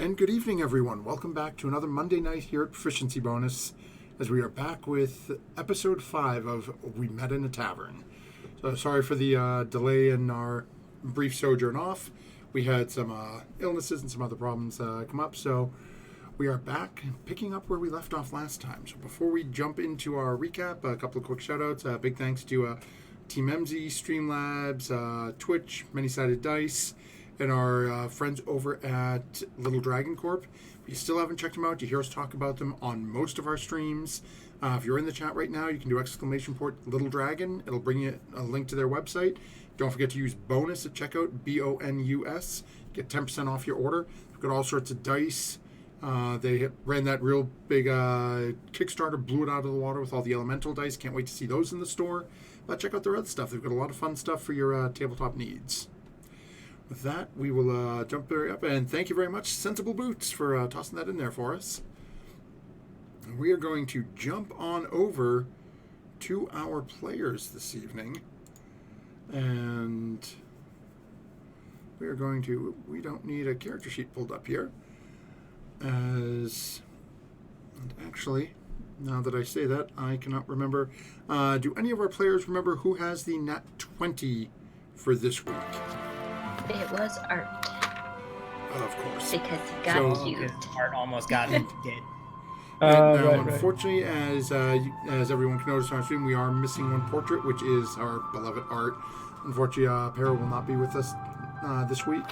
And good evening, everyone. Welcome back to another Monday night here at Proficiency Bonus, as we are back with episode 5 of We Met in a Tavern. So sorry for the delay in our brief sojourn off. We had some illnesses and some other problems come up, so we are back picking up where we left off last time. So before we jump into our recap, a couple of quick shout-outs. Big thanks to Team MZ, Streamlabs, Twitch, Many-Sided Dice, and our friends over at Little Dragon Corp. If you still haven't checked them out, you hear us talk about them on most of our streams. If you're in the chat right now, you can do !port Little Dragon. It'll bring you a link to their website. Don't forget to use bonus at checkout, BONUS. Get 10% off your order. We've got all sorts of dice. They ran that real big Kickstarter, blew it out of the water with all the elemental dice. Can't wait to see those in the store. But check out their other stuff. They've got a lot of fun stuff for your tabletop needs. With that, we will jump very up, and thank you very much, Sensible Boots, for tossing that in there for us. We are going to jump on over to our players this evening, and we don't need a character sheet pulled up here, and actually, now that I say that, I cannot remember. Do any of our players remember who has the Nat 20 for this week? It was Art. Of course. Because he got cute. Art almost got him dead. Unfortunately, as everyone can notice on our stream, we are missing one portrait, which is our beloved Art. Unfortunately, Para will not be with us this week.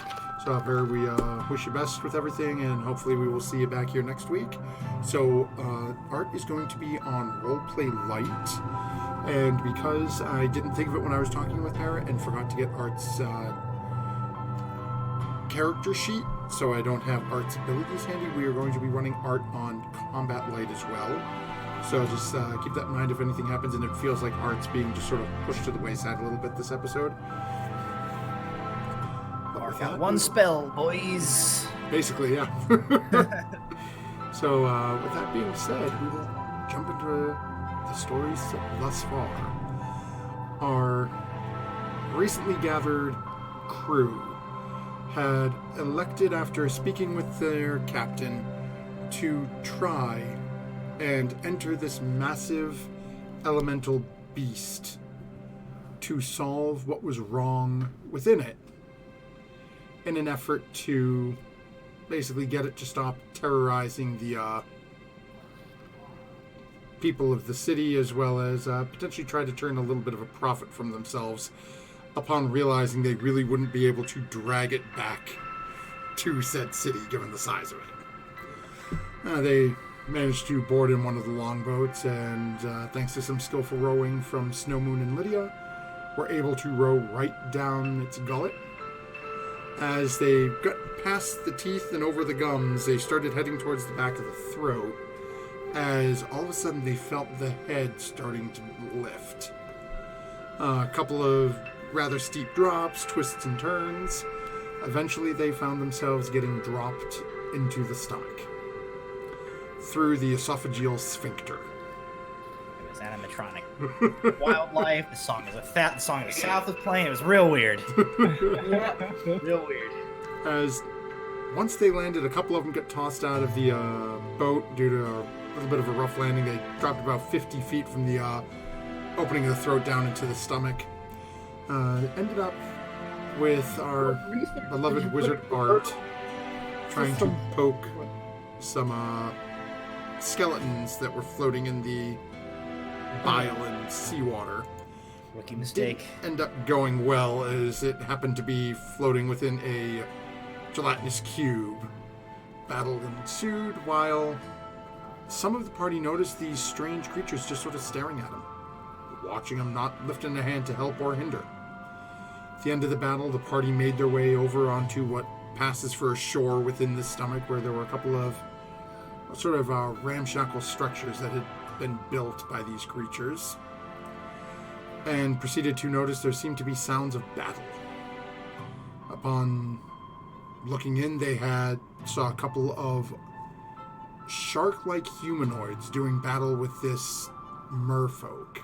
So, Para, we wish you best with everything, and hopefully we will see you back here next week. So, Art is going to be on Roleplay Light, and because I didn't think of it when I was talking with Para and forgot to get Art's character sheet, so I don't have Art's abilities handy, we are going to be running Art on Combat Light as well. So just keep that in mind if anything happens and it feels like Art's being just sort of pushed to the wayside a little bit this episode. Art got one spell, boys. Basically, yeah. So with that being said, we will jump into the stories thus far. Our recently gathered crew had elected, after speaking with their captain, to try and enter this massive elemental beast to solve what was wrong within it, in an effort to basically get it to stop terrorizing the people of the city, as well as potentially try to turn a little bit of a profit from themselves upon realizing they really wouldn't be able to drag it back to said city, given the size of it. They managed to board in one of the longboats, and thanks to some skillful rowing from Snow Moon and Lydia, were able to row right down its gullet. As they got past the teeth and over the gums, they started heading towards the back of the throat, as all of a sudden they felt the head starting to lift. A couple of rather steep drops, twists and turns. Eventually they found themselves getting dropped into the stomach through the esophageal sphincter. It was animatronic. Wildlife. The song of the South was playing. It was real weird. Real weird. As once they landed, a couple of them got tossed out of the boat due to a little bit of a rough landing. They dropped about 50 feet from the opening of the throat down into the stomach. Ended up with our beloved wizard Art trying to poke some skeletons that were floating in the bile and seawater. Rookie mistake. Didn't end up going well, as it happened to be floating within a gelatinous cube. Battle ensued while some of the party noticed these strange creatures just sort of staring at them, watching them, not lifting a hand to help or hinder. At the end of the battle, the party made their way over onto what passes for a shore within the stomach, where there were a couple of sort of ramshackle structures that had been built by these creatures, and proceeded to notice there seemed to be sounds of battle. Upon looking in, they saw a couple of shark-like humanoids doing battle with this merfolk.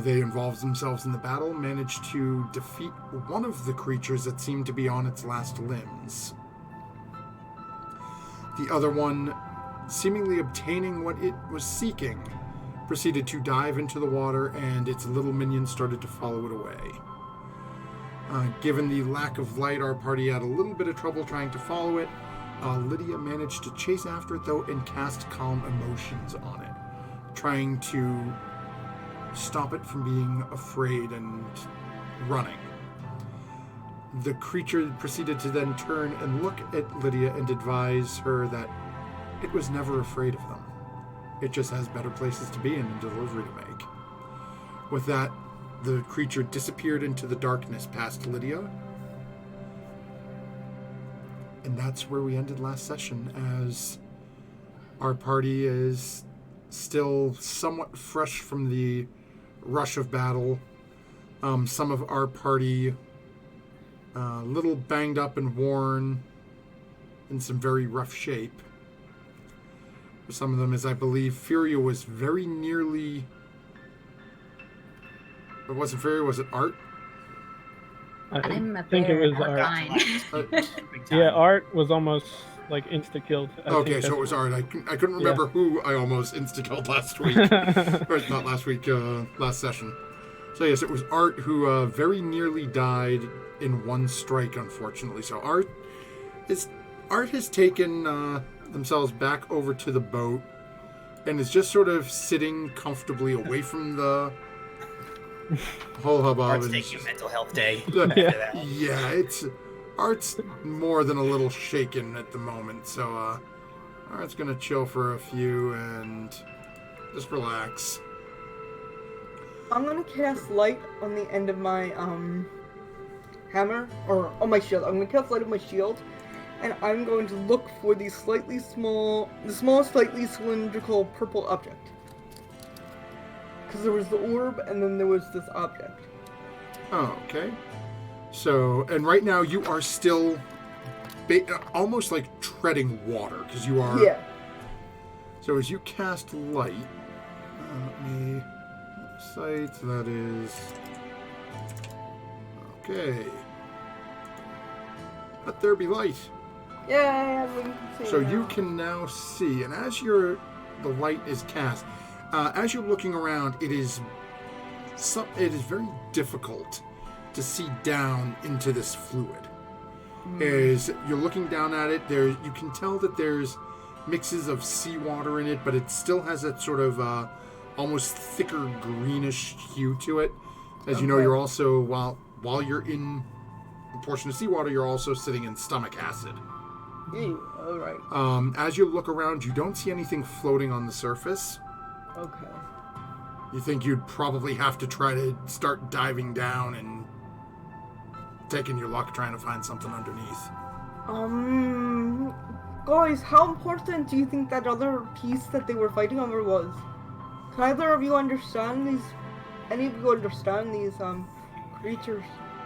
They involved themselves in the battle, managed to defeat one of the creatures that seemed to be on its last limbs. The other one, seemingly obtaining what it was seeking, proceeded to dive into the water, and its little minions started to follow it away. Given the lack of light, our party had a little bit of trouble trying to follow it. Lydia managed to chase after it, though, and cast Calm Emotions on it, trying to stop it from being afraid and running. The creature proceeded to then turn and look at Lydia and advise her that it was never afraid of them. It just has better places to be in and delivery to make. With that, the creature disappeared into the darkness past Lydia. And that's where we ended last session, as our party is still somewhat fresh from the rush of battle. Some of our party a little banged up and worn, in some very rough shape. For some of them, as I believe Furia was very nearly... It wasn't Furia, was it Art? I'm a think it bear, was not Art. Vine. Yeah, Art was almost like insta-killed. Okay, so it was Art. I couldn't remember who I almost insta-killed last week. Or not last week, last session. So yes, it was Art who very nearly died in one strike, unfortunately. So Art has taken themselves back over to the boat and is just sort of sitting comfortably away from the whole hubbub. Art's taking a mental health day after that. Yeah, Art's more than a little shaken at the moment, so Art's gonna chill for a few and just relax. I'm gonna cast light on the end of my hammer, or on my shield. I'm gonna cast light on my shield, and I'm going to look for the small, slightly cylindrical purple object. Because there was the orb, and then there was this object. Oh, okay. So, and right now you are still almost like treading water, because you are... Yeah. So as you cast light, let me... Sight, that is... Okay. Let there be light. Yeah, we can see So now. you can now see, and as the light is cast, as you're looking around, it is very difficult to see down into this fluid. As you're looking down at it, you can tell that there's mixes of seawater in it, but it still has that sort of almost thicker greenish hue to it. As you know, you're also while you're in a portion of seawater, you're also sitting in stomach acid. Ew, alright. As you look around, you don't see anything floating on the surface. Okay. You think you'd probably have to try to start diving down and taking your luck trying to find something underneath. Guys, how important do you think that other piece that they were fighting over was? Can either of you understand these? Any of you understand these creatures?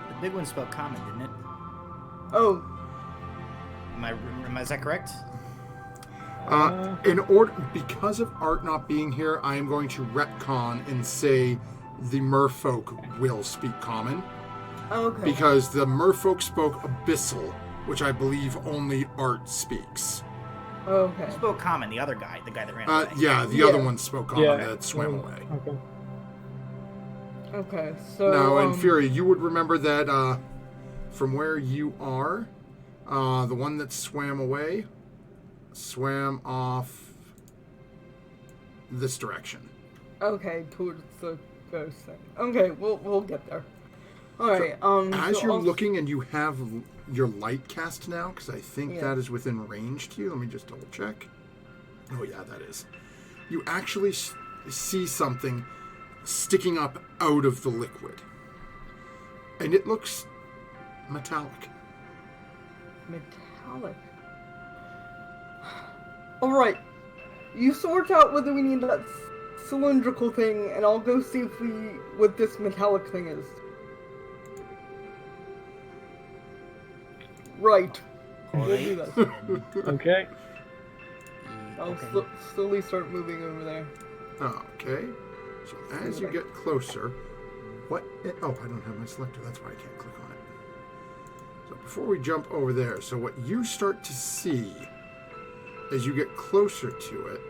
The big one spoke common, didn't it? Oh, Is that correct? In order, because of Art not being here, I am going to retcon and say the merfolk will speak common. okay. Because the merfolk spoke abyssal, which I believe only Art speaks. Okay. Who spoke common? The other guy, the guy that ran away. Yeah, the other one spoke common that swam away. Okay. Okay, so... Now, in Fury, you would remember that from where you are, the one that swam away swam off this direction. Okay, towards the ghost thing. Okay, we'll get there. Alright, As so you're I'll- looking and you have your light cast now, because I think that is within range to you. Let me just double check. Oh yeah, that is. You actually see something sticking up out of the liquid. And it looks metallic. Metallic. Alright. You sort out whether we need that cylindrical thing, and I'll go see what this metallic thing is. Right. We'll do this. Okay. I'll slowly start moving over there. Okay. So as you get closer, oh, I don't have my selector. That's why I can't click on it. So before we jump over there, so what you start to see as you get closer to it,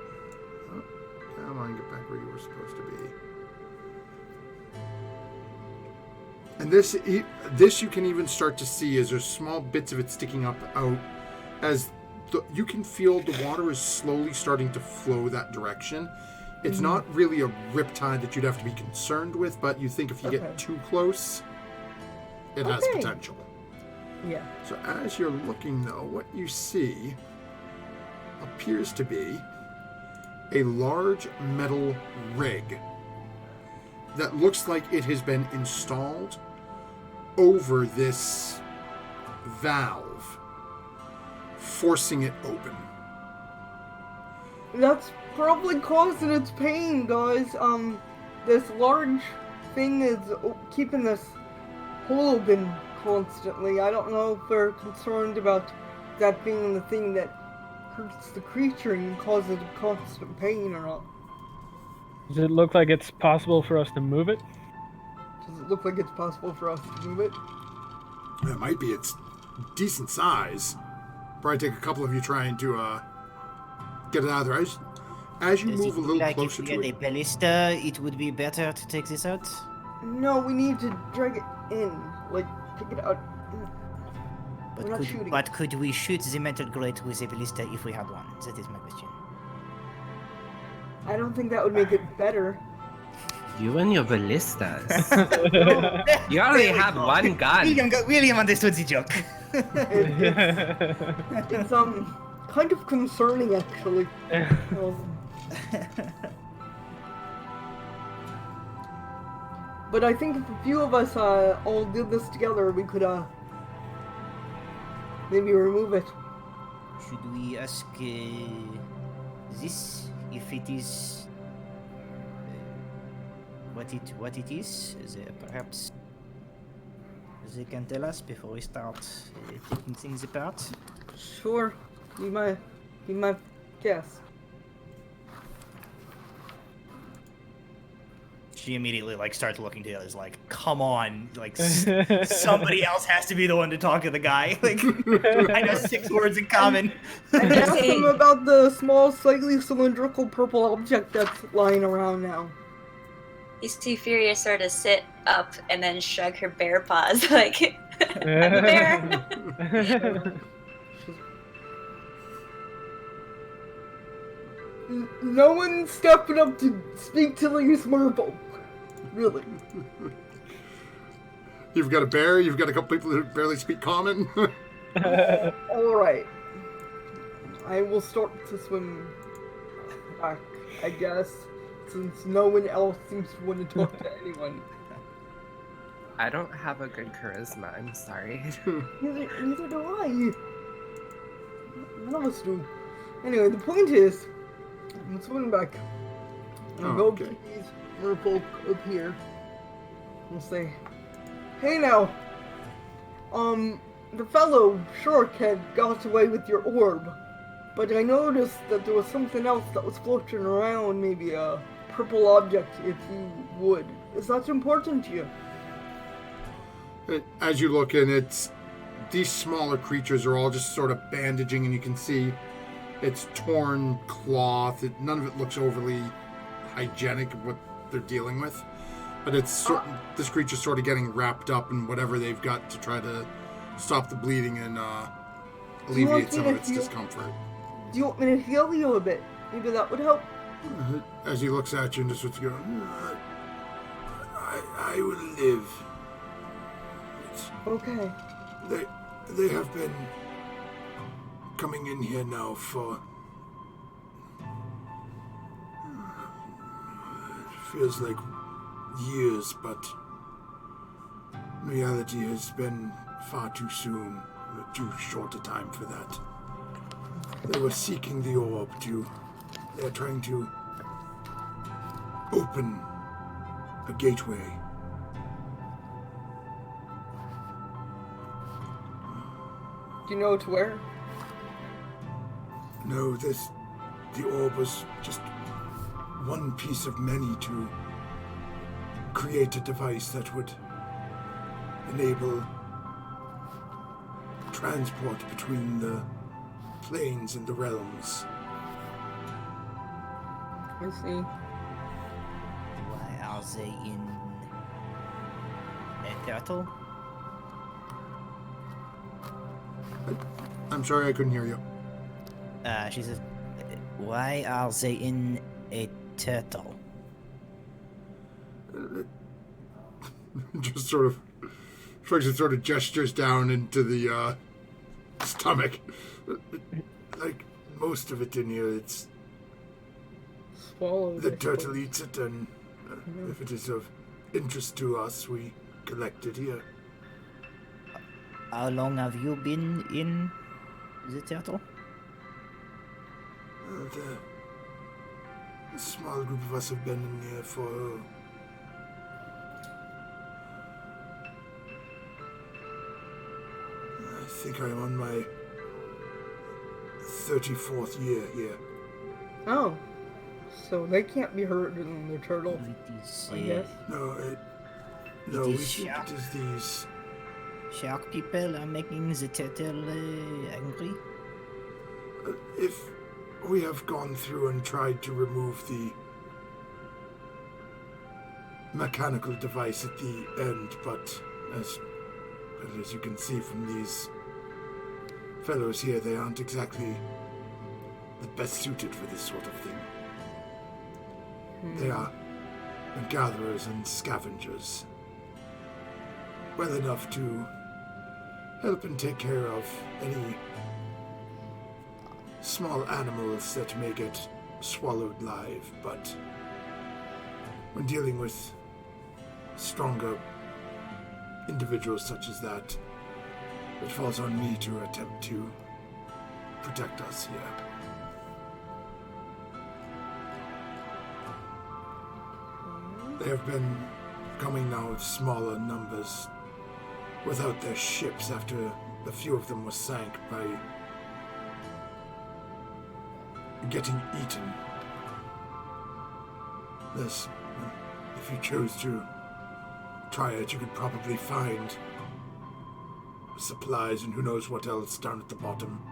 come on, get back where you were supposed to be. And this you can even start to see as there's small bits of it sticking up out, as you can feel the water is slowly starting to flow that direction. It's not really a riptide that you'd have to be concerned with, but you think if you get too close, it has potential. Yeah. So as you're looking, though, what you see appears to be a large metal rig that looks like it has been installed over this valve, forcing it open. That's probably causing its pain, guys. This large thing is keeping this hole open constantly. I don't know if they're concerned about that being the thing that hurts the creature and causes constant pain or not. Does it look like it's possible for us to move it? Does it look like it's possible for us to move it? It might be. It's decent size. Probably take a couple of you trying to get it out of there. As you move a little closer to it. If we had a ballista, it would be better to take this out? No, we need to drag it in. Like, take it out. We're not shooting. But could we shoot the metal grate with a ballista if we had one? That is my question. I don't think that would make it better. You and your ballistas. You already have one gun. William understood the joke. It's kind of concerning, actually. But I think if a few of us all did this together, we could maybe remove it. Should we ask this if it is what it is? Perhaps they can tell us before we start taking things apart. Sure, be my guess. She immediately starts looking to the others come on, somebody else has to be the one to talk to the guy. I know 6 words in common. And ask him about the small, slightly cylindrical purple object that's lying around now. You see Furia sort of sit up and then shrug her bear paws like, I'm a bear. No one's stepping up to speak to these merfolk. Really. You've got a bear, you've got a couple people who barely speak common. Alright. I will start to swim back, I guess, since no one else seems to want to talk to anyone. I don't have a good charisma, I'm sorry. Neither do I. None of us do. Anyway, the point is, I'm swimming back. I'll go to these merfolk up here. We'll say, hey now, the fellow shark had got away with your orb, but I noticed that there was something else that was floating around, maybe a purple object, if you would. Is that important to you? As you look in, these smaller creatures are all just sort of bandaging, and you can see it's torn cloth. None of it looks overly hygienic of what they're dealing with. But this creature's sort of getting wrapped up in whatever they've got to try to stop the bleeding and alleviate some of its discomfort. Do you want me to heal you a bit? Maybe that would help? As he looks at you and just starts going, I will live. Okay. They have been coming in here now for... It feels like years, but reality has been far too soon, too short a time for that. They were seeking the orb they're trying to open a gateway. Do you know to where? No, the orb was just one piece of many to create a device that would enable transport between the planes and the realms. I see. Why are they in a turtle? I'm sorry I couldn't hear you. She says, why are they in a turtle? Just sort of shrugs and sort of gestures down into the stomach. Like most of it in here, it's Swallowed. the I turtle suppose. eats it, and if it is of interest to us, we collect it here. How long have you been in the turtle? A small group of us have been in here for I think I'm on my 34th year here. Oh. So they can't be hurt in the turtle, It is, I guess. No, It we is think shark. it is these. Shark people are making the turtle angry. If we have gone through and tried to remove the mechanical device at the end, but as you can see from these fellows here, they aren't exactly the best suited for this sort of thing. They are gatherers and scavengers. Well enough to help and take care of any small animals that may get swallowed live, but when dealing with stronger individuals such as that, it falls on me to attempt to protect us here. They have been coming now in smaller numbers without their ships after a few of them were sank by getting eaten. This, if you chose to try it, you could probably find supplies and who knows what else down at the bottom.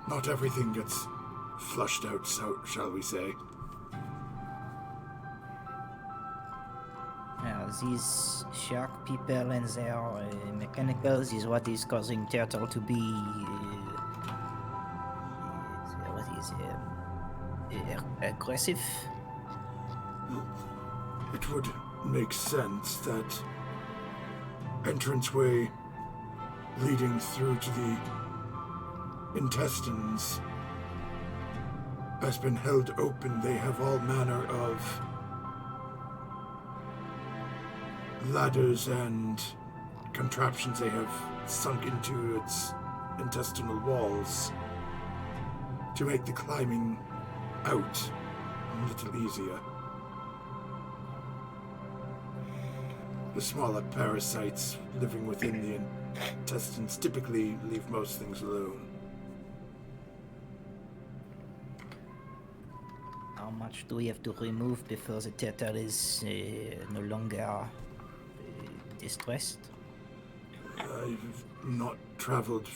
Not everything gets flushed out, so shall we say. Now, these shark people and their mechanicals is what is causing turtle to be aggressive. It would make sense that entranceway leading through to the intestines has been held open. They have all manner of ladders and contraptions they have sunk into its intestinal walls to make the climbing out a little easier. The smaller parasites living within the intestines typically leave most things alone. How much do we have to remove before the turtle is no longer distressed? I've not traveled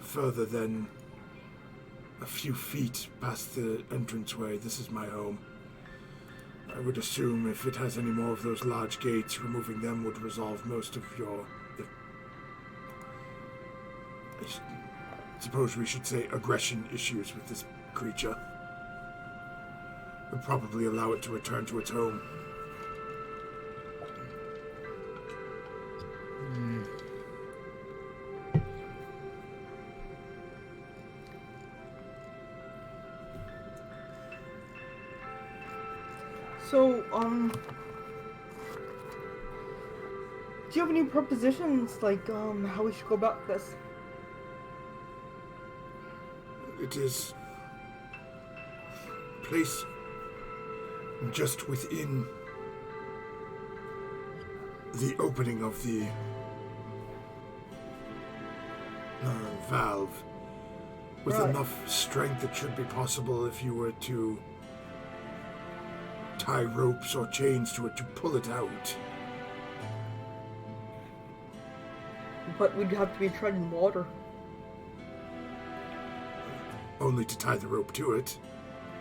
further than a few feet past the entranceway. This is my home. I would assume if it has any more of those large gates, removing them would resolve most of your... I suppose we should say aggression issues with this creature. Would probably allow it to return to its home. So, do you have any propositions, like, how we should go about this? It is placed just within the opening of the valve, with Right. enough strength it should be possible if you were to tie ropes or chains to it to pull it out. But we'd have to be treading water. only to tie the rope to it.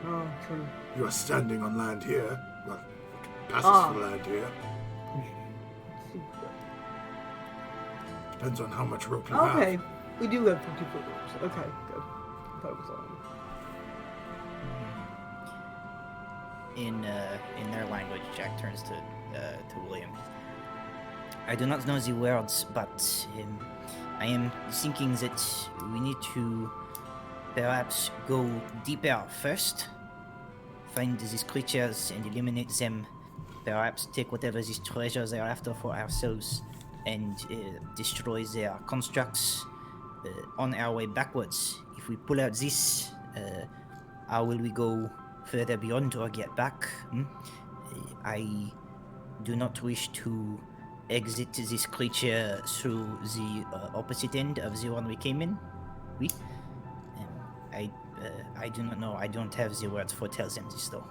Oh, true. You are standing on land here. Well, passes for land here. Let's see. Depends on how much rope you have. Okay, we do have 50-foot ropes. Okay, good. I thought it was on. In their language, Jack turns to William. I do not know the words, but I am thinking that we need to perhaps go deeper first, find these creatures and eliminate them, perhaps take whatever these treasures they are after for ourselves, and destroy their constructs on our way backwards. If we pull out this, how will we go further beyond or get back? I do not wish to exit this creature through the opposite end of the one we came in. I do not know. I don't have the words for tell them this though.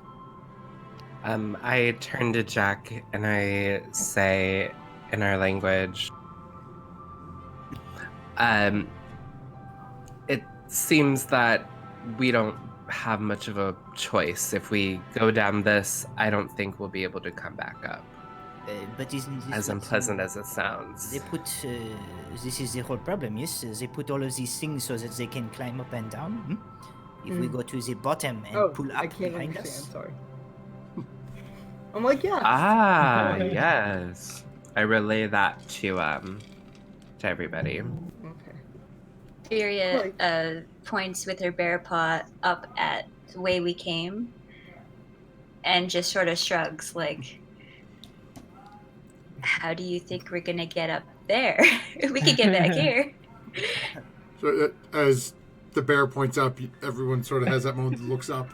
I turn to Jack and I say in our language, it seems that we don't have much of a choice. If we go down this, I don't think we'll be able to come back up. But isn't this As unpleasant as it sounds. They put this is the whole problem, yes? They put all of these things so that they can climb up and down. If we go to the bottom and pull I up can't behind understand. us. Sorry. I'm like, yeah. Ah, yes. I relay that to everybody. Okay. Furia points with her bear paw up at the way we came and just sort of shrugs like, how do you think we're gonna get up there? We could get back here. So as the bear points up, everyone sort of has that moment, looks up,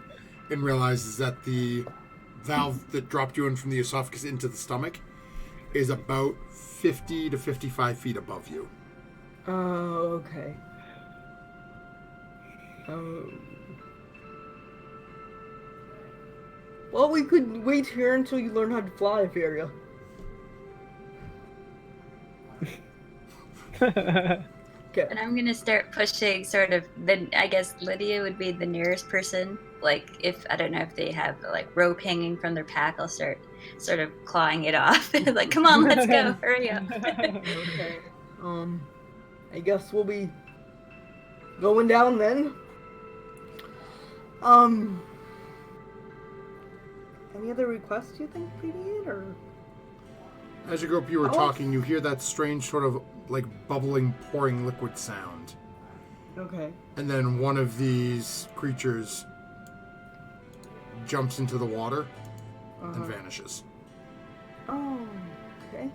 and realizes that the valve that dropped you in from the esophagus into the stomach is about 50 to 55 feet above you. Oh, okay. Well, we could wait here until you learn how to fly, Furia. Okay. And I'm gonna start pushing sort of I guess Lydia would be the nearest person. Like if I don't know if they have like rope hanging from their pack, I'll start sort of clawing it off. Like, come on, let's go, hurry up. Okay. I guess we'll be going down then. Any other requests you think we need, or? As you go up, you were talking, you hear that strange sort of like bubbling, pouring liquid sound. Okay. And then one of these creatures jumps into the water and vanishes. Oh, okay.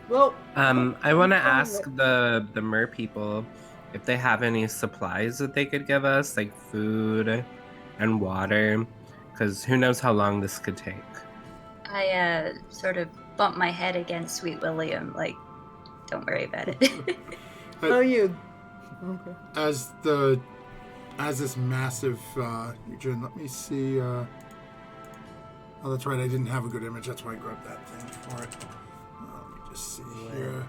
Well, I want to ask the mer people if they have any supplies that they could give us, like food and water, because who knows how long this could take. I sort of bump my head against Sweet William, like, don't worry about it. how are you? Okay. As this massive region, let me see. Oh, that's right. I didn't have a good image. That's why I grabbed that thing for it. Let me just see here.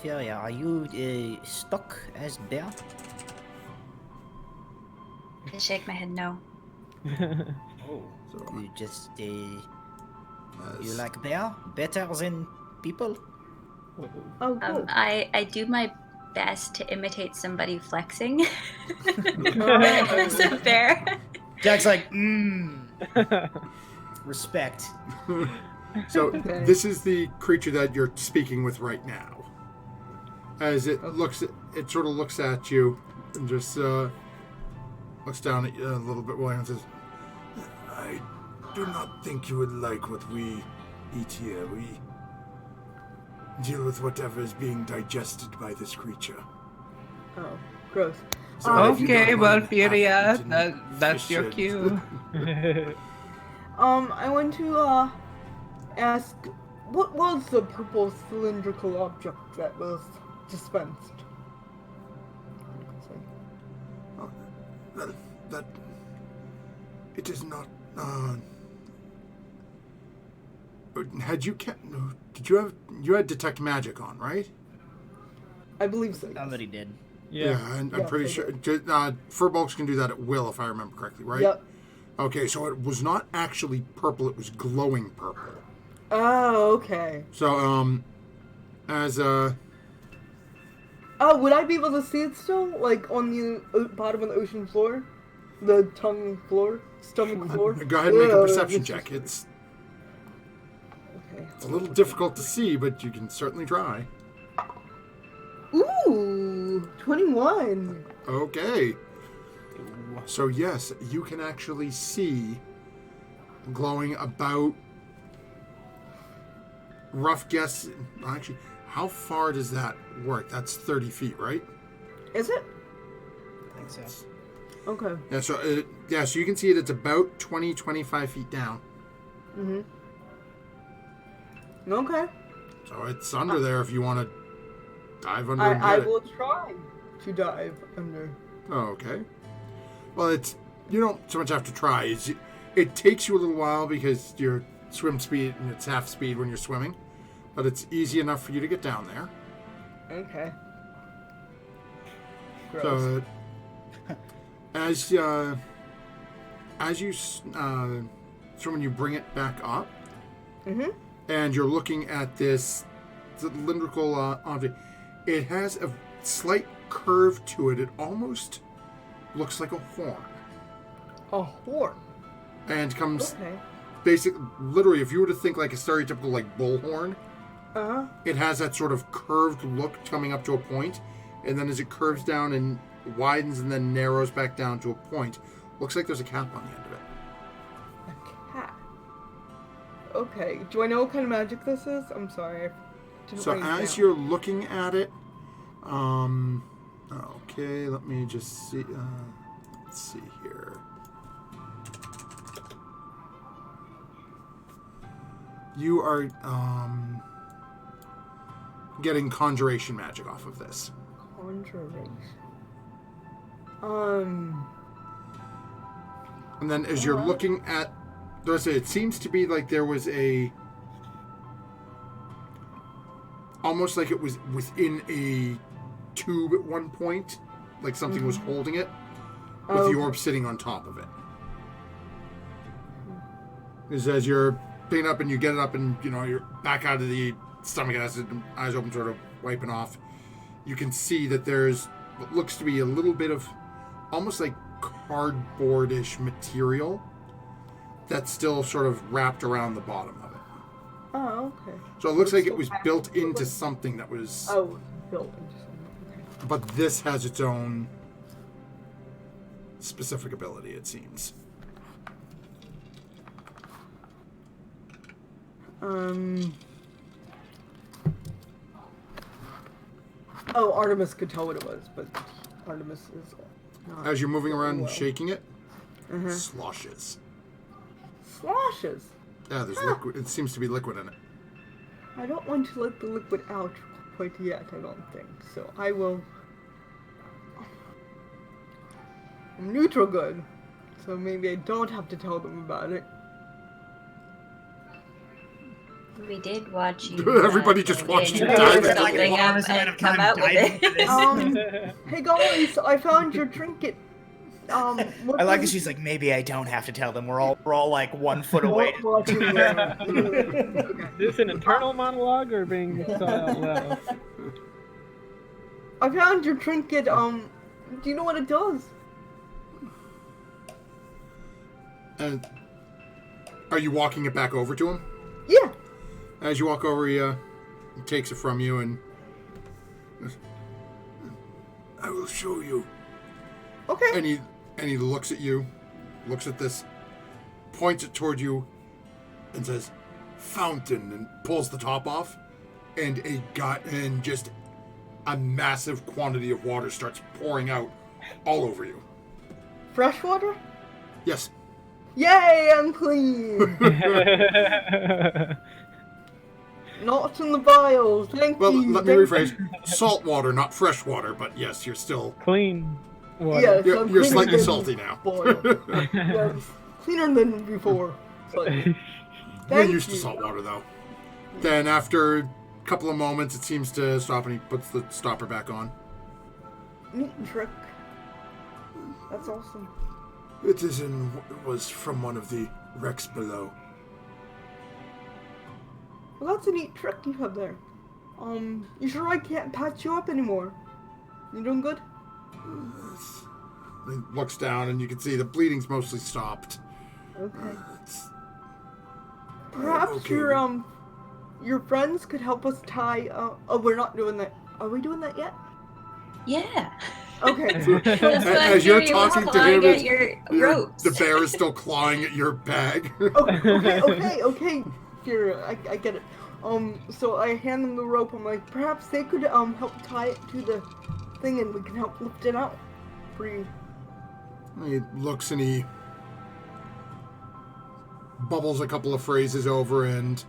Furia, are you stuck as bear? I shake my head no. Oh, So, you just you like bear better than people? Oh, good. I do my best to imitate somebody flexing. Oh. As a bear. Jack's like, respect. So Okay. this is the creature that you're speaking with right now. As it it sort of looks at you and just looks down at you a little bit while and says, "I do not think you would like what we eat here. We deal with whatever is being digested by this creature." Oh, gross. So if you Okay, don't well, mind Furia, half-eaten that's your fish cue. I want to ask, what was the purple cylindrical object that was dispensed? Well, that it is not. Had you did you had detect magic on, right? I believe so. Sounds that he did. Yeah. and I'm Yeah, pretty they sure Furbolgs can do that at will, if I remember correctly, right? Yep. Okay, so it was not actually purple; it was glowing purple. Oh, okay. So, as Oh, would I be able to see it still? Like on the bottom of the ocean floor? The tongue floor? Stomach floor? go ahead and make a Ugh, perception this is- check. It's Okay. a little difficult to see, but you can certainly try. Ooh, 21. Okay. So yes, you can actually see glowing about, rough guess, actually, how far does that work? That's 30 feet, right? Is it? I think so. Okay. Yeah, so so you can see it. It's about 20, 25 feet down. Mm-hmm. Okay. So it's under there if you want to dive under and I get it. will try to dive under. Oh, okay. Well, you don't so much have to try. It takes you a little while because your swim speed and it's half speed when you're swimming, but it's easy enough for you to get down there. Okay. Gross. So so when you bring it back up, Mm-hmm. and you're looking at this cylindrical object, it has a slight curve to it. It almost looks like a horn, A horn. and comes Okay. literally, if you were to think like a stereotypical like bullhorn, Uh-huh. it has that sort of curved look coming up to a point, and then as it curves down and widens and then narrows back down to a point, looks like there's a cap on the end of it. A cat. Okay. Do I know what kind of magic this is? I'm sorry. I didn't So write it as down. you're looking at it, okay, let me just see. Let's see here. You are getting conjuration magic off of this. Conjuration. And then as you're Alright. looking at, it seems to be like there was almost like it was within a tube at one point, like something was holding it, with the orb sitting on top of it. Because as you're picking up and you get it up and, you're back out of the stomach acid, eyes open, sort of wiping off, you can see that there's what looks to be a little bit of almost like cardboardish material that's still sort of wrapped around the bottom of it. Oh, okay. So it looks So like it's it was still built packaged into like- something that was... Oh, built into something. Okay. But this has its own specific ability, it seems. Oh, Artemis could tell what it was, but Artemis is not. As you're moving around and well. shaking it, Uh-huh. sloshes. Sloshes. Yeah, there's liquid. It seems to be liquid in it. I don't want to let the liquid out quite yet, I don't think. So I will... I'm neutral good, so maybe I don't have to tell them about it. We did watch you. Everybody just go watched in you and dive pick into the something water. up Honest amount of and come time out with diving it. into this. Hey guys, I found your trinket. I like it. She's like, maybe I don't have to tell them. We're all like 1 foot away. Okay. Is this an internal monologue or being said out loud? I found your trinket. Do you know what it does? And are you walking it back over to him? Yeah. As you walk over, he takes it from you and... I will show you. Okay. And he looks at you, looks at this, points it toward you, and says, "Fountain," and pulls the top off, and just a massive quantity of water starts pouring out all over you. Fresh water? Yes. Yay, I'm clean. Not in the vials. Thank Well, you. let me thank rephrase. Salt water, not fresh water, but yes, you're still... Clean you. water. Yes, You're, I'm you're cleaner slightly than salty now. boiled. Yes, cleaner than before. Slightly. You're Thank used to you. salt water, though. Then after a couple of moments, it seems to stop, and he puts the stopper back on. neat trick. That's awesome. It was from one of the wrecks below. Well, that's a neat trick you have there. You sure I can't patch you up anymore? You doing good? He looks down and you can see the bleeding's mostly stopped. Okay. It's- Perhaps okay. your friends could help us tie. Oh, we're not doing that. Are we doing that yet? Yeah. Okay. That's what As you're Fury was talking to clawing him, at your ropes. the bear is still clawing at your bag. Okay. Here, I get it. So I hand them the rope. I'm like, perhaps they could help tie it to the thing, and we can help lift it out. Pretty. He looks and he bubbles a couple of phrases over and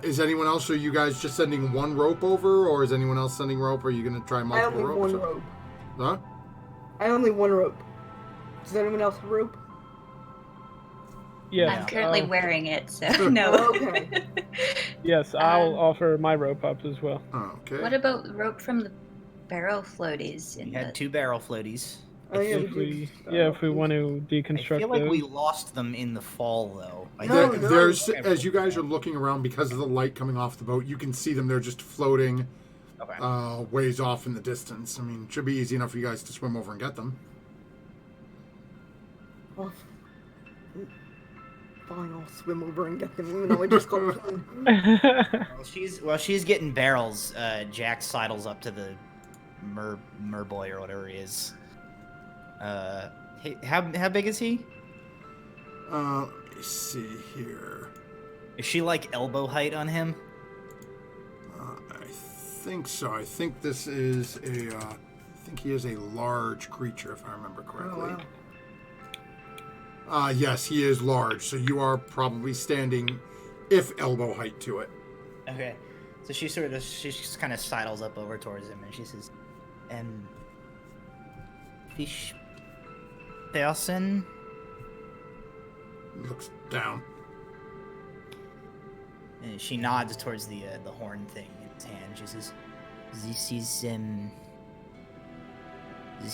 is anyone else, are you guys just sending one rope over, or is anyone else sending rope, or are you going to try I multiple only ropes? one rope. Huh? I only one rope. Does anyone else have a rope? Yes. I'm currently wearing it, so Sure. no. Okay. Yes, I'll offer my rope up as well. Okay. What about rope from the barrel floaties? We had 2 barrel floaties. Oh, yeah, If we want to I deconstruct feel like we those. lost them in the fall, though. No. There's, as you guys are looking around, because of the light coming off the boat, you can see them. They're just floating Okay. ways off in the distance. I mean, it should be easy enough for you guys to swim over and get them. Oh, fine, I'll swim over and get them, even though I just got clean. While she's getting barrels, Jack sidles up to the mer boy or whatever he is. How big is he? Let me see here. Is she like elbow height on him? I think so. I think this is I think he is a large creature, if I remember correctly. Oh, wow. Yes, he is large, so you are probably standing, if elbow height to it. Okay. So she just kind of sidles up over towards him and she says, fish person? Looks down. And she nods towards the horn thing in his hand. She says, this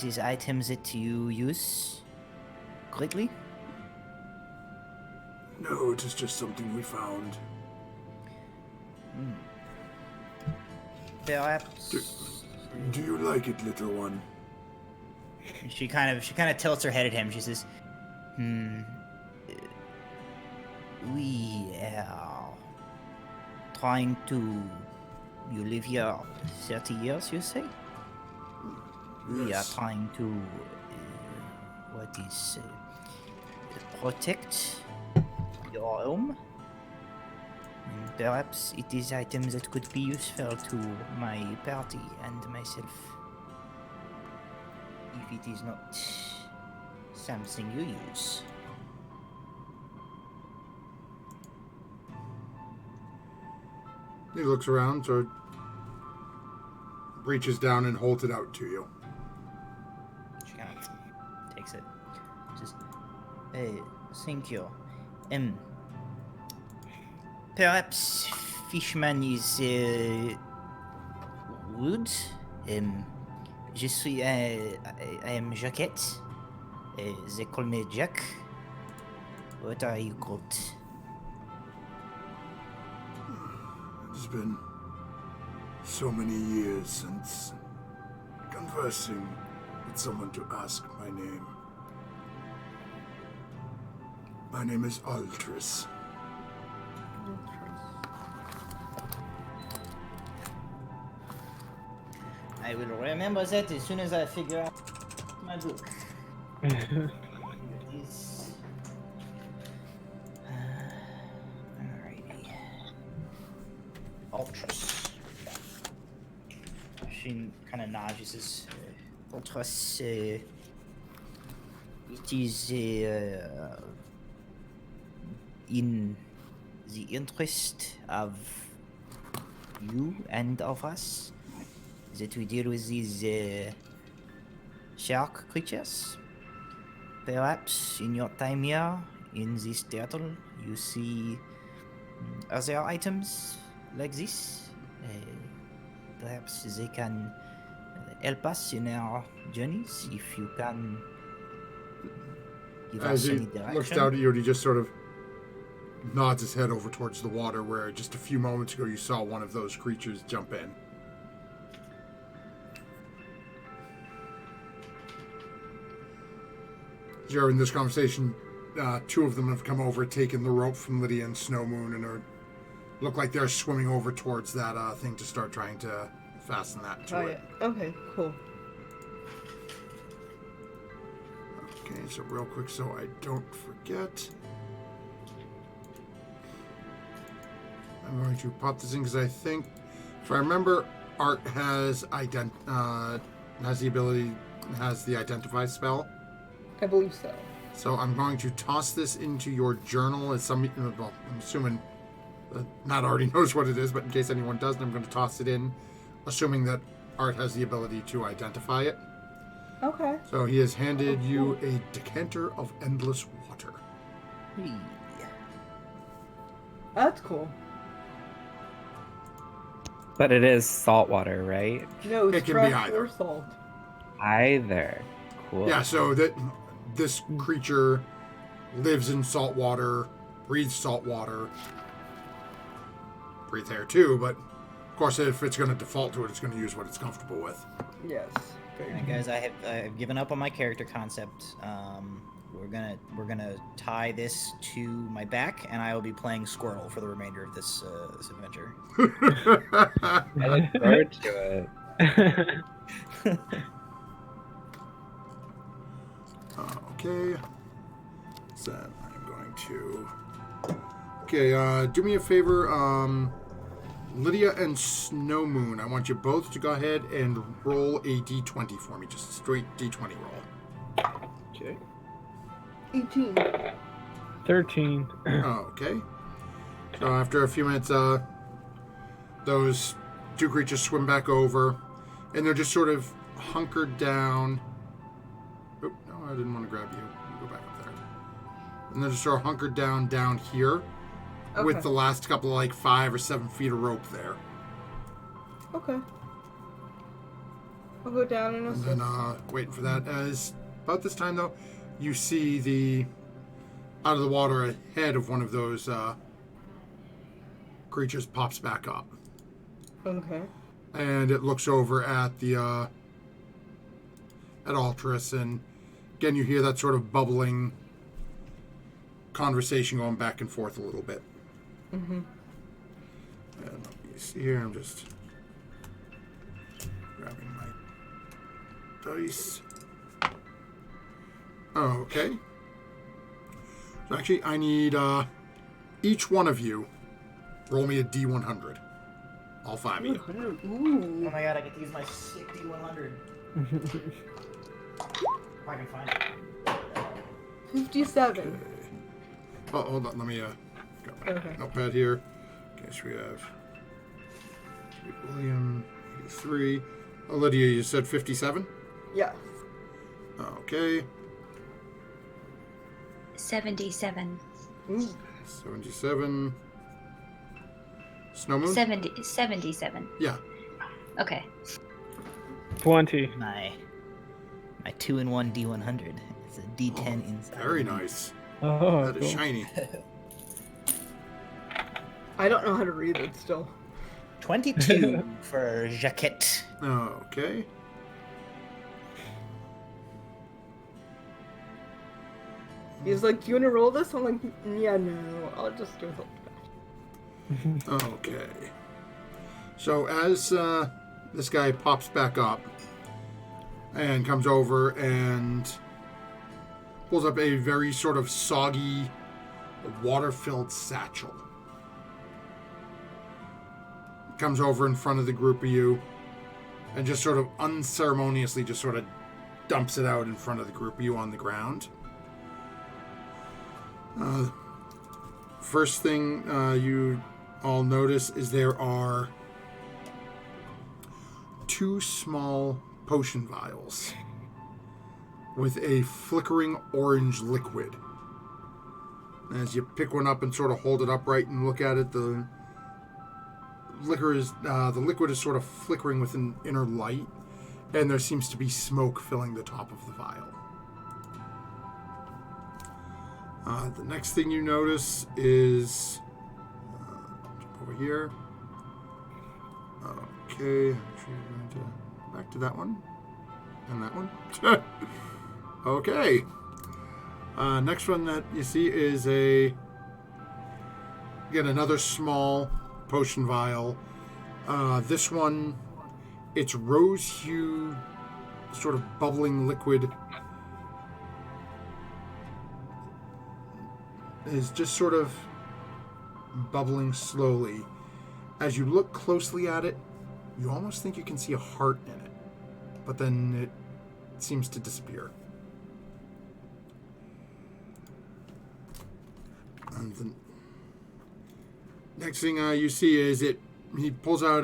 is items that you use greatly? No, it is just something we found. Perhaps. Do you like it, little one? She kind of tilts her head at him. She says, we are trying to. You live here 30 years, you say? We are Yes. trying to. Protect your home. And perhaps it is items that could be useful to my party and myself. If it is not something you use. He looks around, so reaches down and holds it out to you. She kind of takes it. Just, thank you. Perhaps Fishman is rude. Je suis, I am Jacquette. They call me Jack. What are you called? It's been so many years since conversing with someone to ask my name. My name is Altris. I will remember that as soon as I figure out my book. Is... Alrighty. Ultras. She kind of nods. She says, Ultras, it is in the interest of you and of us that we deal with these shark creatures. Perhaps in your time here in this turtle, you see other items like this. Perhaps they can help us in our journeys if you can give As us he any direction. looks down at you, and he just sort of nods his head over towards the water where just a few moments ago you saw one of those creatures jump in. During this conversation, two of them have come over, taken the rope from Lydia and Snow Moon, and look like they're swimming over towards that thing to start trying to fasten that to it. Yeah. Okay, cool. Okay, so real quick, so I don't forget, I'm going to pop this in because I think, if I remember, Art has the identify spell. I believe so. So I'm going to toss this into your journal as I'm assuming Matt already knows what it is, but in case anyone doesn't, I'm going to toss it in, assuming that Art has the ability to identify it. Okay. So he has handed you a decanter of endless water. Hey. That's cool. But it is salt water, right? No, it's It can be fresh either. or salt. Either. Cool. Yeah, so that this creature lives in salt water, breathes salt water, breathes air too, but of course if it's going to default to it, it's going to use what it's comfortable with. Yes. Very Alright, guys, I've given up on my character concept. We're gonna tie this to my back, and I will be playing Squirrel for the remainder of this adventure. I look forward to it. Okay. So I'm going to... Okay, do me a favor, Lydia and Snow Moon, I want you both to go ahead and roll a d20 for me. Just a straight d20 roll. Okay. 18. 13. Okay. So after a few minutes, those two creatures swim back over, and they're just sort of hunkered down. Oh, no, I didn't want to grab you. You go back up there. And they're just sort of hunkered down here, with the last couple of, like, 5 or 7 feet of rope there. Okay. I'll go down and And assist. then, waiting for that. As about this time, though, you see out of the water ahead of one of those creatures pops back up. Okay. And it looks over at at Altris, and again you hear that sort of bubbling conversation going back and forth a little bit. Mm-hmm. And let me see here, I'm just grabbing my dice. Okay. So actually I need each one of you roll me a D100. All 5 of you. Ooh. Oh my god, I get to use my sick D100. If I can find it. 57. Oh, hold on. Let me grab my Okay. notepad here. Okay, so we have William, 83. Lydia, you said 57? Yeah. Okay. 77. Ooh. 77. Snowmoon? 77. Yeah. Okay. 20. My 2-in-1 D100. It's a D10 inside. Very nice. Oh, That is cool. shiny. I don't know how to read it still. 22 for Jaquette. Okay. He's like, do you want to roll this? I'm like, yeah, no. I'll just do it. Okay. So as this guy pops back up and comes over and pulls up a very sort of soggy, water-filled satchel. Comes over in front of the group of you and just sort of unceremoniously just sort of dumps it out in front of the group of you on the ground. First thing you all notice is there are 2 small potion vials with a flickering orange liquid. As you pick one up and sort of hold it upright and look at it, the liquid is sort of flickering with an inner light, and there seems to be smoke filling the top of the vial. The next thing you notice is jump over here. Okay, actually, I'm going to back to that one and that one. Okay. Next one that you see is again, another small potion vial. This one, it's rose-hued, sort of bubbling liquid. Is just sort of bubbling slowly. As you look closely at it, you almost think you can see a heart in it, but then it seems to disappear. And the next thing you see is he pulls out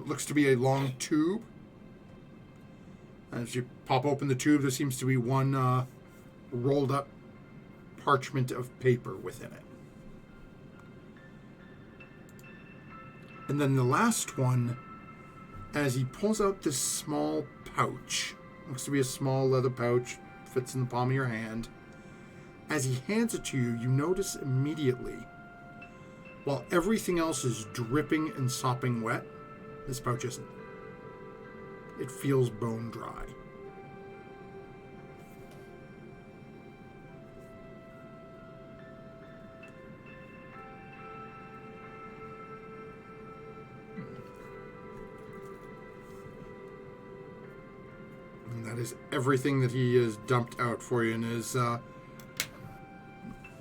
looks to be a long tube. As you pop open the tube, there seems to be one rolled up parchment of paper within it. And then the last one, as he pulls out this small pouch, looks to be a small leather pouch, fits in the palm of your hand. As he hands it to you, you notice immediately, while everything else is dripping and sopping wet, this pouch isn't. It feels bone dry. And that is everything that he has dumped out for you. And his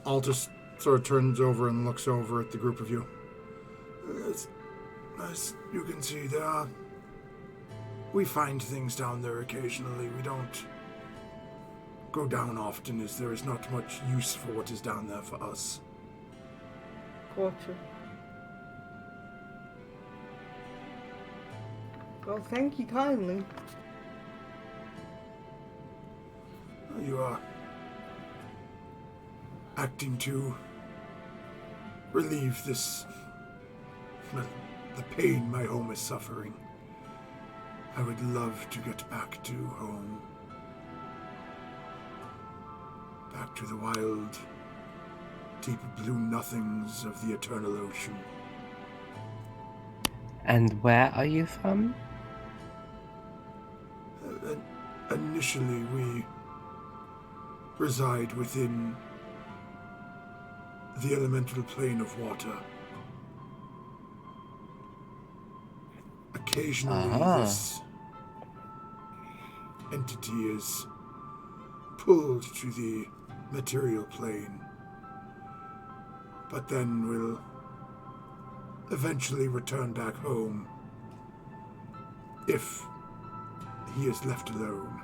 Altus sort of turns over and looks over at the group of you. As you can see, we find things down there occasionally. We don't go down often, as there is not much use for what is down there for us. Gotcha. Well, thank you kindly. You are acting to relieve the pain my home is suffering. I would love to get back to home. Back to the wild, deep blue nothings of the eternal ocean. And where are you from? Initially, we reside within the elemental plane of water. Occasionally, this entity is pulled to the material plane, but then will eventually return back home if he is left alone.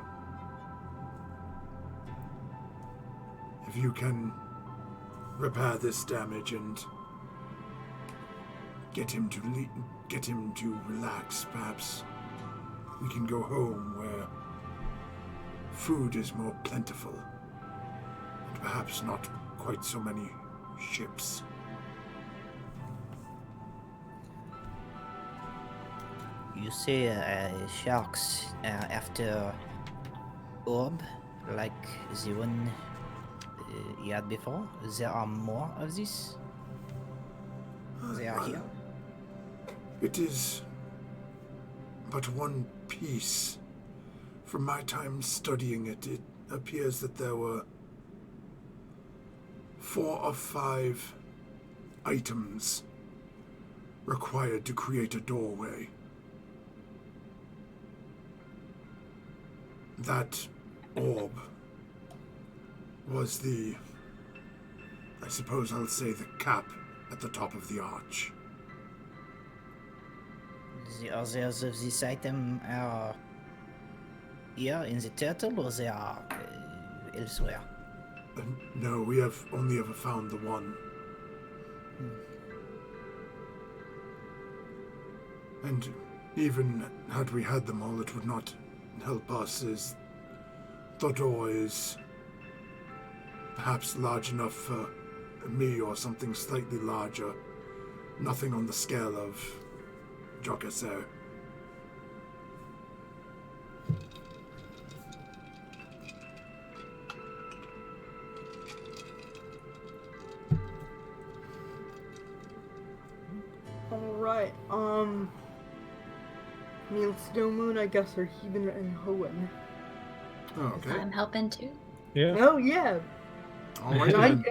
If you can repair this damage and get him to relax, perhaps we can go home where food is more plentiful and perhaps not quite so many ships. You say sharks after orb, like the one you had before? There are more of this? They are here? It is but one piece. From my time studying it, it appears that there were 4 or 5 items required to create a doorway. That orb was I suppose I'll say the cap at the top of the arch. The others of this item are here in the turtle, or they are elsewhere? No, we have only ever found the one. And even had we had them all, it would not help us, as the door is perhaps large enough for me or something slightly larger. Nothing on the scale of Jocasser. Alright, me and Snowmoon, I guess, are heaving and hoeing. Oh, okay. I'm helping too. Yeah. Oh, yeah. All right Right then.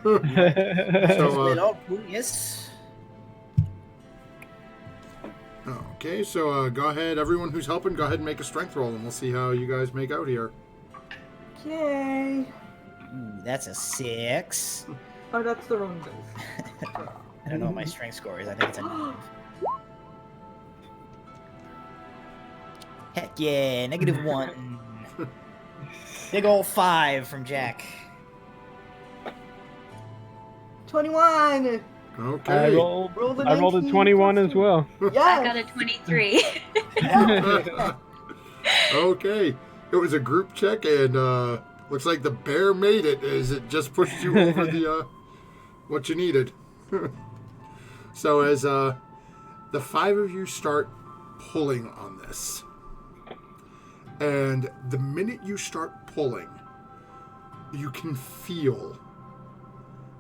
there. So, Yes. okay, so go ahead, everyone who's helping, go ahead and make a strength roll, and we'll see how you guys make out here. Yay. Ooh, that's a 6. Oh, that's the wrong dice. I don't know what my strength score is. I think it's a 9. Heck yeah, -1. Big ol' 5 from Jack. 21! Okay. I rolled Rolled a a 19 21 as plus two. well. I Yeah! got a 23. Okay. It was a group check, and looks like the bear made it, as it just pushed you over the what you needed. So as the 5 of you start pulling on this, and the minute you start pulling, you can feel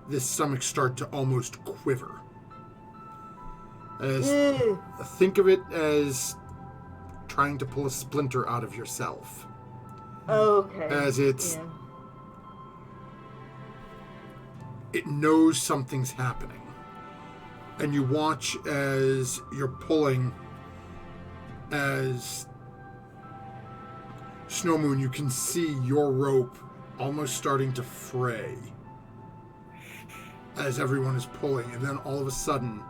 this stomach start to almost quiver. As Yeah. think of it as trying to pull a splinter out of yourself. Okay. As it's Yeah. it knows something's happening. And you watch as you're pulling, as Snowmoon, you can see your rope almost starting to fray as everyone is pulling, and then all of a sudden,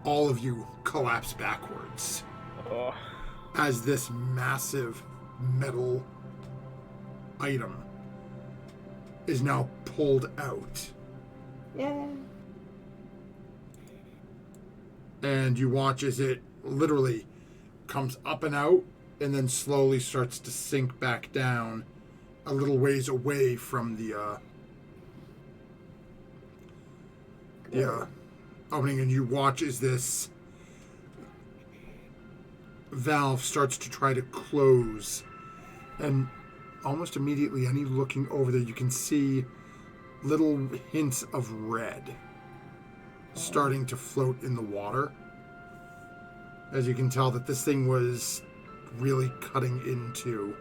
all of you collapse backwards Oh. as this massive metal item is now pulled out. Yeah. And you watch as it literally comes up and out and then slowly starts to sink back down a little ways away from the opening, and you watch as this valve starts to try to close, and almost immediately, any looking over there, you can see little hints of red starting to float in the water. As you can tell that this thing was really cutting into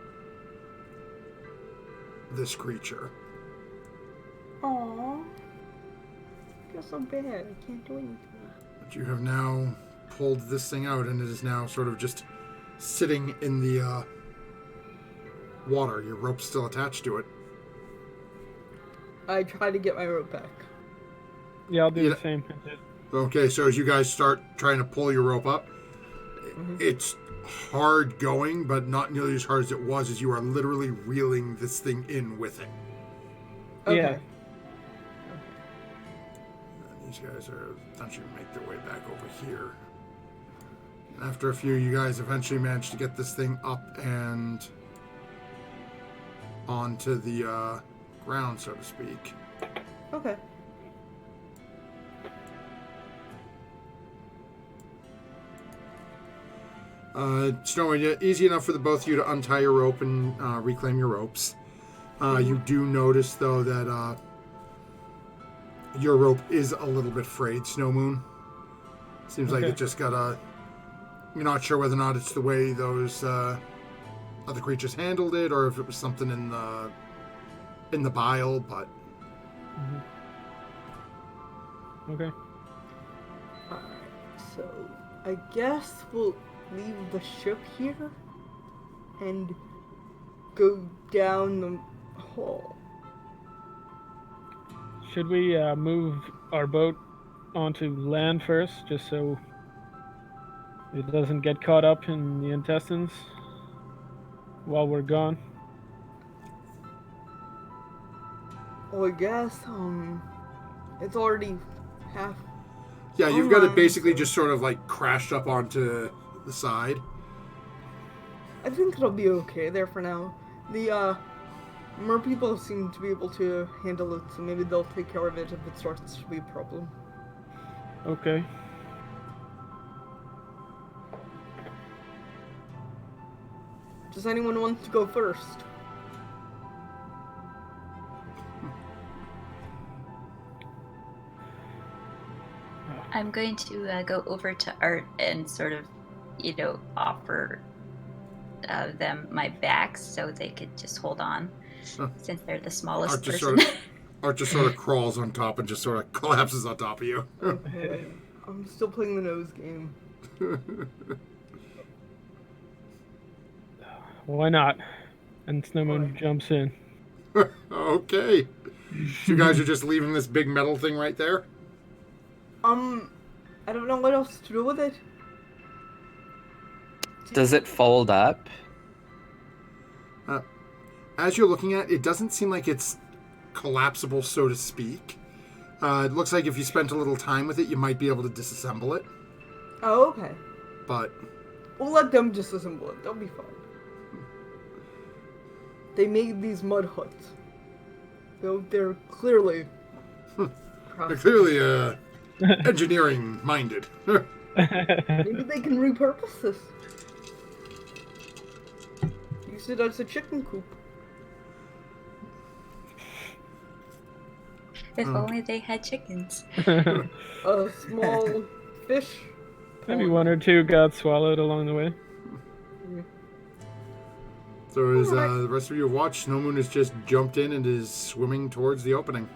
this creature. Aww. I feel so bad. I can't do anything. But you have now pulled this thing out, and it is now sort of just sitting in the water. Your rope's still attached to it. I try to get my rope back. Yeah, I'll do Yeah. the same. Okay, so as you guys start trying to pull your rope up, it's hard going, but not nearly as hard as it was, as you are literally reeling this thing in with it. Okay. Yeah. And these guys are eventually make their way back over here. After a few, you guys eventually manage to get this thing up and onto the ground, so to speak. Okay. Snowy, easy enough for the both of you to untie your rope and reclaim your ropes. You do notice, though, that your rope is a little bit frayed, Snow Moon. Seems like Okay. it just got a... You're not sure whether or not it's the way those other creatures handled it, or if it was something in the bile, but... Okay. Alright, so I guess we'll leave the ship here and go down the hole. Should we move our boat onto land first, just so it doesn't get caught up in the intestines while we're gone? Well, I guess, it's already half. Yeah, you've got it Alright, basically so- just sort of like crashed up onto the side. I think it'll be okay there for now. The, mer people seem to be able to handle it, so maybe they'll take care of it if it starts to be a problem. Okay. Does anyone want to go first? I'm going to go over to Art and sort of, offer them my back so they could just hold on, Huh. since they're the smallest Art just person. Art just sort of crawls on top and just sort of collapses on top of you. Okay. I'm still playing the nose game. Why not? And Snowmoon Alright. jumps in. Okay. So you guys are just leaving this big metal thing right there? I don't know what else to do with it. Does it fold up? As you're looking at it, it doesn't seem like it's collapsible, so to speak. It looks like if you spent a little time with it, you might be able to disassemble it. Oh, okay. But We'll let them disassemble it. They'll be fine. They made these mud huts. They're clearly... they're clearly engineering-minded. Maybe they can repurpose this. Use it as a chicken coop. If only they had chickens. A small fish. Maybe one or two got swallowed along the way. So as the rest of you have watched, Snowmoon has just jumped in and is swimming towards the opening.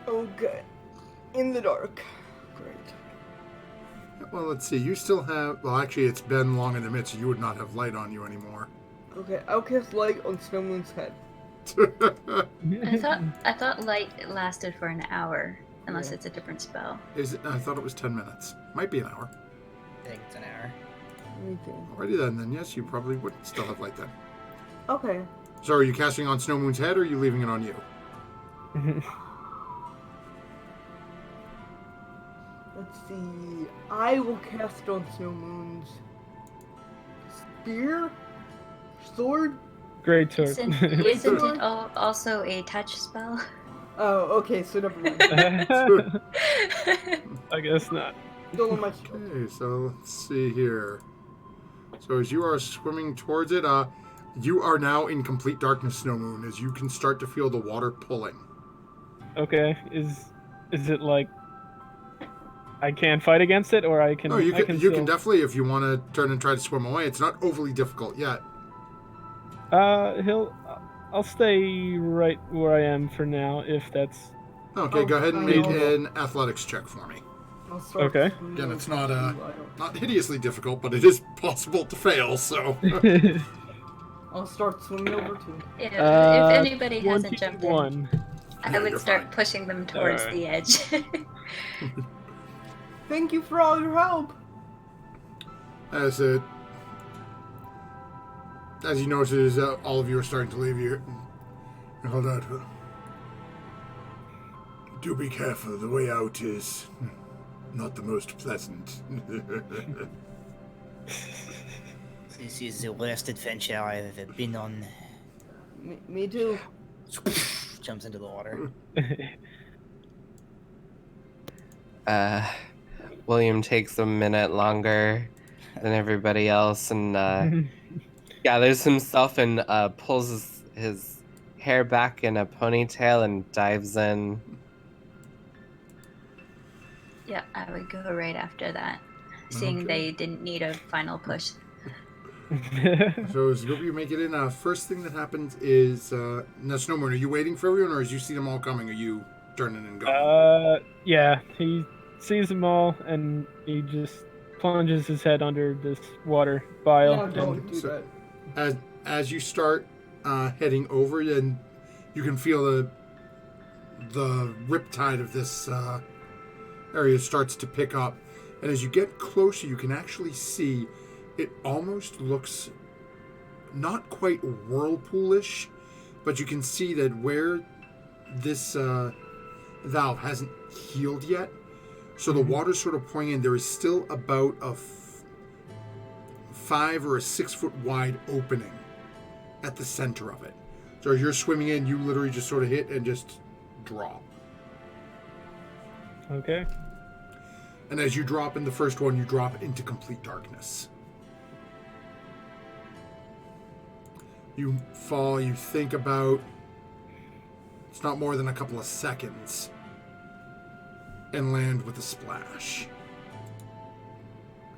Okay. In the dark. Great. Well, let's see. You still have... Well, actually, it's been long in the midst, so you would not have light on you anymore. Okay, I'll cast light on Snowmoon's head. I thought light lasted for an hour, unless Yeah. it's a different spell. Is it? I thought it was 10 minutes. Might be an hour. I think it's an hour. Me too. Alrighty then yes, you probably would still have light then. Okay. So are you casting on Snowmoon's head, or are you leaving it on you? Let's see. I will cast on Snowmoon's spear? Sword? Great sword. Isn't it also a touch spell? Oh, okay, so never mind. I guess not. Still on my shield. Okay, so let's see here. So as you are swimming towards it, you are now in complete darkness, Snowmoon, as you can start to feel the water pulling. Okay, is it like I can't fight against it, or I can? No, you I can still... definitely, if you want to turn and try to swim away. It's not overly difficult yet. I'll stay right where I am for now, if that's Okay, Oh, go ahead and I make know. an athletics check for me. I'll start Okay. swimming Again, it's over not to you. not hideously difficult, but it is possible to fail. So I'll start swimming over to you. If anybody hasn't jumped in, 21. I No, would you're start fine. pushing them towards Alright. the edge. Thank you for all your help. as you notice, all of you are starting to leave you. Hold on. Do be careful. The way out is not the most pleasant. This is the worst adventure I've ever been on. Me too. Jumps into the water. William takes a minute longer than everybody else and gathers himself and pulls his hair back in a ponytail and dives in. Yeah, I would go right after that, seeing Okay. they didn't need a final push. So as you make it in, first thing that happens is now Snowmoon, are you waiting for everyone, or as you see them all coming, are you turning and going? Yeah, he sees them all, and he just plunges his head under this water pile. No, and don't do so- that. As you start heading over, and you can feel the riptide of this area starts to pick up, and as you get closer, you can actually see it almost looks not quite whirlpoolish, but you can see that where this valve hasn't healed yet, so the water's sort of pouring in. There is still about a 5 or a 6 foot wide opening at the center of it. So as you're swimming in, you literally just sort of hit and just drop. Okay. And as you drop in the first one, you drop into complete darkness. You fall, you think about... It's not more than a couple of seconds. And land with a splash.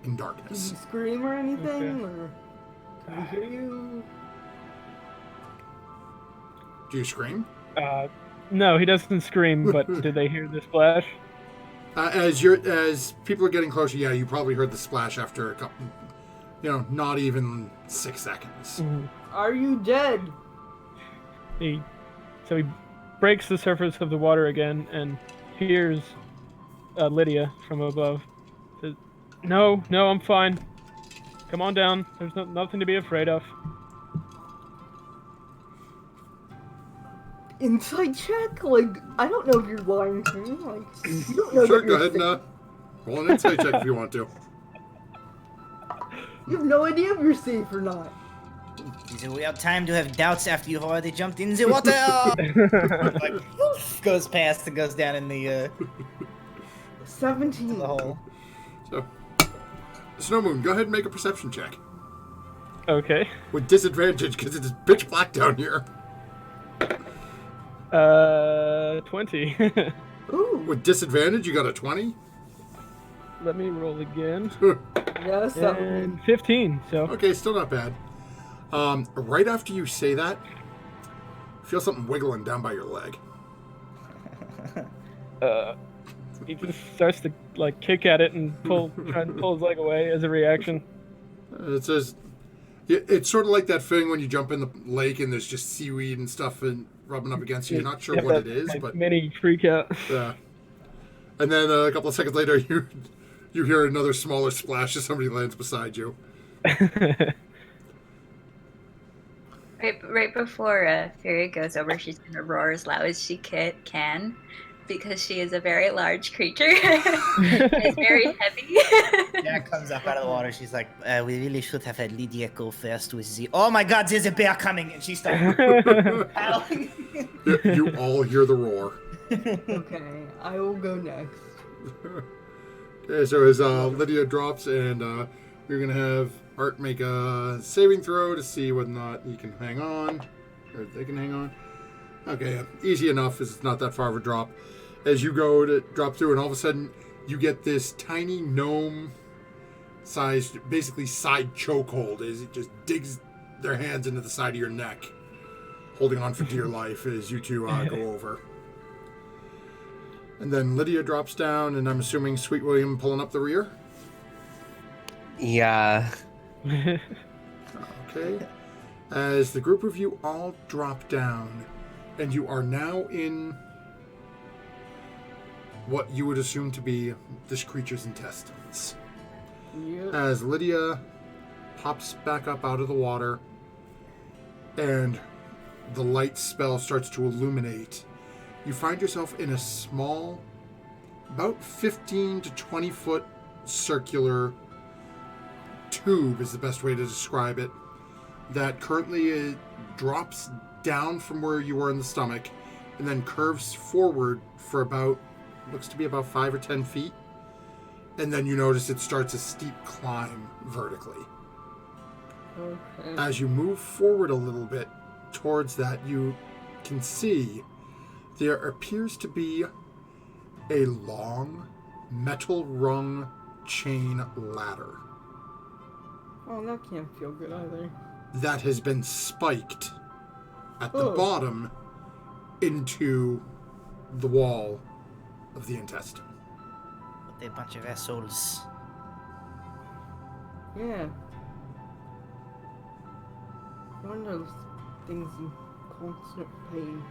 in Did darkness. you scream or anything? Okay. Or can we hear you? Do you scream? No, he doesn't scream, but did they hear the splash? As people are getting closer, yeah, you probably heard the splash after a couple, not even 6 seconds. Are you dead? So he breaks the surface of the water again and hears Lydia from above. Says, No, I'm fine. Come on down. There's nothing to be afraid of. Insight check? Like, I don't know if you're lying to me. Like, you don't know Sure, that go you're ahead and safe. roll an insight check if you want to. You have no idea if you're safe or not. Is it weird time to have doubts after you've already jumped in the water? Like, poof, goes past and goes down in the 17. hole. So, Snow Moon, go ahead and make a perception check. Okay. With disadvantage, because it's pitch black down here. 20. Ooh. With disadvantage, you got a 20? Let me roll again. Yes, that would And 15, so. Okay, still not bad. Right after you say that, feel something wiggling down by your leg. He just starts to, like, kick at it and try to pull his leg away as a reaction. It says, it's sort of like that thing when you jump in the lake and there's just seaweed and stuff and rubbing up against you. You're not sure Yeah, what that, it is, like, but mini freak out. yeah. And then a couple of seconds later, you hear another smaller splash as somebody lands beside you. Right before Fury goes over, she's gonna roar as loud as she can, because she is a very large creature. It's very heavy. Jack comes up out of the water. She's like, we really should have had Lydia go first with the... Oh my god, there's a bear coming! And she starts howling. You all hear the roar. Okay, I will go next. Okay, so as Lydia drops, and we're going to have Art make a saving throw to see whether or not he can hang on, or they can hang on. Okay, easy enough, as it's not that far of a drop. As you go to drop through, and all of a sudden, you get this tiny gnome-sized, basically side chokehold, as it just digs their hands into the side of your neck, holding on for dear life as you two go over. And then Lydia drops down, and I'm assuming Sweet William pulling up the rear. Yeah. Okay. As the group of you all drop down, and you are now in what you would assume to be this creature's intestines. Yep. As Lydia pops back up out of the water, and the light spell starts to illuminate, you find yourself in a small, about 15 to 20 foot circular tube is the best way to describe it, that currently drops down from where you were in the stomach and then curves forward for looks to be about 5 or 10 feet. And then you notice it starts a steep climb vertically. Okay. As you move forward a little bit towards that, you can see there appears to be a long metal rung chain ladder Oh, that can't feel good either. that has been spiked at the Oh. bottom into the wall of the intestine. What a bunch of assholes. Yeah. One of those things in constant pain.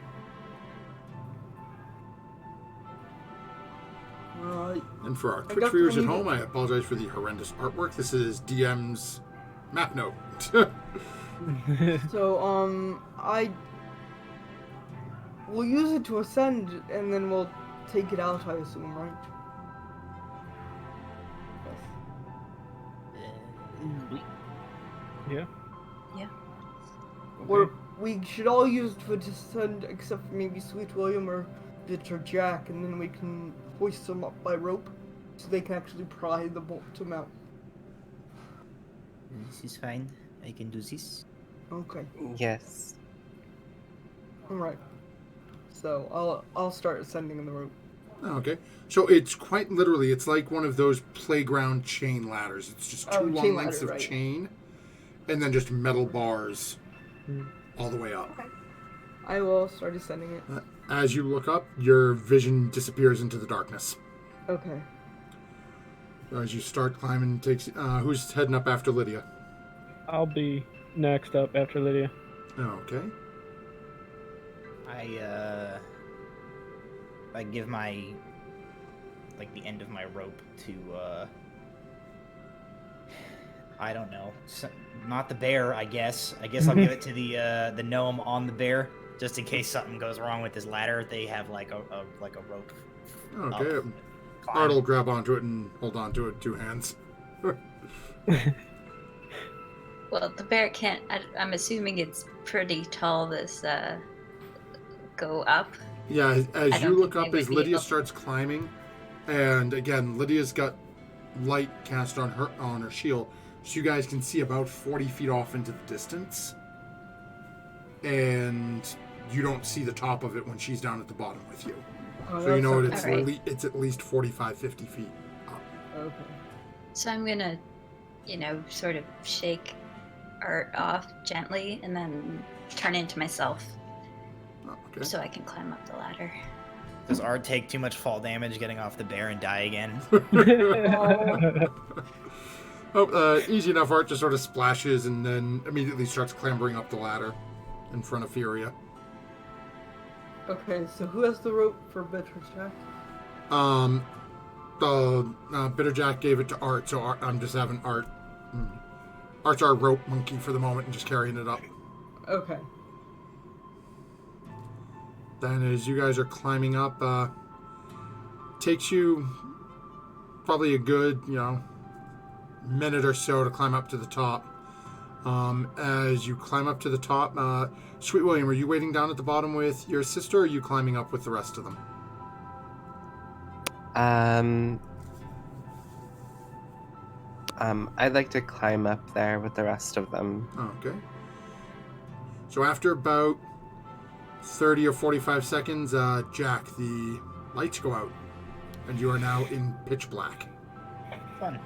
And for our I Twitch got viewers at the home, I apologize for the horrendous artwork. This is DM's map note. So, we'll use it to ascend, and then we'll take it out, I assume, right? Yeah. Or we should all use it to descend, except for maybe Sweet William or Bitch or Jack, and then we can hoist them up by rope, so they can actually pry the bottom out. This is fine. I can do this. Okay. Yes. Alright. So, I'll start ascending in the rope. Oh, okay. So it's quite literally, it's like one of those playground chain ladders. It's just two long chain lengths ladder, of right. chain, and then just metal bars all the way up. Okay. I will start ascending it. As you look up, your vision disappears into the darkness. Okay. So as you start climbing, who's heading up after Lydia? I'll be next up after Lydia. Okay. I give my the end of my rope to I don't know, not the bear. I guess I'll give it to the gnome on the bear, just in case something goes wrong with this ladder. They have like a rope. Okay. up, Art will grab onto it and hold onto it with 2 hands. Well, the bear can't. I'm assuming it's pretty tall. This go up. Yeah, as I you don't look think up, they as would be Lydia able- starts climbing, and again, Lydia's got light cast on her shield, so you guys can see about 40 feet off into the distance, and you don't see the top of it when she's down at the bottom with you. Oh, So you know that's it's Alright. it's at least 45, 50 feet up. okay. So I'm gonna, sort of shake Art off gently and then turn into myself Oh, okay. so I can climb up the ladder. Does Ard take too much fall damage getting off the bear and die again? Easy enough. Art just sort of splashes and then immediately starts clambering up the ladder in front of Furia. Okay, so who has the rope for Bitter Jack? The Bitterjack gave it to Art, so I'm just having Art. Art's our rope monkey for the moment and just carrying it up. Okay. Then as you guys are climbing up, takes you probably a good, minute or so to climb up to the top. As you climb up to the top, Sweet William, are you waiting down at the bottom with your sister, or are you climbing up with the rest of them? I'd like to climb up there with the rest of them. Okay. So after about 30 or 45 seconds, Jack, the lights go out, and you are now in pitch black. Fun.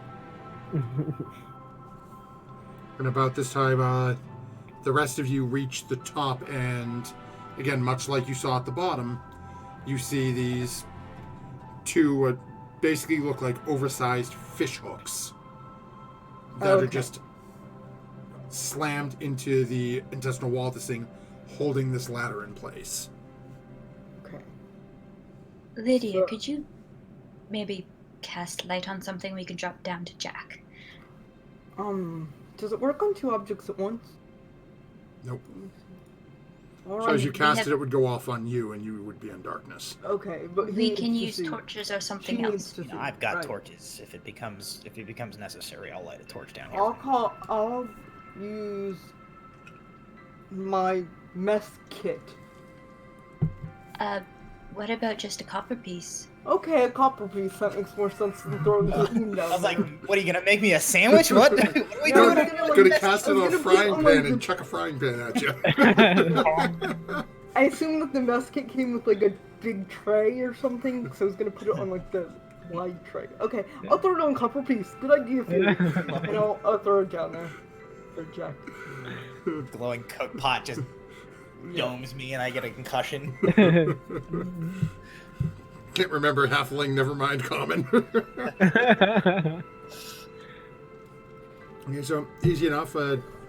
And about this time, the rest of you reach the top, and again, much like you saw at the bottom, you see these 2 what basically look like oversized fish hooks that are Okay. just slammed into the intestinal wall of this thing, holding this ladder in place. Okay. Lydia, So- could you maybe cast light on something we can drop down to Jack? Does it work on 2 objects at once? Nope. All So as you we cast have- it, it would go off on you, and you would be in darkness. Okay, but he We needs can to use see. torches or something She needs else. to see. I've got Right. torches. If it becomes necessary, I'll light a torch down here. I'll use my mess kit. What about just a copper piece? Okay, a copper piece. That makes more sense than throwing the down I was like, there. what are you gonna make me a sandwich? What? What are we No, doing? no, no, Gonna like, cast I it was on a gonna put frying on, pan like, and chuck a frying pan at you. I assume that the mess kit came with like a big tray or something, so I was gonna put it on like the wide tray. Okay, I'll throw it on a copper piece. Good idea, Phil. And I'll throw it down there for Jack. Glowing cook pot just domes me and I get a concussion. Can't remember halfling, never mind common. Okay, so easy enough.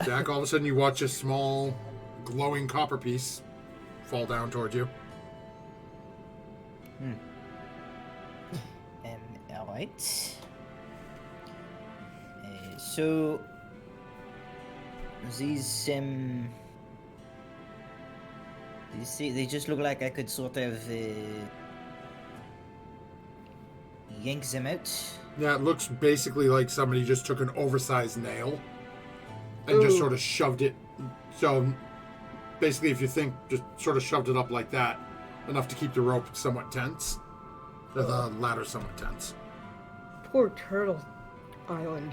Jack, all of a sudden you watch a small glowing copper piece fall down towards you. Alright. So these they just look like I could sort of yank them out. Yeah, it looks basically like somebody just took an oversized nail and just Ooh. sort of shoved it. So basically, if you think, just sort of shoved it up like that, enough to keep the rope somewhat tense, the ladder somewhat tense. Poor Turtle Island.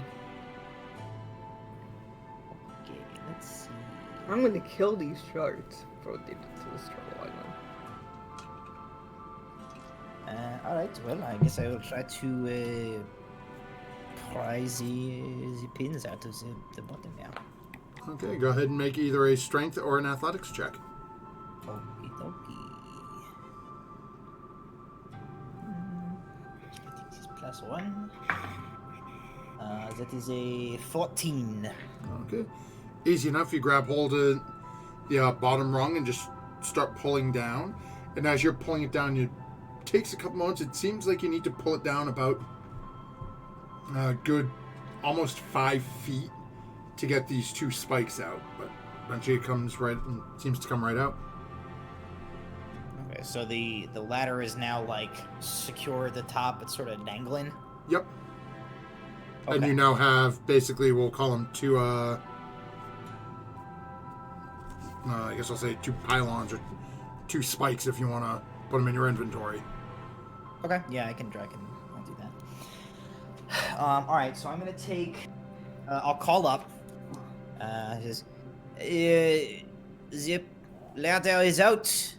Okay, let's see. I'm gonna kill these sharks before they get to this Turtle Island. All right. Well, I guess I will try to pry the pins out of the bottom now. Okay, go ahead and make either a strength or an athletics check. Okie dokie. I think this is +1. That is a 14. Okay. Easy enough. You grab hold of the bottom rung and just start pulling down. And as you're pulling it down, it takes a couple moments. It seems like you need to pull it down about a good almost 5 feet to get these two spikes out. But eventually it comes right and seems to come right out. Okay, so the ladder is now like secure at the top. It's sort of dangling. Yep. Okay. And you now have basically, we'll call them two, I guess I'll say 2 pylons or 2 spikes if you want to put them in your inventory. Okay. Yeah, I'll do that. All right. So I'm gonna take. I'll call up. Says, the ladder is out.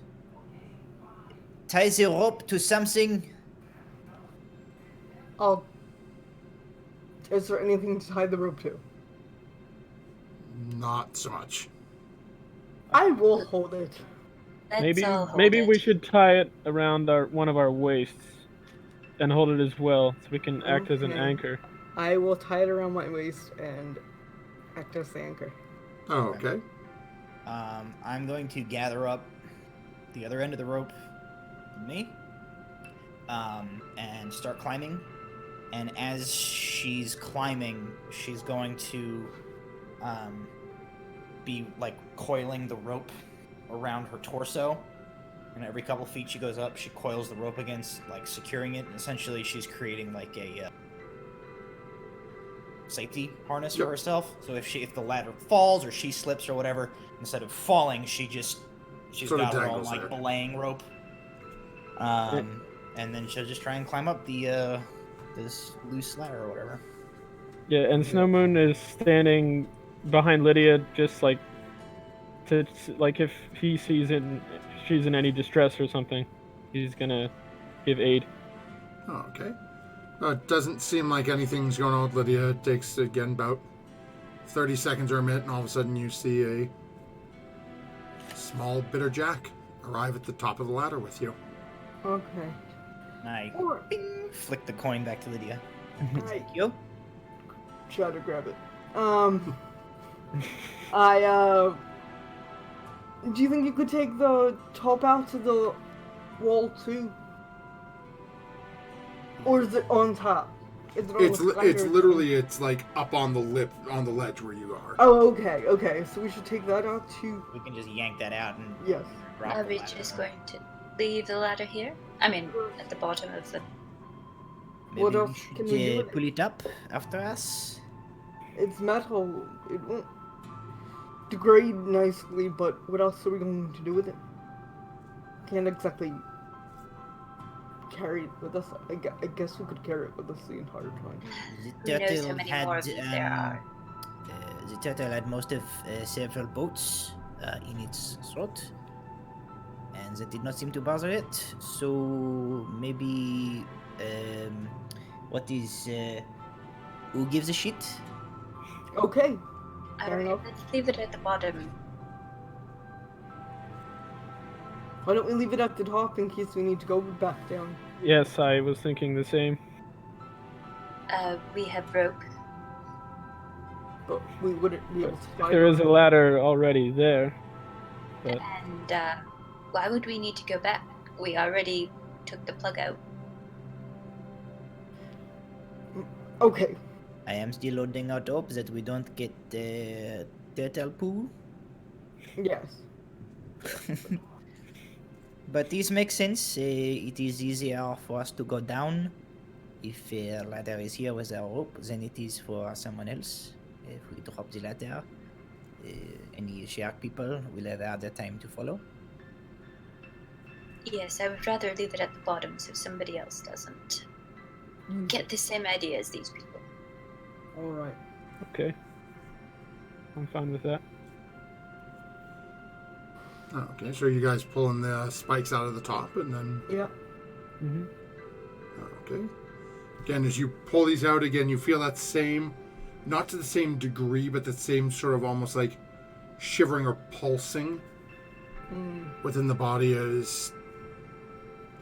Tie the rope to something. Is there anything to tie the rope to? Not so much. I will hold it. Let's all hold Maybe it. we should tie it around one of our waists and hold it as well, so we can act as an Okay. anchor. I will tie it around my waist and act as the anchor. Oh, okay. I'm going to gather up the other end of the rope with me, and start climbing. And as she's climbing, she's going to be like coiling the rope around her torso. And every couple feet she goes up, she coils the rope against, like securing it. And essentially, she's creating like a safety harness for herself. So if the ladder falls or she slips or whatever, instead of falling, she's Sort of got her own dangles like there. belaying rope. And then she'll just try and climb up this loose ladder or whatever. Yeah, and Snow Moon is standing behind Lydia, just like if he sees she's in any distress or something, he's gonna give aid. Oh, okay. It doesn't seem like anything's going on with Lydia. It takes, again, about 30 seconds or a minute, and all of a sudden you see a small bitter jack arrive at the top of the ladder with you. Okay. I Or flick the coin back to Lydia. I Thank you. try to grab it. Do you think you could take the top out to the wall too? Or is it on top? Is it on It's the side it's or- literally, it's like up on the ledge where you are. Oh, okay. So we should take that out too. We can just yank that out and Yes. drop Are the we ladder. just going to leave the ladder here? I mean, at the bottom of the... Maybe What we else should can we do with it? pull it up after us. It's metal. It won't degrade nicely, but what else are we going to do with it? Can't exactly carry it with us. I guess we could carry it with us the entire time. The Who knows turtle how many had more of these there are? the turtle had most of several boats in its throat, and that did not seem to bother it. So maybe what is who gives a shit? Okay. Fair Alright, enough. let's leave it at the bottom. Why don't we leave it at the top in case we need to go back down? Yes, I was thinking the same. We have rope. But we wouldn't be able to fly. There is a down. ladder already there. But And why would we need to go back? We already took the plug out. Okay. I am still holding out hope that we don't get turtle poo. Yes. But this makes sense. It is easier for us to go down. If a ladder is here with a rope, then it is for someone else. If we drop the ladder, any shark people will have harder time to follow. Yes, I would rather leave it at the bottom so somebody else doesn't get the same idea as these people. All right. okay, I'm fine with that. Oh, okay, so you guys pulling the spikes out of the top, and then Yeah. Hmm. Okay. Again, as you pull these out again, you feel that same, not to the same degree, but the same sort of almost like shivering or pulsing within the body as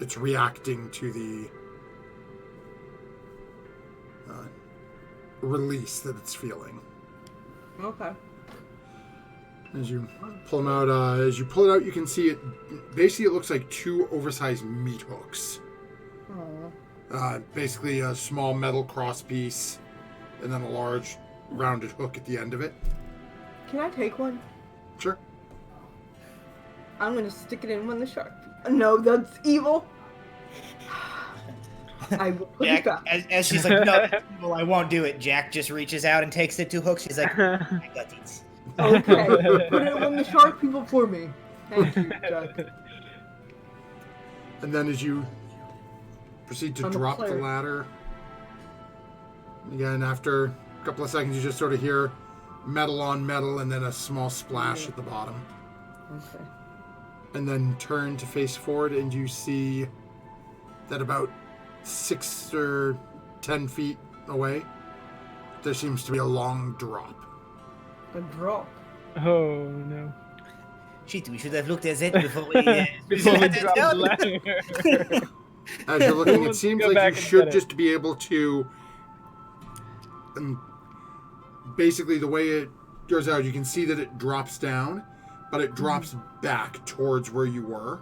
it's reacting to the release that it's feeling. Okay. As you pull them out, as you pull it out, you can see it. Basically, it looks like two oversized meat hooks. Basically, a small metal cross piece, and then a large rounded hook at the end of it. Can I take one? Sure. I'm gonna stick it in when the shark. No, that's evil. I will put it Jack, back. as she's like, no, that's evil, I won't do it. Jack just reaches out and takes the two hooks. She's like, I got these. Okay, put it when the shark people for me. Thank you, Jack. And then as you proceed to I'm a drop the player. ladder, again, after a couple of seconds, you just sort of hear metal on metal and then a small splash at the bottom. Okay. And then turn to face forward, and you see that about 6 or 10 feet away, there seems to be a long drop. A drop. Oh no. Shit, we should have looked at it before we Before we let that drop the down. ladder. As you're looking, it Let's seems go like back you and should get it. just be able to. Basically, the way it goes out, you can see that it drops down, but it drops back towards where you were.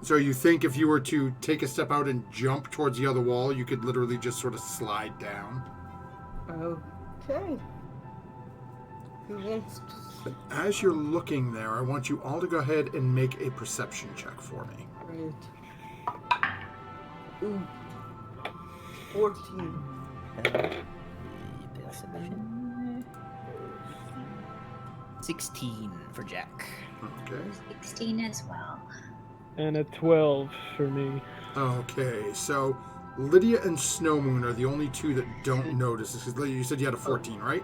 So you think if you were to take a step out and jump towards the other wall, you could literally just sort of slide down. Okay. Who wants to... As you're looking there, I want you all to go ahead and make a perception check for me. Right. Ooh. 14. 16 for Jack. Okay. 16 as well. And a 12 for me. Okay, so Lydia and Snowmoon are the only two that don't notice this. Because Lydia, you said you had a 14, right?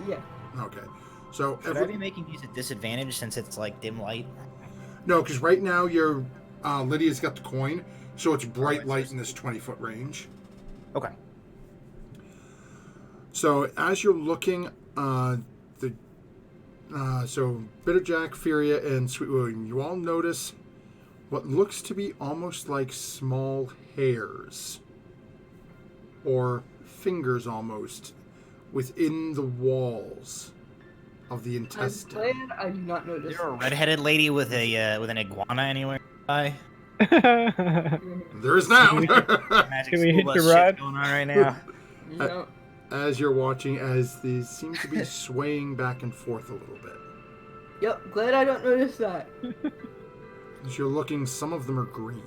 Yeah. Okay. So Should I be making use at disadvantage since it's like dim light? no, because right now you're Lydia's got the coin, so it's bright light in this 20-foot range. Okay. So as you're looking, so Bitterjack, Furia, and Sweet William, you all notice what looks to be almost like small hairs or fingers almost within the walls of the I'm intestine. glad I did not notice. Is there a redheaded lady with a with an iguana anywhere? Hi. There is now. Magic Can we school hit bus the shit ride? going on right now. No. As you're watching, as these seem to be swaying back and forth a little bit. Yep, glad I don't notice that. As you're looking, some of them are green.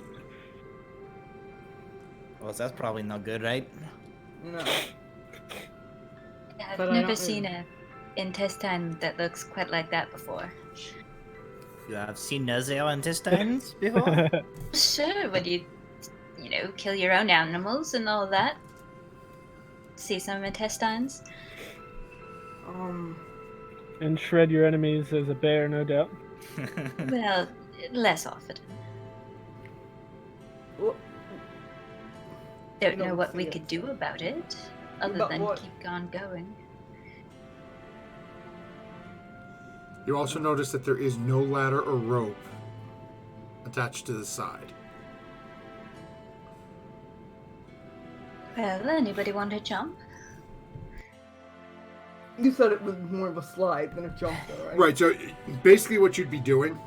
Well, that's probably not good, right? No. I've But I never don't seen really- a intestine that looks quite like that before. You have seen nasal intestines before? Sure, would you know, kill your own animals and all that? See some intestines? And shred your enemies as a bear, no doubt. Well, less often. Well, Don't I know don't what see we it. could do about it, other About than what? keep on going. You also notice that there is no ladder or rope attached to the side. Well, anybody want to jump? you said it was more of a slide than a jump, though, right? Right, so basically what you'd be doing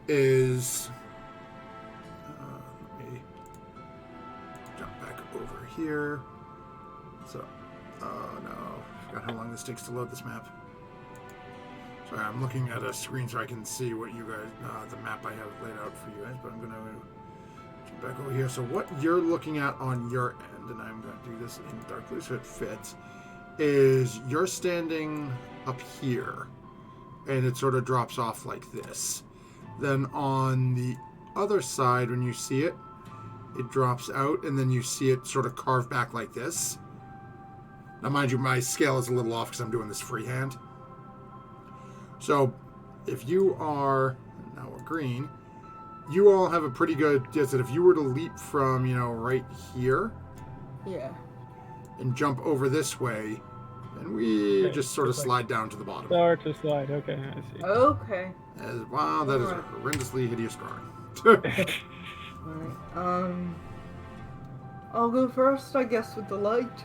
is... let me jump back over here. So, oh no, I forgot how long this takes to load this map. Sorry, I'm looking at a screen so I can see what you guys, the map I have laid out for you guys, but I'm going to jump back over here. So what you're looking at on your end, and I'm going to do this in dark blue so it fits, is you're standing up here, and it sort of drops off like this. Then on the other side, when you see it, it drops out, and then you see it sort of carved back like this. Now, mind you, my scale is a little off because I'm doing this freehand. So, if you are, now we're green, you all have a pretty good guess that if you were to leap from, right here Yeah. and jump over this way, then we Okay, just sort of just like- slide down to the bottom. Start to slide. Okay, I see. Okay. Wow, that is a Alright. horrendously hideous drawing. Alright. I'll go first, I guess, with the light.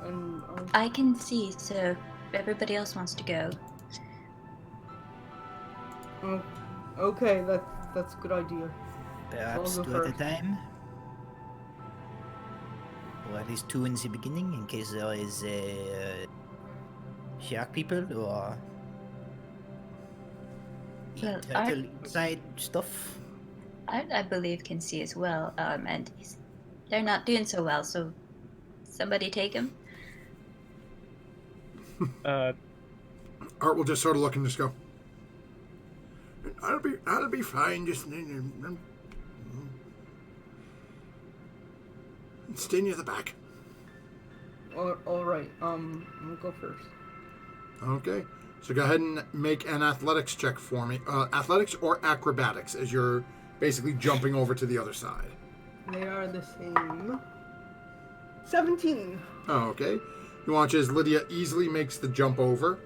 And I can see, so everybody else wants to go. okay, that's a good idea. Perhaps I'll go 2 at a first. time? Or at least 2 in the beginning, in case there is shark people or Well, turtle inside stuff. I believe can see as well, and they're not doing so well, so somebody take him. Uh, Art will just sort of look and just go, I'll be fine, just stay near the back. Alright, I'll go first. Okay, so go ahead and make an athletics check for me. Athletics or acrobatics, as you're basically jumping over to the other side. They are the same. 17. Oh, okay. You watch as Lydia easily makes the jump over,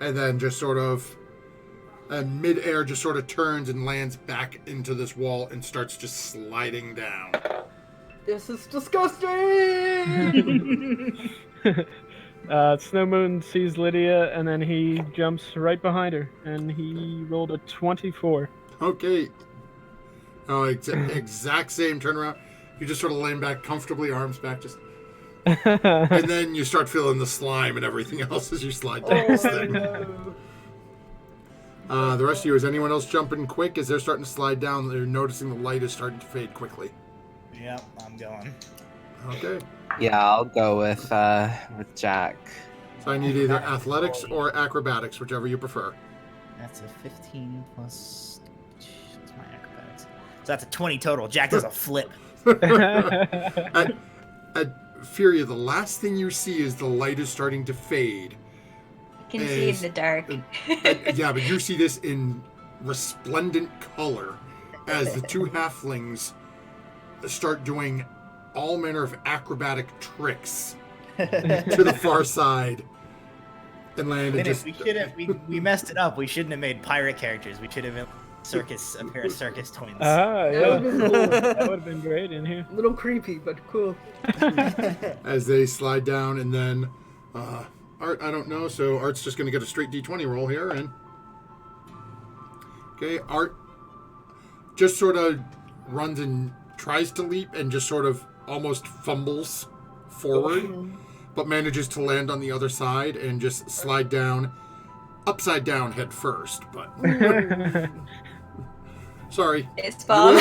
and then just sort of, mid-air, just sort of turns and lands back into this wall and starts just sliding down. This is disgusting! Snow Moon sees Lydia, and then he jumps right behind her, and he rolled a 24. Okay. Oh, exact same turnaround. You just sort of laying back comfortably, arms back, just, and then you start feeling the slime and everything else as you slide down this thing. no. The rest of you, is anyone else jumping quick as they're starting to slide down? They're noticing the light is starting to fade quickly. Yep, I'm going. Okay. Yeah, I'll go with Jack. So I need either athletics or acrobatics, whichever you prefer. That's a 15 plus. What's my acrobatics? So that's a 20 total. Jack does a flip. At Furia, the last thing you see is the light is starting to fade. You can see in the dark. Yeah, but you see this in resplendent color as the two halflings start doing all manner of acrobatic tricks to the far side and land and Dennis, just... we should have we messed it up. We shouldn't have made pirate characters. We should have been a pair of circus twins. Ah, That yeah. would've been cool. That would have been great in here. A little creepy, but cool. as they slide down, and then Art, I don't know, so Art's just going to get a straight D20 roll here, and okay, Art just sort of runs and tries to leap and just sort of almost fumbles forward, but manages to land on the other side and just slide down upside down head first, but sorry. It's Bob.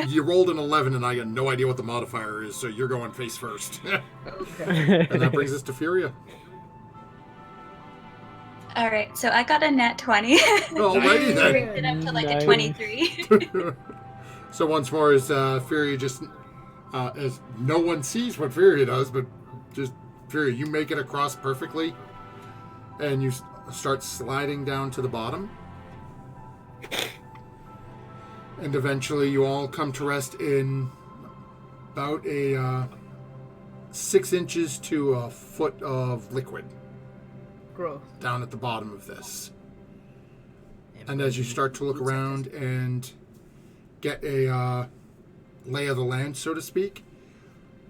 You rolled an 11 and I got no idea what the modifier is, so you're going face first. Okay. And that brings us to Furia. All right, so I got a nat 20. Alrighty then. Brings it up to like Nice. a 23. So once more, as Furia just, as no one sees what Furia does, but just Furia, you make it across perfectly, and you start sliding down to the bottom, and eventually you all come to rest in about a 6 inches to a foot of liquid Gross. down at the bottom of this. And as you start to look around and get a lay of the land, so to speak,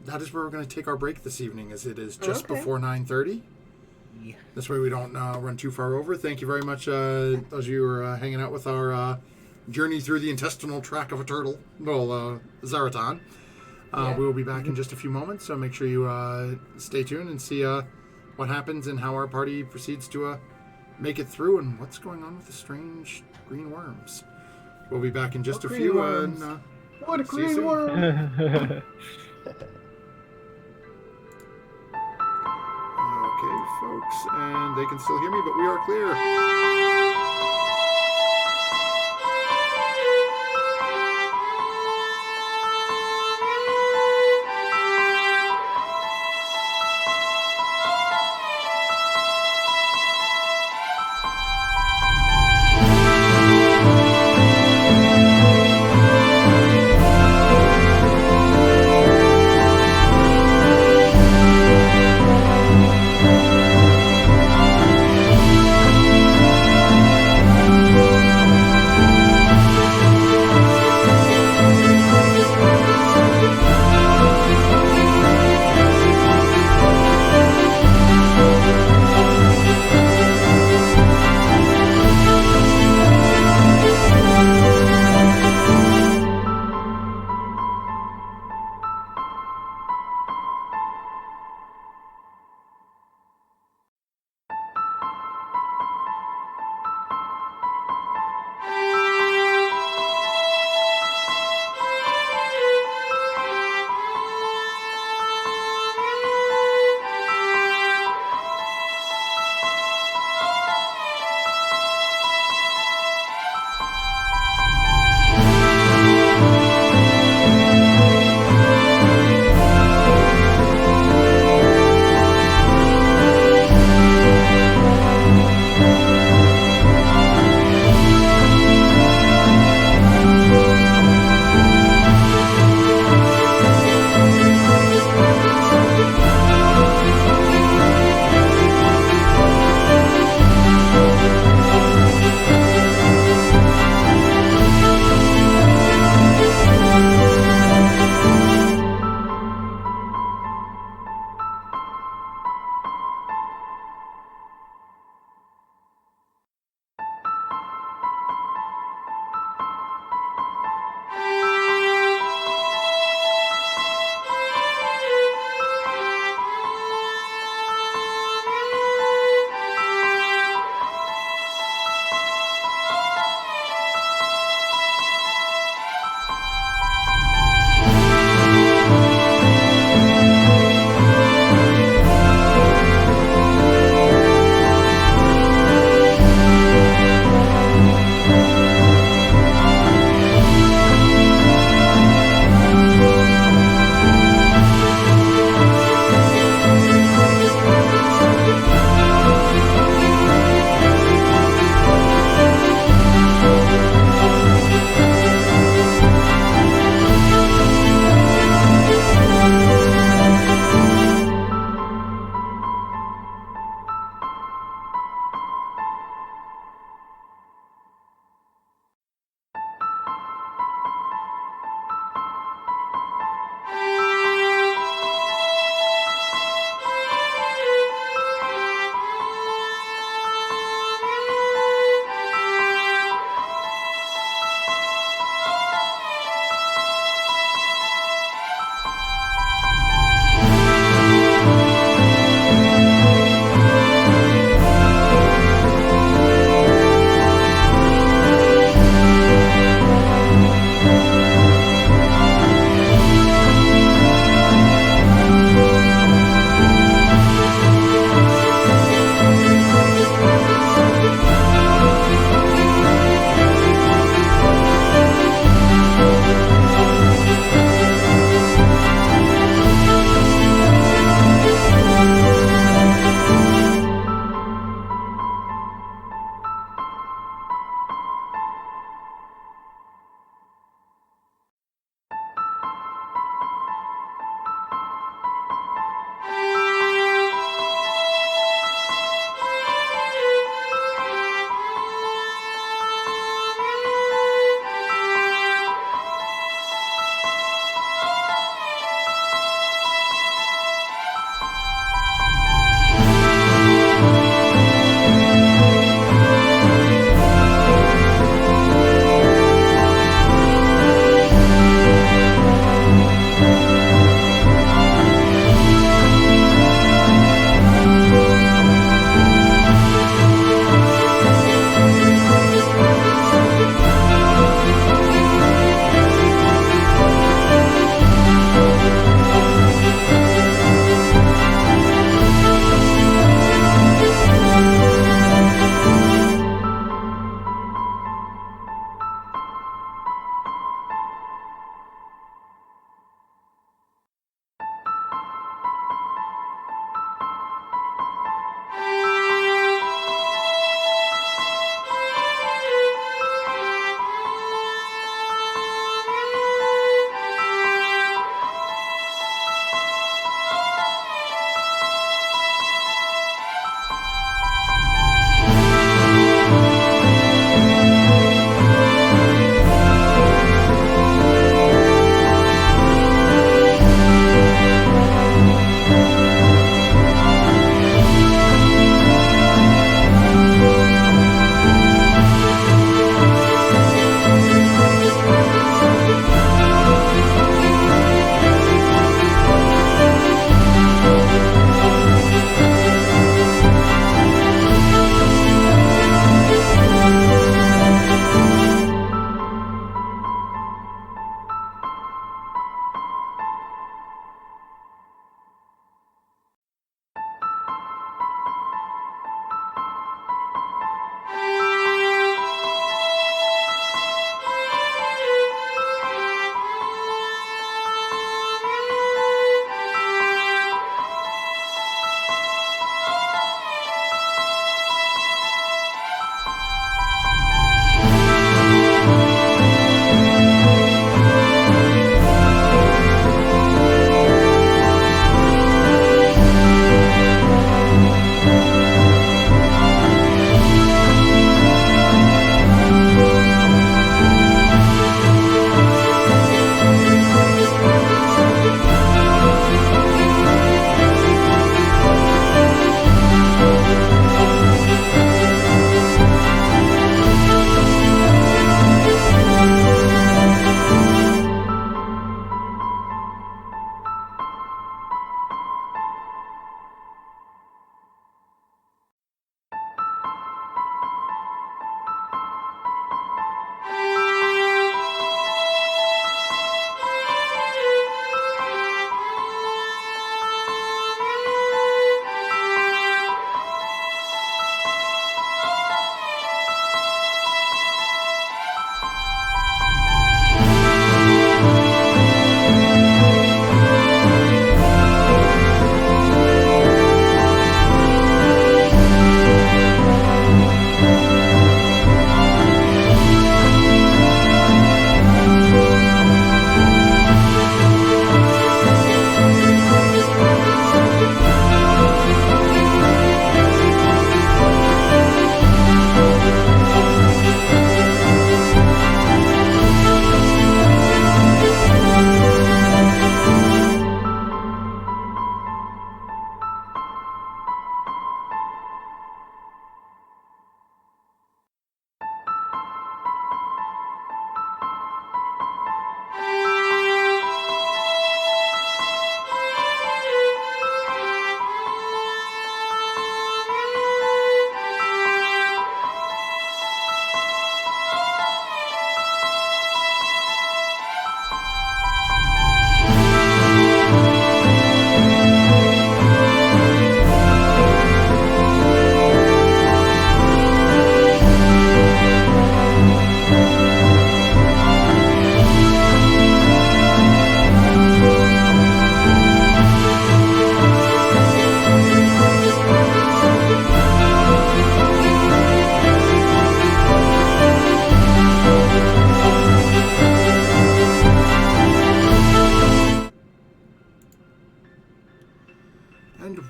that is where we're going to take our break this evening, as it is just Okay. before 9:30. Yeah. This way we don't run too far over. Thank you very much, those of you who are hanging out with our journey through the intestinal tract of a turtle, well, Zaratan. Yeah. We will be back in just a few moments, so make sure you stay tuned and see what happens and how our party proceeds to make it through and what's going on with the strange green worms. We'll be back in just What a green few. worms? What a See you green soon. worm! Okay, folks, and they can still hear me, but we are clear.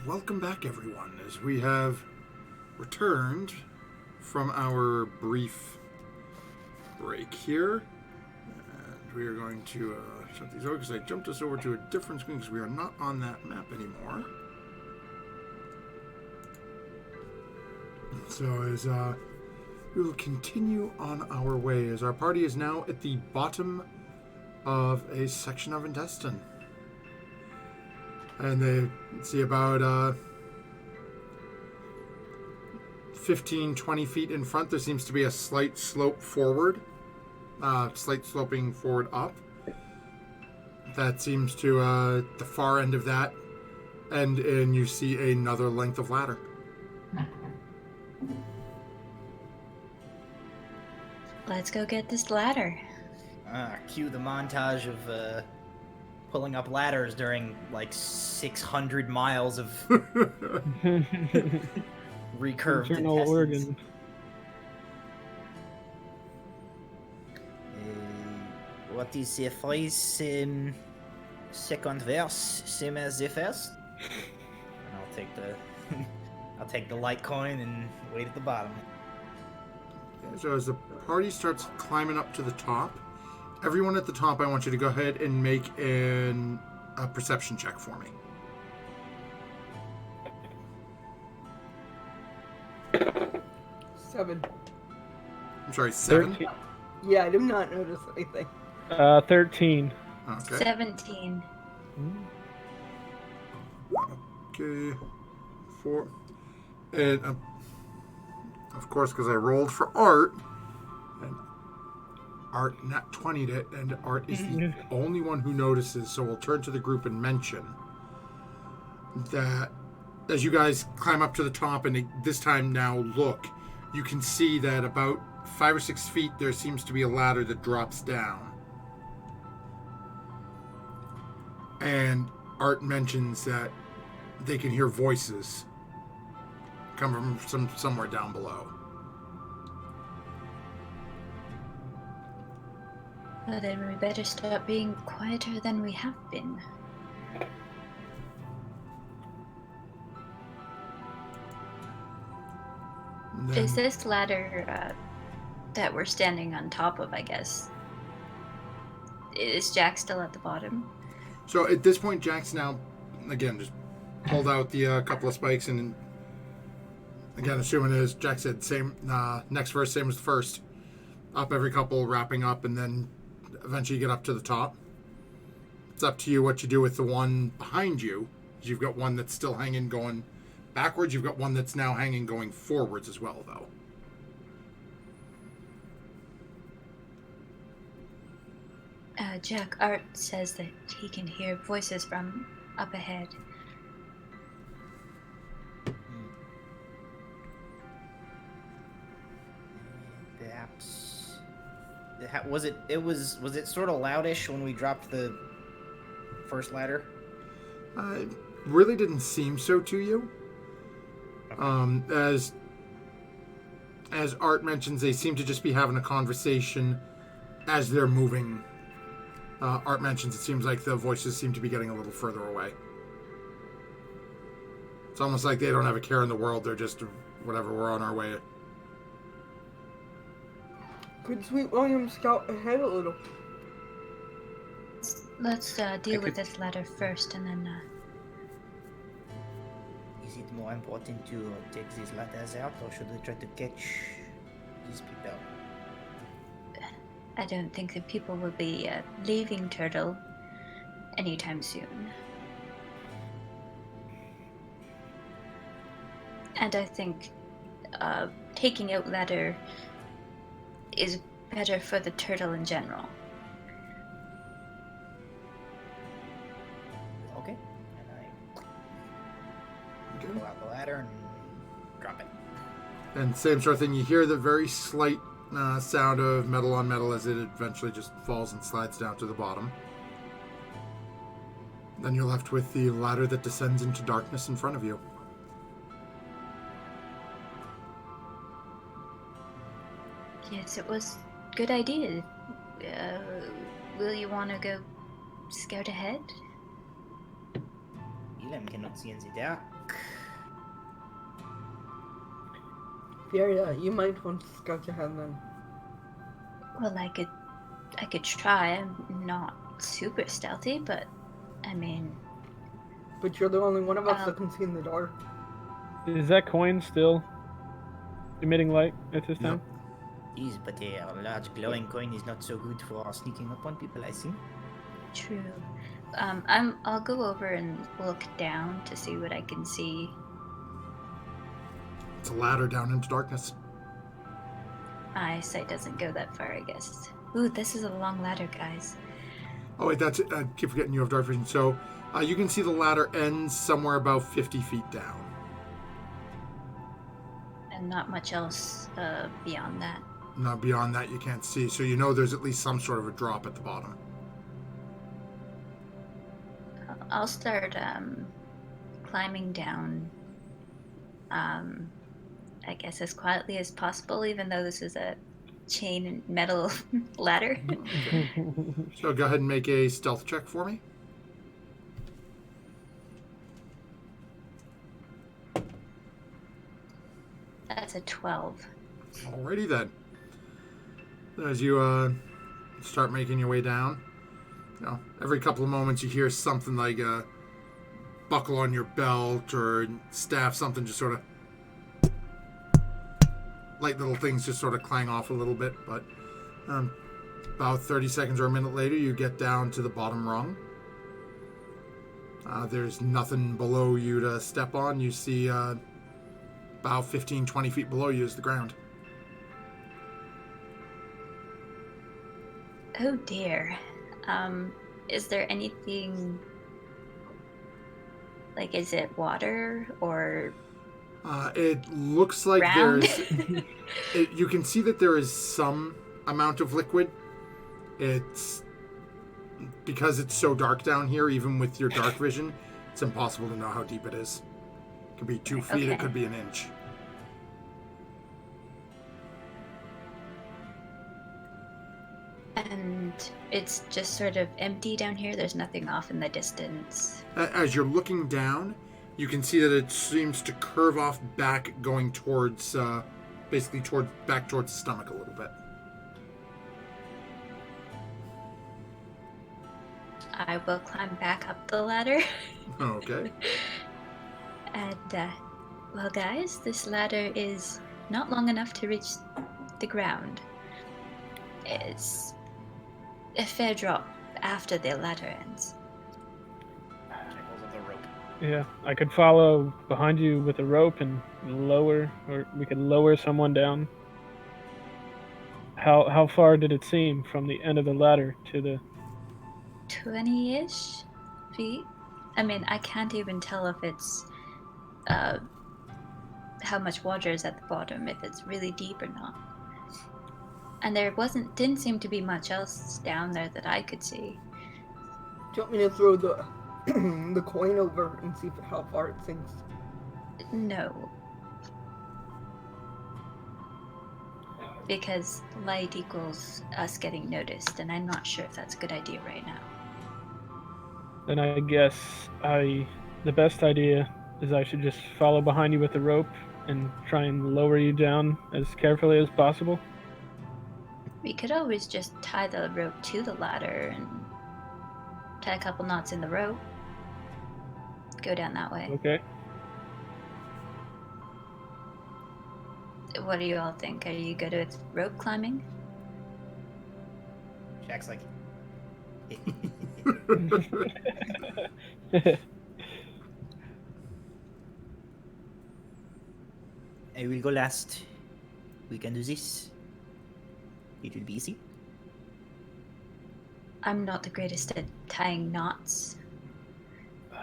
welcome back, everyone, as we have returned from our brief break here. And we are going to shut these over because I jumped us over to a different screen because we are not on that map anymore. So as we will continue on our way as our party is now at the bottom of a section of intestine. And they see about 15, 20 feet in front, there seems to be a slight slope forward, slight sloping forward up. That seems to the far end of that end, and you see another length of ladder. Let's go get this ladder. Cue the montage of pulling up ladders during like 600 miles of recurved Internal intestines. organ. What is the phrase? Second verse, same as the first. And I'll take the, I'll take the light coin and wait at the bottom. So as the party starts climbing up to the top, everyone at the top, I want you to go ahead and make a perception check for me. Seven. I'm sorry, 7? 13. Yeah, I did not notice anything. 13. Okay. 17. Okay. 4. And, of course, because I rolled for Art, and Art not 20'd it, and Art is the only one who notices, so we'll turn to the group and mention that as you guys climb up to the top and this time now look, you can see that about 5 or 6 feet there seems to be a ladder that drops down. And Art mentions that they can hear voices come from somewhere down below. Well, then we better start being quieter than we have been. Is this ladder that we're standing on top of, I guess? Is Jack still at the bottom? So at this point, Jack's now, again, just pulled out the couple of spikes and, again, assuming as Jack said, same, next verse, same as the first. Up every couple, wrapping up, and then eventually you get up to the top. It's up to you what you do with the one behind you. You've got one that's still hanging going backwards. You've got one that's now hanging going forwards as well, though. Jack, Art says that he can hear voices from up ahead. Perhaps. Was it sort of loudish when we dropped the first ladder? It really didn't seem so to you. Okay. As Art mentions, they seem to just be having a conversation as they're moving. Art mentions it seems like the voices seem to be getting a little further away. It's almost like they don't have a care in the world. They're just, whatever, we're on our way. Could Sweet William scout ahead a little? Let's deal with this ladder first, and then... Is it more important to take these ladders out, or should we try to catch these people? I don't think that people will be leaving Turtle anytime soon. And I think taking out ladder is better for the turtle in general. Okay. And I pull out the ladder and drop it. And same sort of thing. You hear the very slight sound of metal on metal as it eventually just falls and slides down to the bottom. Then you're left with the ladder that descends into darkness in front of you. Yes, it was a good idea. Will you want to go scout ahead? Elam cannot see in the dark. look. Yeah, you might want to scout ahead then. Well, I could try. I'm not super stealthy, but I mean, But you're the only one of us that can see in the dark. Is that coin still emitting light at this time? Jeez, but a large glowing coin is not so good for sneaking up on people, I think. true. I'll go over and look down to see what I can see. It's a ladder down into darkness. My eyesight doesn't go that far, I guess. Ooh, this is a long ladder, guys. Oh wait, that's it. I keep forgetting you have dark vision. So you can see the ladder ends somewhere about 50 feet down. And not much else beyond that. Not beyond that, you can't see. So you know there's at least some sort of a drop at the bottom. I'll start climbing down, I guess as quietly as possible, even though this is a chain and metal ladder. So go ahead and make a stealth check for me. That's a 12. Alrighty then. As you start making your way down, you know, every couple of moments you hear something like a buckle on your belt or staff, something just sort of light little things just sort of clang off a little bit. But about 30 seconds or a minute later, you get down to the bottom rung. There's nothing below you to step on. You see about 15, 20 feet below you is the ground. Oh dear. Is there anything, like, is it water or It looks like ground? there's... you can see that there is some amount of liquid. It's... Because it's so dark down here, even with your dark vision, it's impossible to know how deep it is. It could be 2 feet, Okay. it could be an inch. And it's just sort of empty down here. There's nothing off in the distance. As you're looking down, you can see that it seems to curve off back, going towards, basically back towards the stomach a little bit. I will climb back up the ladder. Okay. And, well, guys, this ladder is not long enough to reach the ground. It's a fair drop after the ladder ends. Shackles of the rope. Yeah, I could follow behind you with a rope and lower, or we could lower someone down. How far did it seem from the end of the ladder to the? 20-ish feet. I mean, I can't even tell if it's how much water is at the bottom, if it's really deep or not. And there didn't seem to be much else down there that I could see. Do you want me to throw the the coin over and see how far it sinks? No. Because light equals us getting noticed, and I'm not sure if that's a good idea right now. Then I guess the best idea is I should just follow behind you with the rope and try and lower you down as carefully as possible. We could always just tie the rope to the ladder and tie a couple knots in the rope. Go down that way. Okay. What do you all think? Are you good with rope climbing? Shack's like, I will go last. We can do this. It will be easy. I'm not the greatest at tying knots. You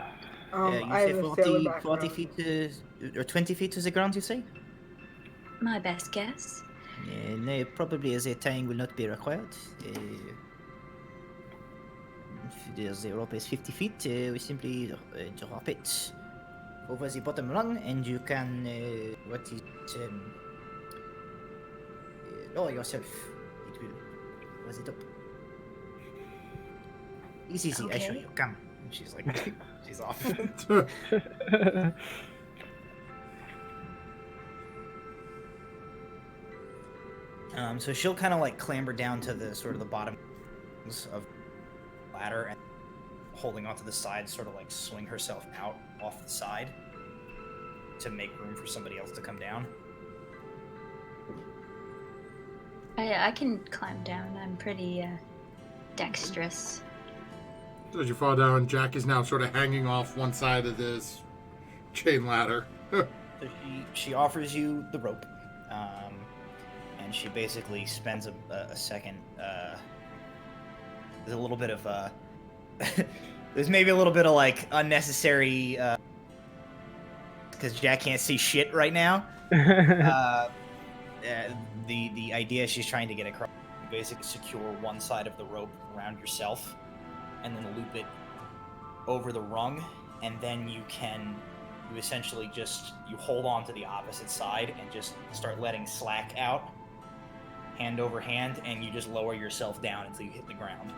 I say have a 40, sailor 40 background. feet or 20 feet to the ground, you say? My best guess. No, probably the tying will not be required. If the rope is 50 feet, we simply drop it over the bottom rung, and you can lower yourself. It will raise it up. It's easy, I show Okay. you. Come. And she's like, she's off. So she'll kind of like clamber down to the sort of the bottom of the ladder and holding onto the side, sort of like swing herself out off the side to make room for somebody else to come down. I can climb down. I'm pretty dexterous. So as you fall down, Jack is now sort of hanging off one side of this chain ladder. So she offers you the rope, and she basically spends a second. There's a little bit of there's maybe a little bit of like unnecessary because Jack can't see shit right now. The idea she's trying to get across, basically secure one side of the rope around yourself, and then loop it over the rung, and then you essentially just hold on to the opposite side and just start letting slack out, hand over hand, and you just lower yourself down until you hit the ground,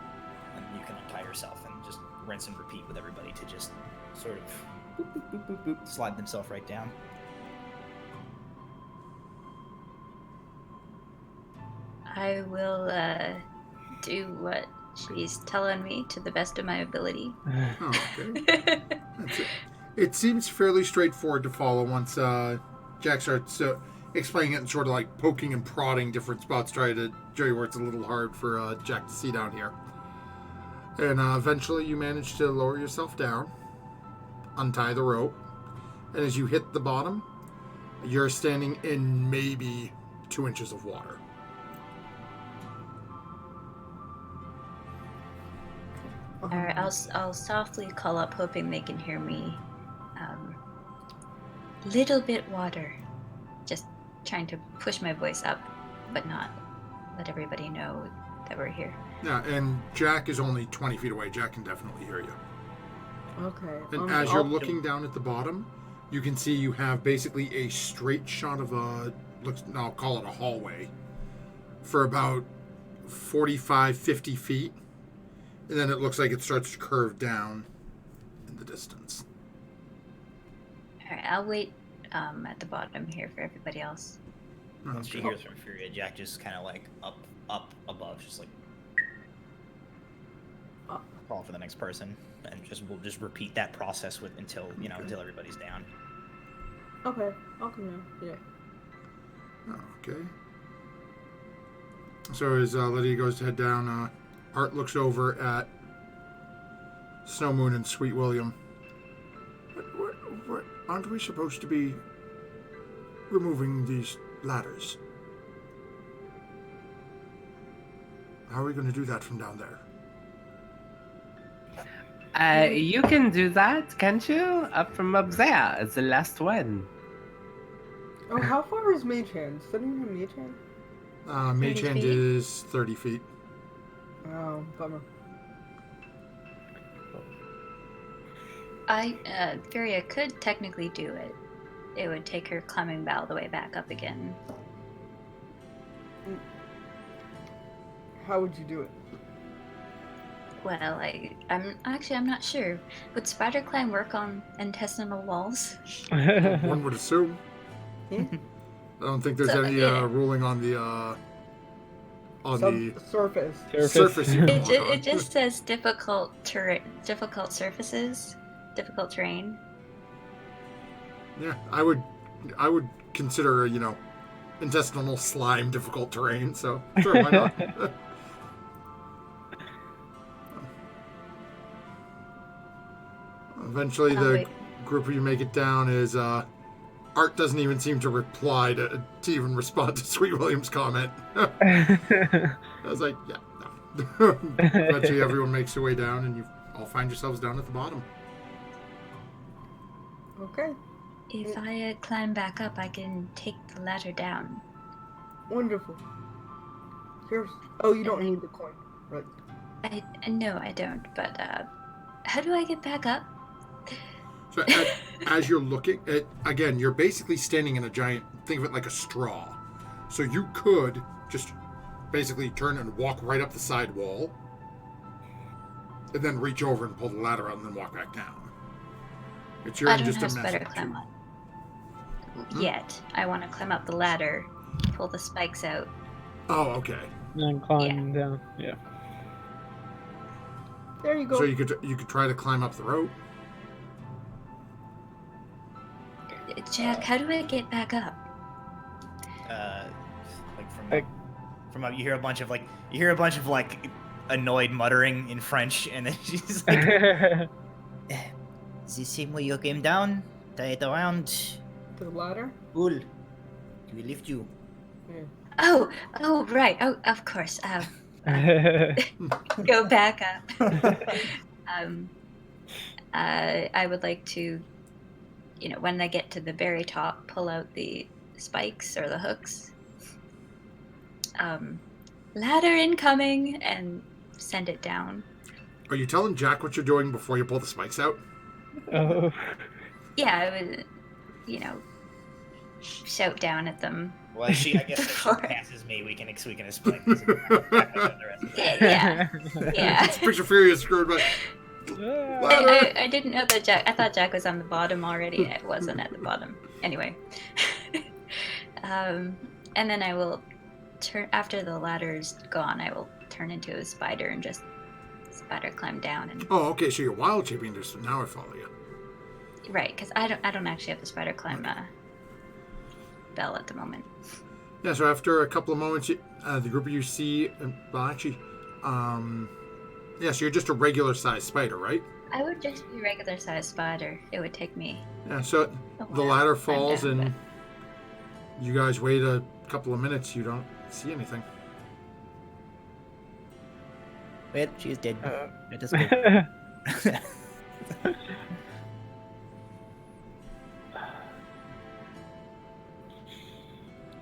and you can untie yourself and just rinse and repeat with everybody to just sort of boop, boop, boop, boop, boop, slide themselves right down. I will do what she's telling me to the best of my ability. Oh, okay. That's it. It seems fairly straightforward to follow once Jack starts explaining it and sort of like poking and prodding different spots, trying to show you where it's a little hard for Jack to see down here. And eventually you manage to lower yourself down, untie the rope, and as you hit the bottom, you're standing in maybe 2 inches of water. Alright, I'll softly call up, hoping they can hear me. Little bit water. Just trying to push my voice up, but not let everybody know that we're here. Yeah, and Jack is only 20 feet away. Jack can definitely hear you. Okay. And as you're looking down at the bottom, you can see you have basically a straight shot of I'll call it a hallway, for about 45, 50 feet. And then it looks like it starts to curve down in the distance. Alright, I'll wait at the bottom here for everybody else. Once she hears from Furia, Jack just kind of like up above, just like call for the next person, and we'll just repeat that process until everybody's down. Okay, I'll come down. Yeah. Okay. So as Lydia goes to head down, Art looks over at Snow Moon and Sweet William. What, aren't we supposed to be removing these ladders? How are we going to do that from down there? You can do that, can't you? Up there, it's the last one. Oh, how far is Mage Hand? Does anyone have Mage Hand? Mage 30 Hand feet? is 30 feet. Oh, bummer. Furia could technically do it. It would take her climbing all the way back up again. How would you do it? Well, I'm not sure. Would spider climb work on intestinal walls? One would assume. Yeah. I don't think there's So, any yeah. ruling on the Surface. surface. you can walk on. It just says difficult surfaces, difficult terrain. Yeah, I would consider intestinal slime difficult terrain. So sure, why not? Eventually, the wait. group of you make it down. Is Art doesn't even seem to reply to even respond to Sweet William's comment. I was like, yeah, no. Eventually, everyone makes their way down, and you all find yourselves down at the bottom. Okay. If I climb back up, I can take the ladder down. Wonderful. Here's. Oh, you don't need the coin, right? No, I don't. But how do I get back up? So as you're looking at, again, you're basically standing in a giant, think of it like a straw. So you could just basically turn and walk right up the side wall. and then reach over and pull the ladder out and then walk back down. It's your I don't just have a spider message. climb up yet. I want to climb up the ladder, pull the spikes out. Oh, okay. And then climb down. Yeah. There you go. So you could try to climb up the rope. Jack, how do I get back up? Like from up, you hear a bunch of annoyed muttering in French, and then she's like, "The same way you came down, tie it around. The ladder? Pull. We lift you." Yeah. Oh, right. Oh, of course. Go back up. I would like to, when I get to the very top, pull out the spikes or the hooks. Ladder incoming, and send it down. Are you telling Jack what you're doing before you pull the spikes out? Oh. Yeah, I would, shout down at them. Well, I guess if she passes me, we can explain this. The rest of it. Yeah. It's picture Furious screwed, but I didn't know that Jack. I thought Jack was on the bottom already. It wasn't at the bottom. Anyway. And then I will turn, after the ladder's gone, I will turn into a spider and just spider climb down. And oh, okay. So you're wild shaping this. Now I follow you. right, because I don't actually have the spider climb bell at the moment. Yeah. So after a couple of moments, the group of you see. Well, actually, yeah. So you're just a regular sized spider, right? I would just be a regular sized spider. It would take me. Yeah. So a the while ladder to climb falls, down, and you guys wait a couple of minutes. You don't see anything. Wait, she is dead. Let us go.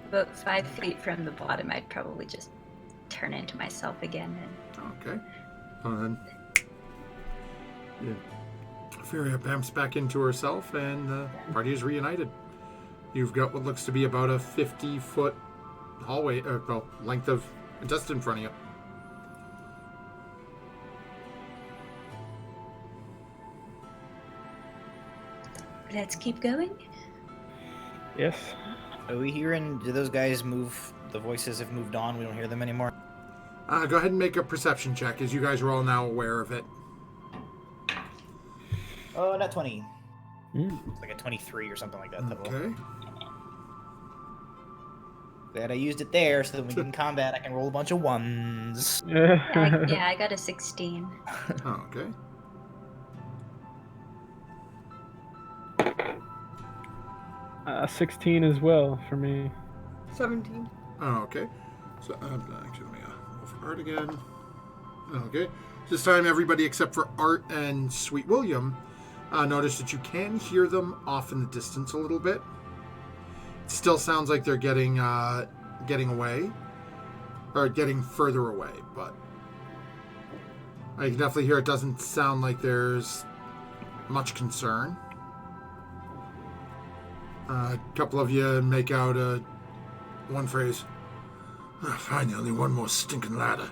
About 5 feet from the bottom, I'd probably just turn into myself again. Okay. And yeah. Furia bamps back into herself, and the party is reunited. You've got what looks to be about a 50-foot hallway, length of dust in front of you. Let's keep going. Yes. Are we hearing? Do those guys move? The voices have moved on. We don't hear them anymore. Go ahead and make a perception check, as you guys are all now aware of it. Oh, not 20. Mm. It's like a 23 or something like that. Okay. Glad I used it there, so that when we get in combat, I can roll a bunch of ones. I got a 16. Oh, okay. Uh, 16 as well for me. 17. Oh, okay. So, actually, let me roll for Art again. Okay. This time, everybody except for Art and Sweet William notice that you can hear them off in the distance a little bit. It still sounds like they're getting away, or getting further away, but I can definitely hear it doesn't sound like there's much concern. A couple of you make out one phrase. Finally, one more stinking ladder.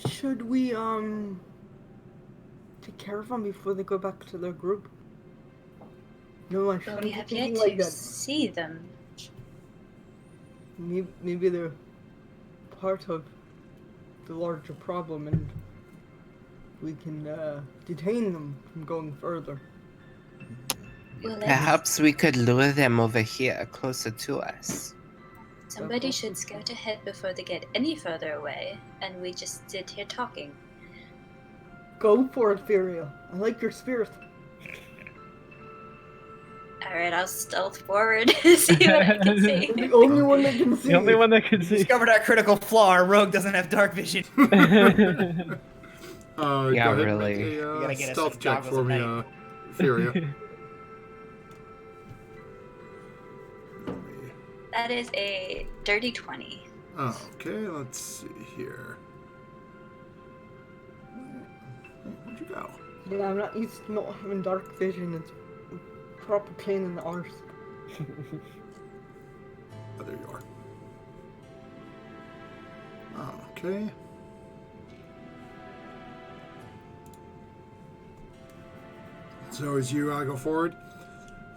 Should we, take care of them before they go back to their group? No, I But shouldn't we be have thinking yet like to that. see them. Maybe they're part of the larger problem, and we can detain them from going further. Well, let's- Perhaps we could lure them over here, closer to us. somebody should scout ahead before they get any further away, and we just sit here talking. Go for it, Furia. I like your spirit. Alright, I'll stealth forward to see what I can see. You're the only one that can see. The only one that can see. Discovered our critical flaw. Our rogue doesn't have dark vision. Yeah, Yeah, go ahead really. and make You a gotta get us stealth some check goggles for at me, night. Furia. That is a dirty 20. Okay, let's see here. Where'd you go? Yeah, I'm not used to not having dark vision. It's a proper pain in the arse. Oh, there you are. Okay. So as you go forward,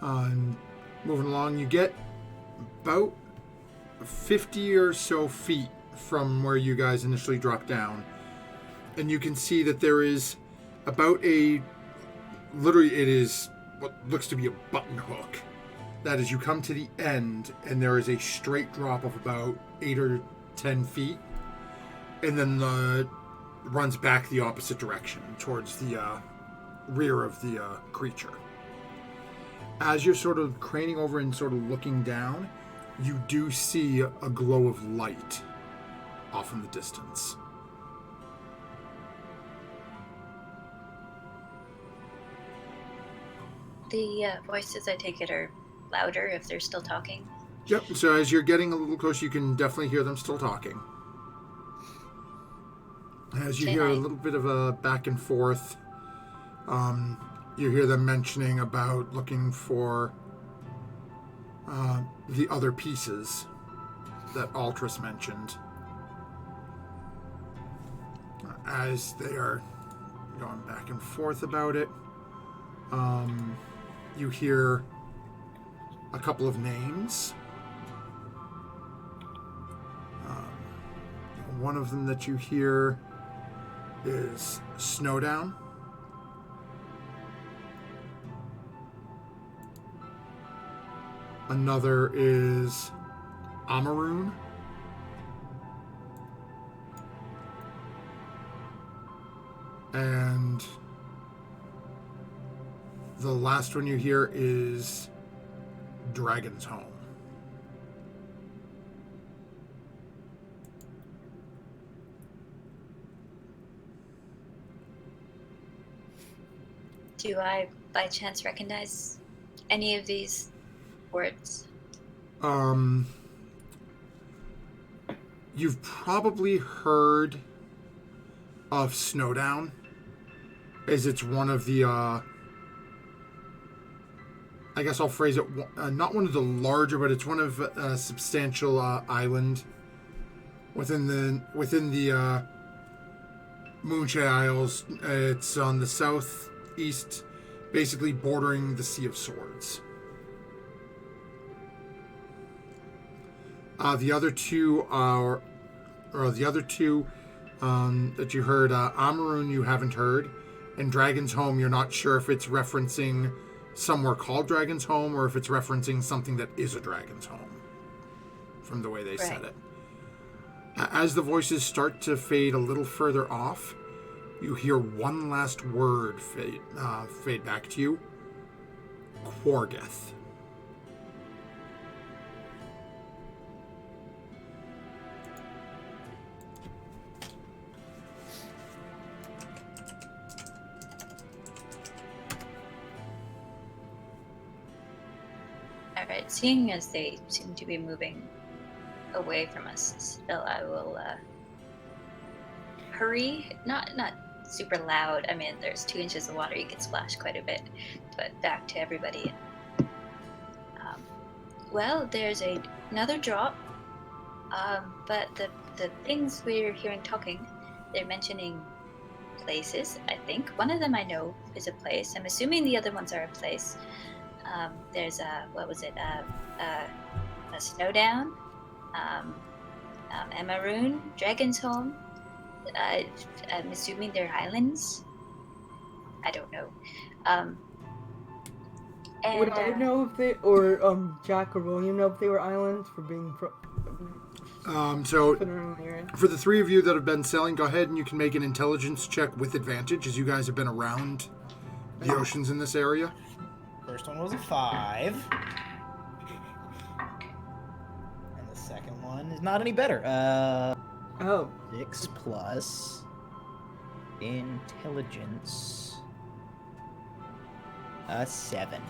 and moving along, you get about 50 or so feet from where you guys initially dropped down. And you can see that there is about literally it is what looks to be a button hook. That is, you come to the end and there is a straight drop of about 8 or 10 feet. And then runs back the opposite direction towards the rear of the creature. As you're sort of craning over and sort of looking down, you do see a glow of light off in the distance. The voices, I take it, are louder if they're still talking. Yep, so as you're getting a little closer, you can definitely hear them still talking. As you hear a little bit of a back and forth, you hear them mentioning about looking for the other pieces that Altris mentioned. As they are going back and forth about it, you hear a couple of names. One of them that you hear is Snowdown. Another is Amaroon. And the last one you hear is Dragon's Home. Do I, by chance, recognize any of these words? You've probably heard of Snowdown, as it's one of the, I guess I'll phrase it, not one of the larger, but it's one of a substantial island within the Moonshade Isles. It's on the southeast, basically bordering the Sea of Swords. The other two that you heard, Amaroon you haven't heard, and Dragon's Home you're not sure if it's referencing somewhere called Dragon's Home or if it's referencing something that is a Dragon's Home, from the way they said it. As the voices start to fade a little further off, you hear one last word fade back to you. Quargeth. Alright, seeing as they seem to be moving away from us still, I will hurry. Not super loud. I mean, there's 2 inches of water, you can splash quite a bit, but back to everybody. Well, there's another drop, but the things we're hearing talking, they're mentioning places, I think. One of them I know is a place. I'm assuming the other ones are a place. There's a Snowdown, Amaroon, Dragon's Home. I'm assuming they're islands. I don't know. And, would I know if they, or Jack or William know if they were islands for being So for the 3 of you that have been sailing, go ahead and you can make an intelligence check with advantage, as you guys have been around the oceans in this area. First one was a 5. And the second one is not any better. 6 plus intelligence. 7.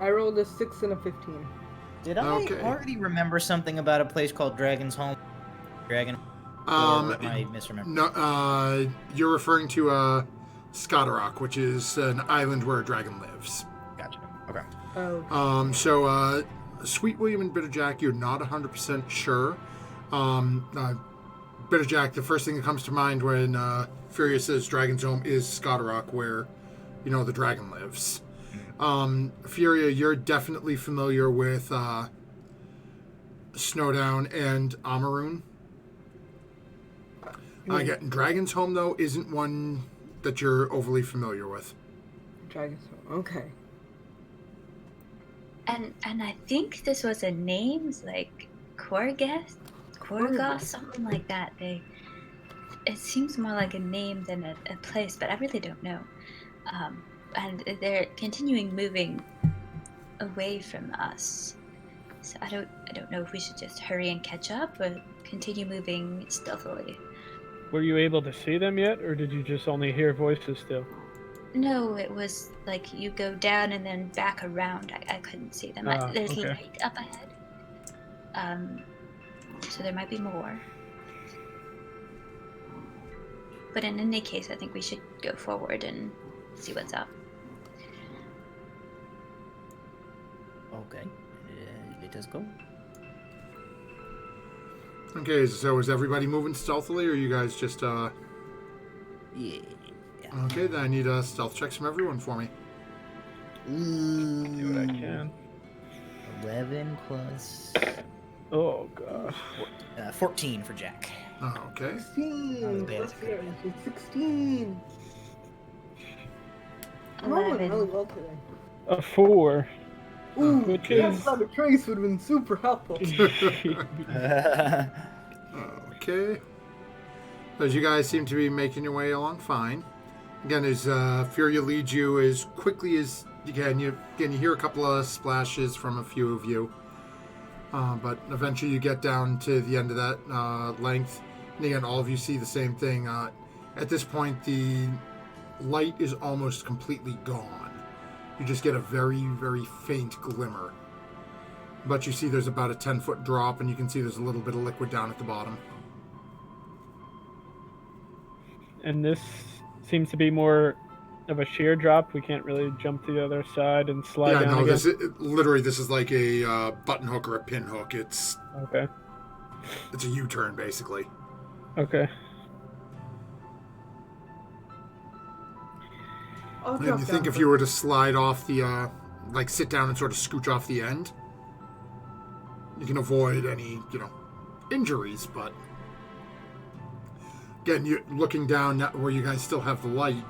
I rolled a 6 and a 15. Did I already remember something about a place called Dragon's Home? Dragon? Or am I misremembering? No, you're referring to Scotterock, which is an island where a dragon lives. Gotcha. Okay. Oh. So Sweet William and Bitter Jack, you're not 100% sure. Bitter Jack, the first thing that comes to mind when Furia says Dragon's Home is Scotterock, where, the dragon lives. Furia, you're definitely familiar with Snowdown and Amaroon. Again, Dragon's Home, though, isn't one that you're overly familiar with. Dragon's Home. Okay. And I think this was a name, like Korgoth, something like that. It seems more like a name than a place, but I really don't know. And they're continuing moving away from us. So I don't know if we should just hurry and catch up or continue moving stealthily. Were you able to see them yet, or did you just only hear voices still? No, it was like you go down and then back around. I couldn't see them. There's okay. light up ahead. So there might be more. But in any case, I think we should go forward and see what's up. Okay, let us go. Okay, so is everybody moving stealthily, or are you guys just, Yeah. Okay, then I need stealth checks from everyone for me. Do what I can. 11 plus Oh gosh. 14 for Jack. Okay. 16. bad. Let's get it. 16. I'm rolling 11. really well today. A 4. Ooh, Which that is- sound of trace would have been super helpful. Okay. As you guys seem to be making your way along fine. Again, as Furia leads you as quickly as you can. You hear a couple of splashes from a few of you. But eventually you get down to the end of that length. And again, all of you see the same thing. At this point, the light is almost completely gone. You just get a very, very faint glimmer. But you see there's about a 10-foot drop, and you can see there's a little bit of liquid down at the bottom. And this seems to be more of a sheer drop. We can't really jump to the other side and slide down again. This is like a button hook or a pin hook. It's Okay. a U-turn, basically. Okay. I'll And drop you think down if you were to slide off the, sit down and sort of scooch off the end, you can avoid any, injuries, but again, you're looking down where you guys still have the light,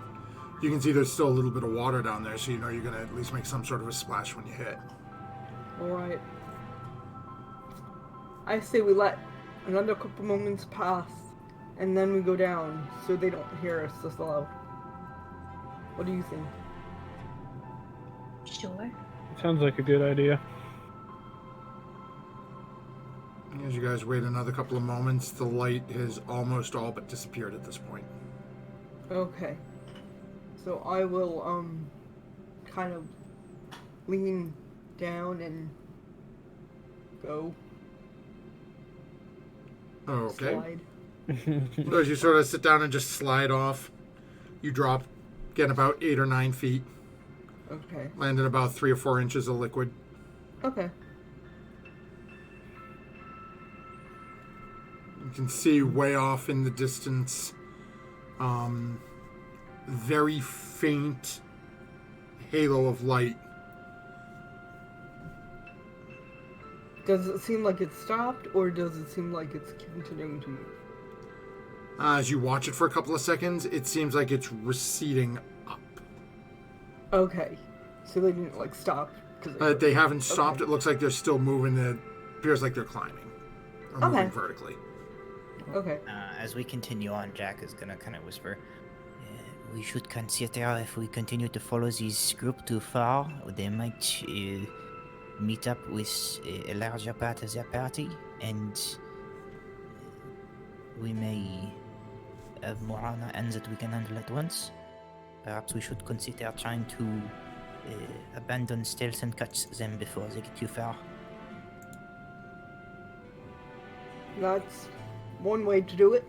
you can see there's still a little bit of water down there, so you know you're going to at least make some sort of a splash when you hit. Alright. I say we let another couple moments pass, and then we go down, so they don't hear us this loud. What do you think? Sure. Sounds like a good idea. As you guys wait another couple of moments, the light has almost all but disappeared at this point. Okay. So I will, kind of lean down and go. Okay. Slide. So as you sort of sit down and just slide off, you drop, get about 8 or 9 feet, Okay. land in about 3 or 4 inches of liquid. Okay. You can see way off in the distance, very faint halo of light. Does it seem like it stopped, or does it seem like it's continuing to move? As you watch it for a couple of seconds, it seems like it's receding up. Okay. So they didn't, like, stop? They haven't stopped. Okay. It looks like they're still moving. It appears like they're climbing or moving Okay. vertically. Okay. As we continue on, Jack is gonna kind of whisper, "We should consider if we continue to follow this group too far, they might meet up with a larger part of their party, and we may have more on our hands that we can handle at once. Perhaps we should consider trying to abandon stealth and catch them before they get too far." That's one way to do it.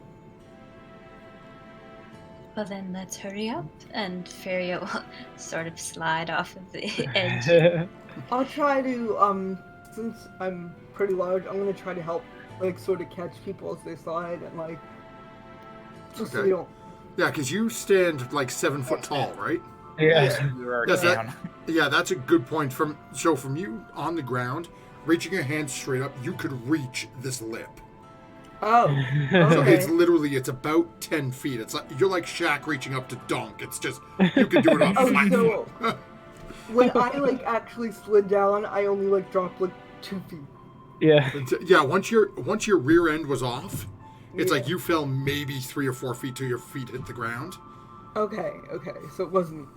Well, then let's hurry up, and Furia will sort of slide off of the edge. I'll try to, since I'm pretty large, I'm gonna try to help, like, sort of catch people as they slide and, like, just so Okay. we don't. Yeah, because you stand like 7 foot tall, right? Yeah. You are Yes, that- down. Yeah, that's a good point. From you on the ground, reaching your hand straight up, you could reach this lip. Oh, So okay. it's about 10 feet. It's like you're like Shaq reaching up to dunk. It's just you can do it on Oh, flat so- foot. When I, like, actually slid down, I only, like, dropped, like, 2 feet. Yeah. Yeah, once your rear end was off, it's Yeah. like you fell maybe 3 or 4 feet till your feet hit the ground. Okay, so it wasn't,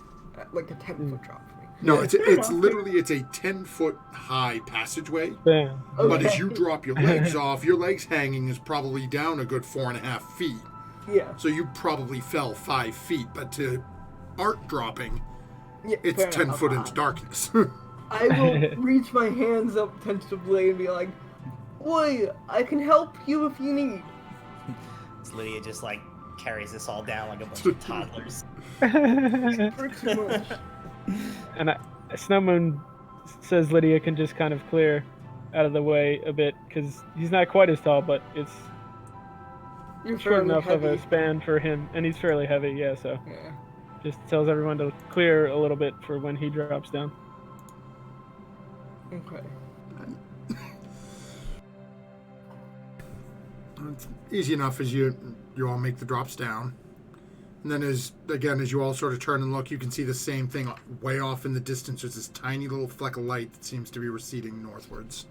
like, a 10-foot drop for me. No, Yeah. it's a 10-foot high passageway. Bam. But as Okay. you drop your legs off, your legs hanging is probably down a good 4.5 feet. Yeah. So you probably fell 5 feet. But to Art dropping, Yeah, it's fair 10 enough. foot into darkness. I will reach my hands up tentatively and be like, "Boy, I can help you if you need." So Lydia just like carries this all down like a bunch of toddlers. Pretty much. And Snowmoon says Lydia can just kind of clear out of the way a bit because he's not quite as tall, but it's You're short fairly enough of a heavy. span for him, and he's fairly heavy. Yeah, so Yeah. just tells everyone to clear a little bit for when he drops down. Okay. It's easy enough as you all make the drops down. And then as you all sort of turn and look, you can see the same thing way off in the distance. There's this tiny little fleck of light that seems to be receding northwards.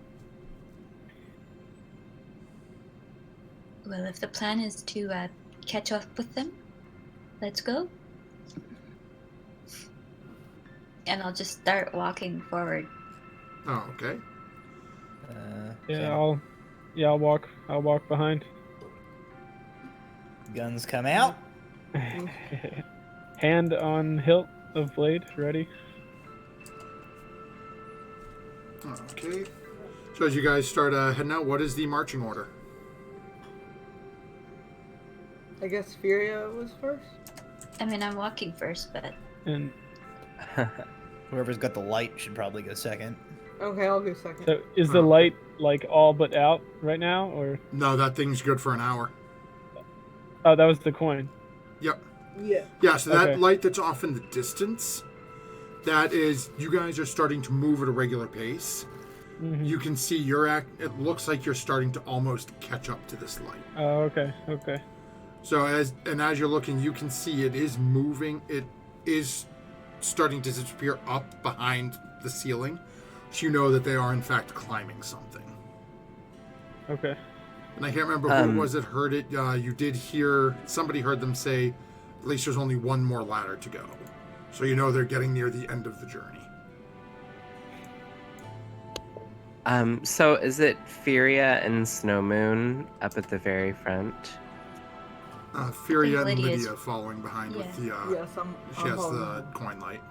Well, if the plan is to catch up with them, let's go. And I'll just start walking forward. Oh, okay. So I'll walk behind. guns come out. Hand on hilt of blade, ready. Okay. So as you guys start heading out, what is the marching order? I guess Furia was first. I mean, I'm walking first, but And Whoever's got the light should probably go second. Okay, I'll go second. so, is the light like all but out right now, or No, that thing's good for an hour. oh, that was the coin. Yep. Yeah. Yeah, so that Okay. light that's off in the distance, that is, you guys are starting to move at a regular pace. Mhm. You can see it looks like you're starting to almost catch up to this light. Oh, okay. So as you're looking, you can see it is moving. It is starting to disappear up behind the ceiling. So you know that they are in fact climbing something. Okay. And I can't remember who it was that heard it. You did hear somebody heard them say, at least there's only one more ladder to go. So you know they're getting near the end of the journey. So is it Furia and Snowmoon up at the very front? Furia and Lydia's- Lydia following behind with the. Yes, I'm. She has following the him. coin light.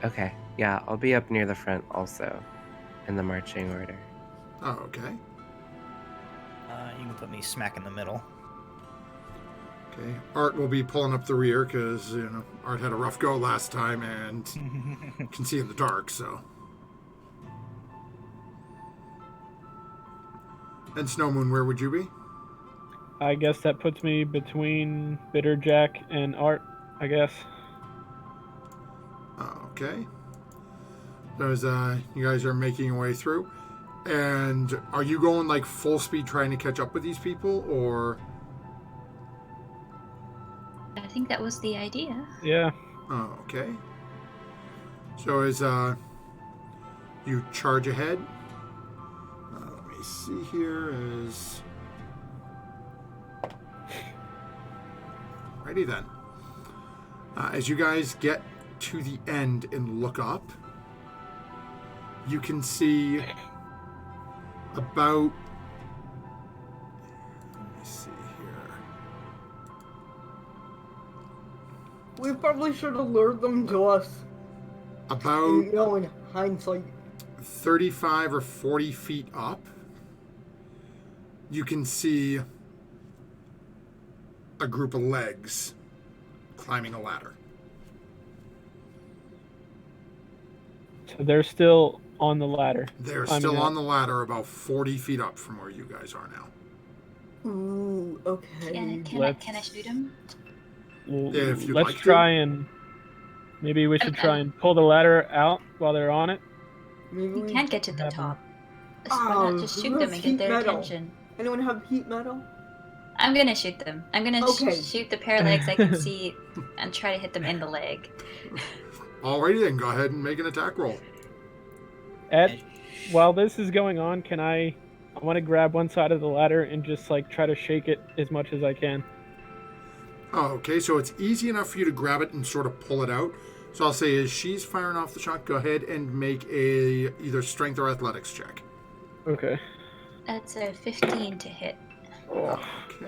Okay, yeah, I'll be up near the front also, in the marching order. Oh, okay. You can put me smack in the middle. Okay. Art will be pulling up the rear because Art had a rough go last time and can see in the dark. So. And Snowmoon, where would you be? I guess that puts me between Bitterjack and Art, I guess. Okay. So as you guys are making your way through, and are you going like full speed trying to catch up with these people, or? I think that was the idea. Yeah. Oh, okay. So as you charge ahead, let me see here. Righty then. As you guys get to the end and look up, you can see about. Let me see here. We probably should have lured them to us. About In hindsight. 35 or 40 feet up, you can see a group of legs climbing a ladder. So they're still on the ladder. They're climbing still up. on the ladder about 40 feet up from where you guys are now. Ooh, okay. Can I shoot him? Yeah, if you'd Let's like to. try and maybe we should try and pull the ladder out while they're on it. Maybe You we can't get to the have top. Oh, Why not just shoot who them has and heat get their metal? attention? Anyone have heat metal? I'm gonna shoot them. I'm gonna Okay. shoot the pair of legs I can see and try to hit them in the leg. Alrighty then, go ahead and make an attack roll. While this is going on, I want to grab one side of the ladder and just like try to shake it as much as I can. Oh, okay, so it's easy enough for you to grab it and sort of pull it out. So I'll say as she's firing off the shot, go ahead and make a either strength or athletics check. Okay. That's a 15 to hit. Okay,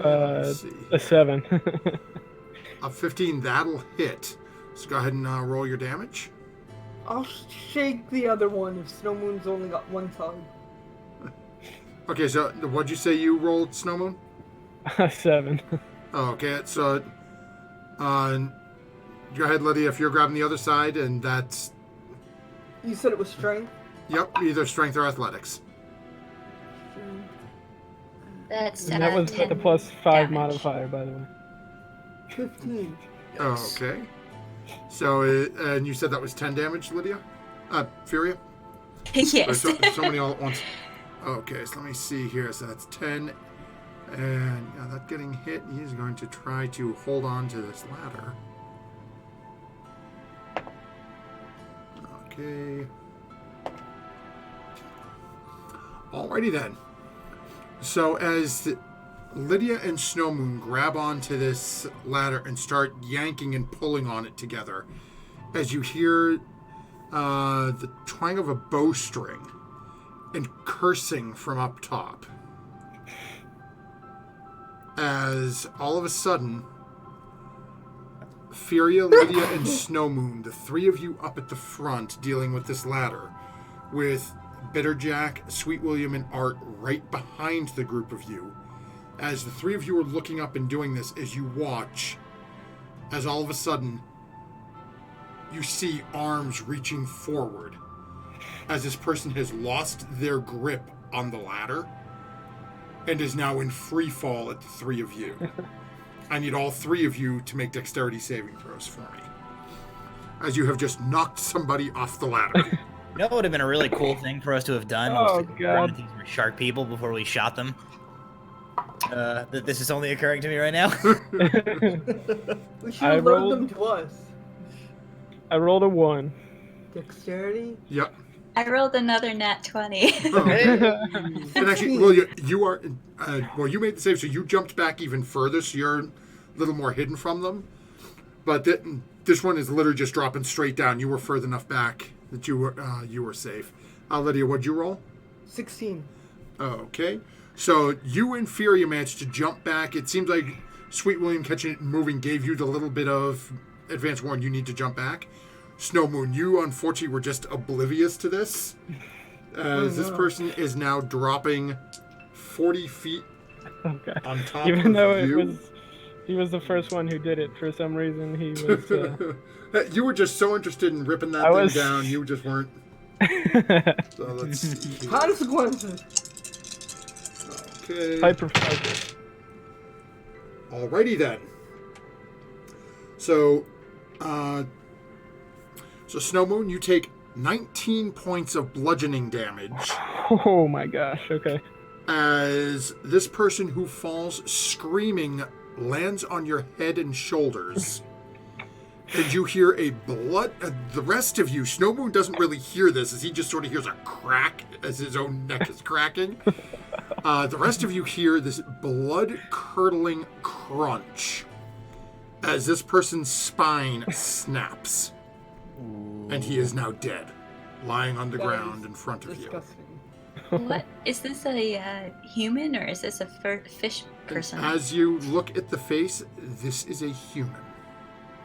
let's see. A 7. A 15, that'll hit. So go ahead and roll your damage. I'll shake the other one if Snow Moon's only got one side. Okay, so what'd you say you rolled, Snowmoon? A 7. Oh, okay, so go ahead, Lydia, if you're grabbing the other side, and that's... You said it was strength? Yep, either strength or athletics. That's And that was 10 with the +5 damage. modifier, by the way. 15. Oh, okay. So, and you said that was 10 damage, Lydia? Furia? Or Yes. so many all at once. Okay, so let me see here. So that's 10. And yeah, that getting hit, he's going to try to hold on to this ladder. Okay. Alrighty then. So as Lydia and Snowmoon grab onto this ladder and start yanking and pulling on it together, as you hear the twang of a bowstring and cursing from up top, as all of a sudden, Furia, Lydia, and Snowmoon, the three of you up at the front dealing with this ladder, with Bitterjack, Sweet William, and Art right behind the group of you, as the three of you are looking up and doing this, as you watch, as all of a sudden, you see arms reaching forward, as this person has lost their grip on the ladder and is now in free fall at the three of you. I need all three of you to make dexterity saving throws for me, as you have just knocked somebody off the ladder. You know what would have been a really cool thing for us to have done? Oh, was to God. confirm that these were shark people before we shot them. That this is only occurring to me right now. We should I have lured rolled- them to us. I rolled a 1. Dexterity? Yep. I rolled another nat 20. And actually, well, you are, well, you made the save, so you jumped back even further, so you're a little more hidden from them. But this one is literally just dropping straight down. You were further enough back that you were safe. Lydia, what'd you roll? 16. Okay. So you and Furia managed to jump back. It seems like Sweet William catching it and moving gave you the little bit of advance warning you need to jump back. Snowmoon, you unfortunately were just oblivious to this, as this person is now dropping 40 feet Oh, God. on top Even of though you. he was the first one who did it for some reason, he was. You were just so interested in ripping that I thing was- down, you just weren't. So let's see here. Consequences! Okay. Hyper focus. Alrighty then. So, Snowmoon, you take 19 points of bludgeoning damage Oh my gosh. Okay. as this person who falls screaming lands on your head and shoulders. And you hear a the rest of you, Snowmoon doesn't really hear this, as he just sort of hears a crack as his own neck is cracking. The rest of you hear this blood-curdling crunch as this person's spine snaps. And he is now dead, lying on the That ground is in front of you. Disgusting. What? Is this a human or is this a fish person? As you look at the face, this is a human.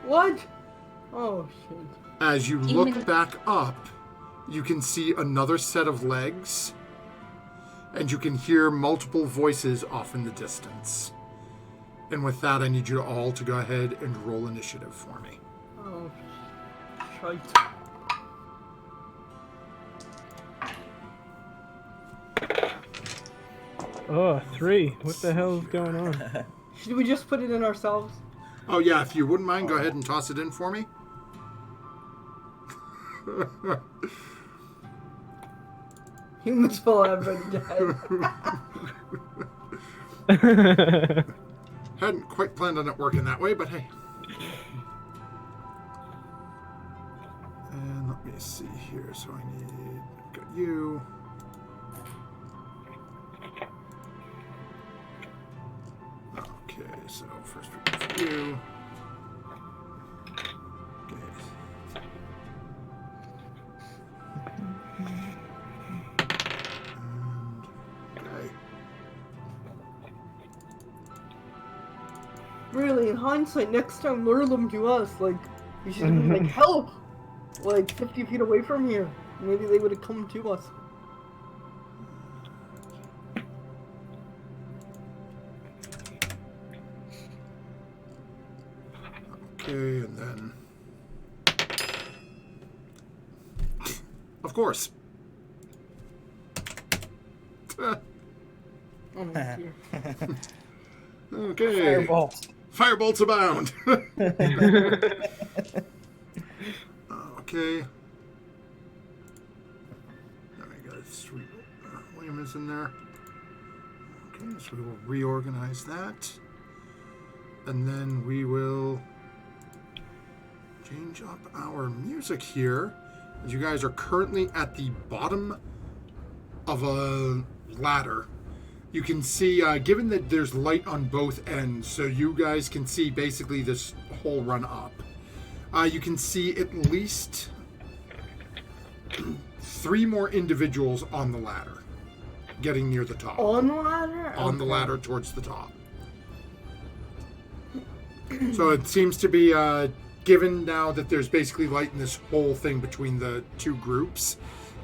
What? Oh, shit. As you look Human. back up, you can see another set of legs, and you can hear multiple voices off in the distance. And with that, I need you all to go ahead and roll initiative for me. Oh, shite. Oh, 3. What the hell is going on? Should we just put it in ourselves? Oh, yeah, if you wouldn't mind, go ahead and toss it in for me. Humans fall everybody dead. Hadn't quite planned on it working that way, but hey. And let me see here. So I've got you. Okay, so first we go for you. Okay. And, okay. Really, in hindsight, next time lure them to us. Like, we should have been like, help! Like, 50 feet away from here. Maybe they would have come to us. Okay, and then... Of course. Oh my dear. Okay. Firebolt. Firebolts abound. Okay. Now we got sweet William is in there. Okay, so we will reorganize that. And then we will change up our music here. As you guys are currently at the bottom of a ladder. You can see, given that there's light on both ends, so you guys can see basically this whole run up. You can see at least 3 more individuals on the ladder, getting near the top. On the ladder? On the ladder towards the top. So it seems to be, given now that there's basically light in this whole thing between the two groups,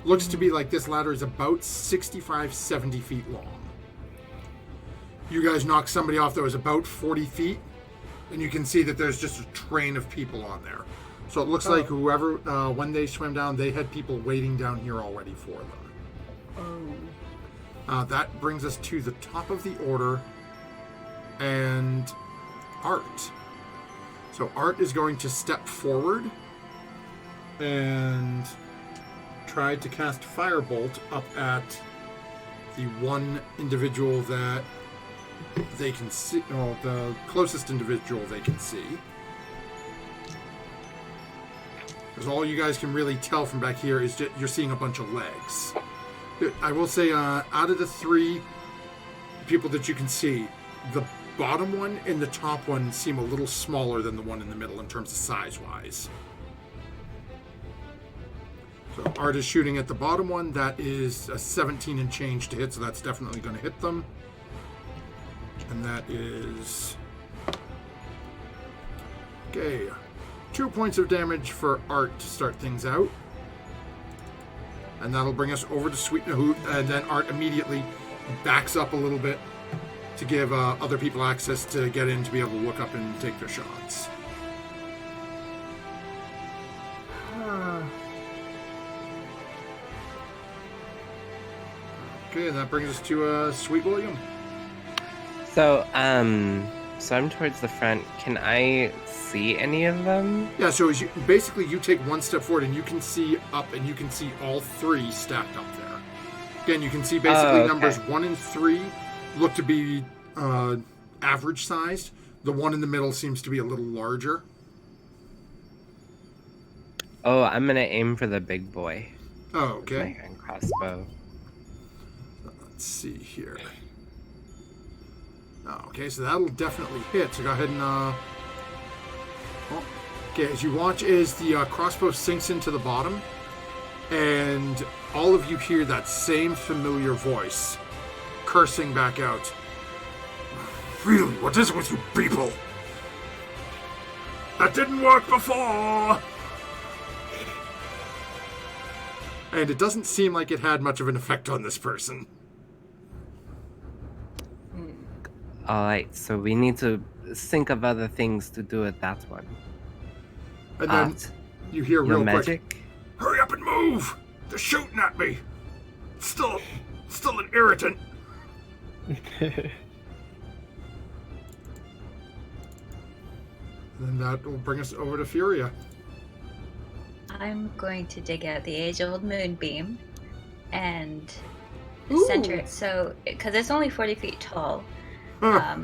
looks to be like this ladder is about 65, 70 feet long. You guys knocked somebody off that was about 40 feet, and you can see that there's just a train of people on there. So it looks like whoever, when they swam down, they had people waiting down here already for them. That brings us to the top of the order, and Art. So Art is going to step forward and try to cast Firebolt up at the one individual that they can see, or the closest individual they can see. Because all you guys can really tell from back here is just, you're seeing a bunch of legs. I will say, out of the 3 people that you can see, the bottom one and the top one seem a little smaller than the one in the middle in terms of size-wise. So Art is shooting at the bottom one. That is a 17 and change to hit, so that's definitely going to hit them. And that is... Okay. 2 points of damage for Art to start things out. And that'll bring us over to Sweet Nahoot, and then Art immediately backs up a little bit to give other people access to get in to be able to look up and take their shots. Okay, and that brings us to Sweet William. So I'm towards the front. Can I see any of them? Yeah, so as you take 1 step forward and you can see up, and you can see all 3 stacked up there. Again, you can see basically numbers 1 and 3 look to be average sized. The one in the middle seems to be a little larger. Oh, I'm gonna aim for the big boy. Oh, With my okay. hand crossbow. Let's see here. Oh, okay, so that'll definitely hit. So go ahead and okay, as you watch as the crossbow sinks into the bottom, and all of you hear that same familiar voice cursing back out. Really, what is it with you people? That didn't work before! And it doesn't seem like it had much of an effect on this person. Alright, so we need to think of other things to do with that one. And then you hear Your real magic? quick, hurry up and move! They're shooting at me! Still an irritant. Then that will bring us over to Furia. I'm going to dig out the age-old moonbeam and Ooh. center it so, because it's only 40 feet tall. Huh.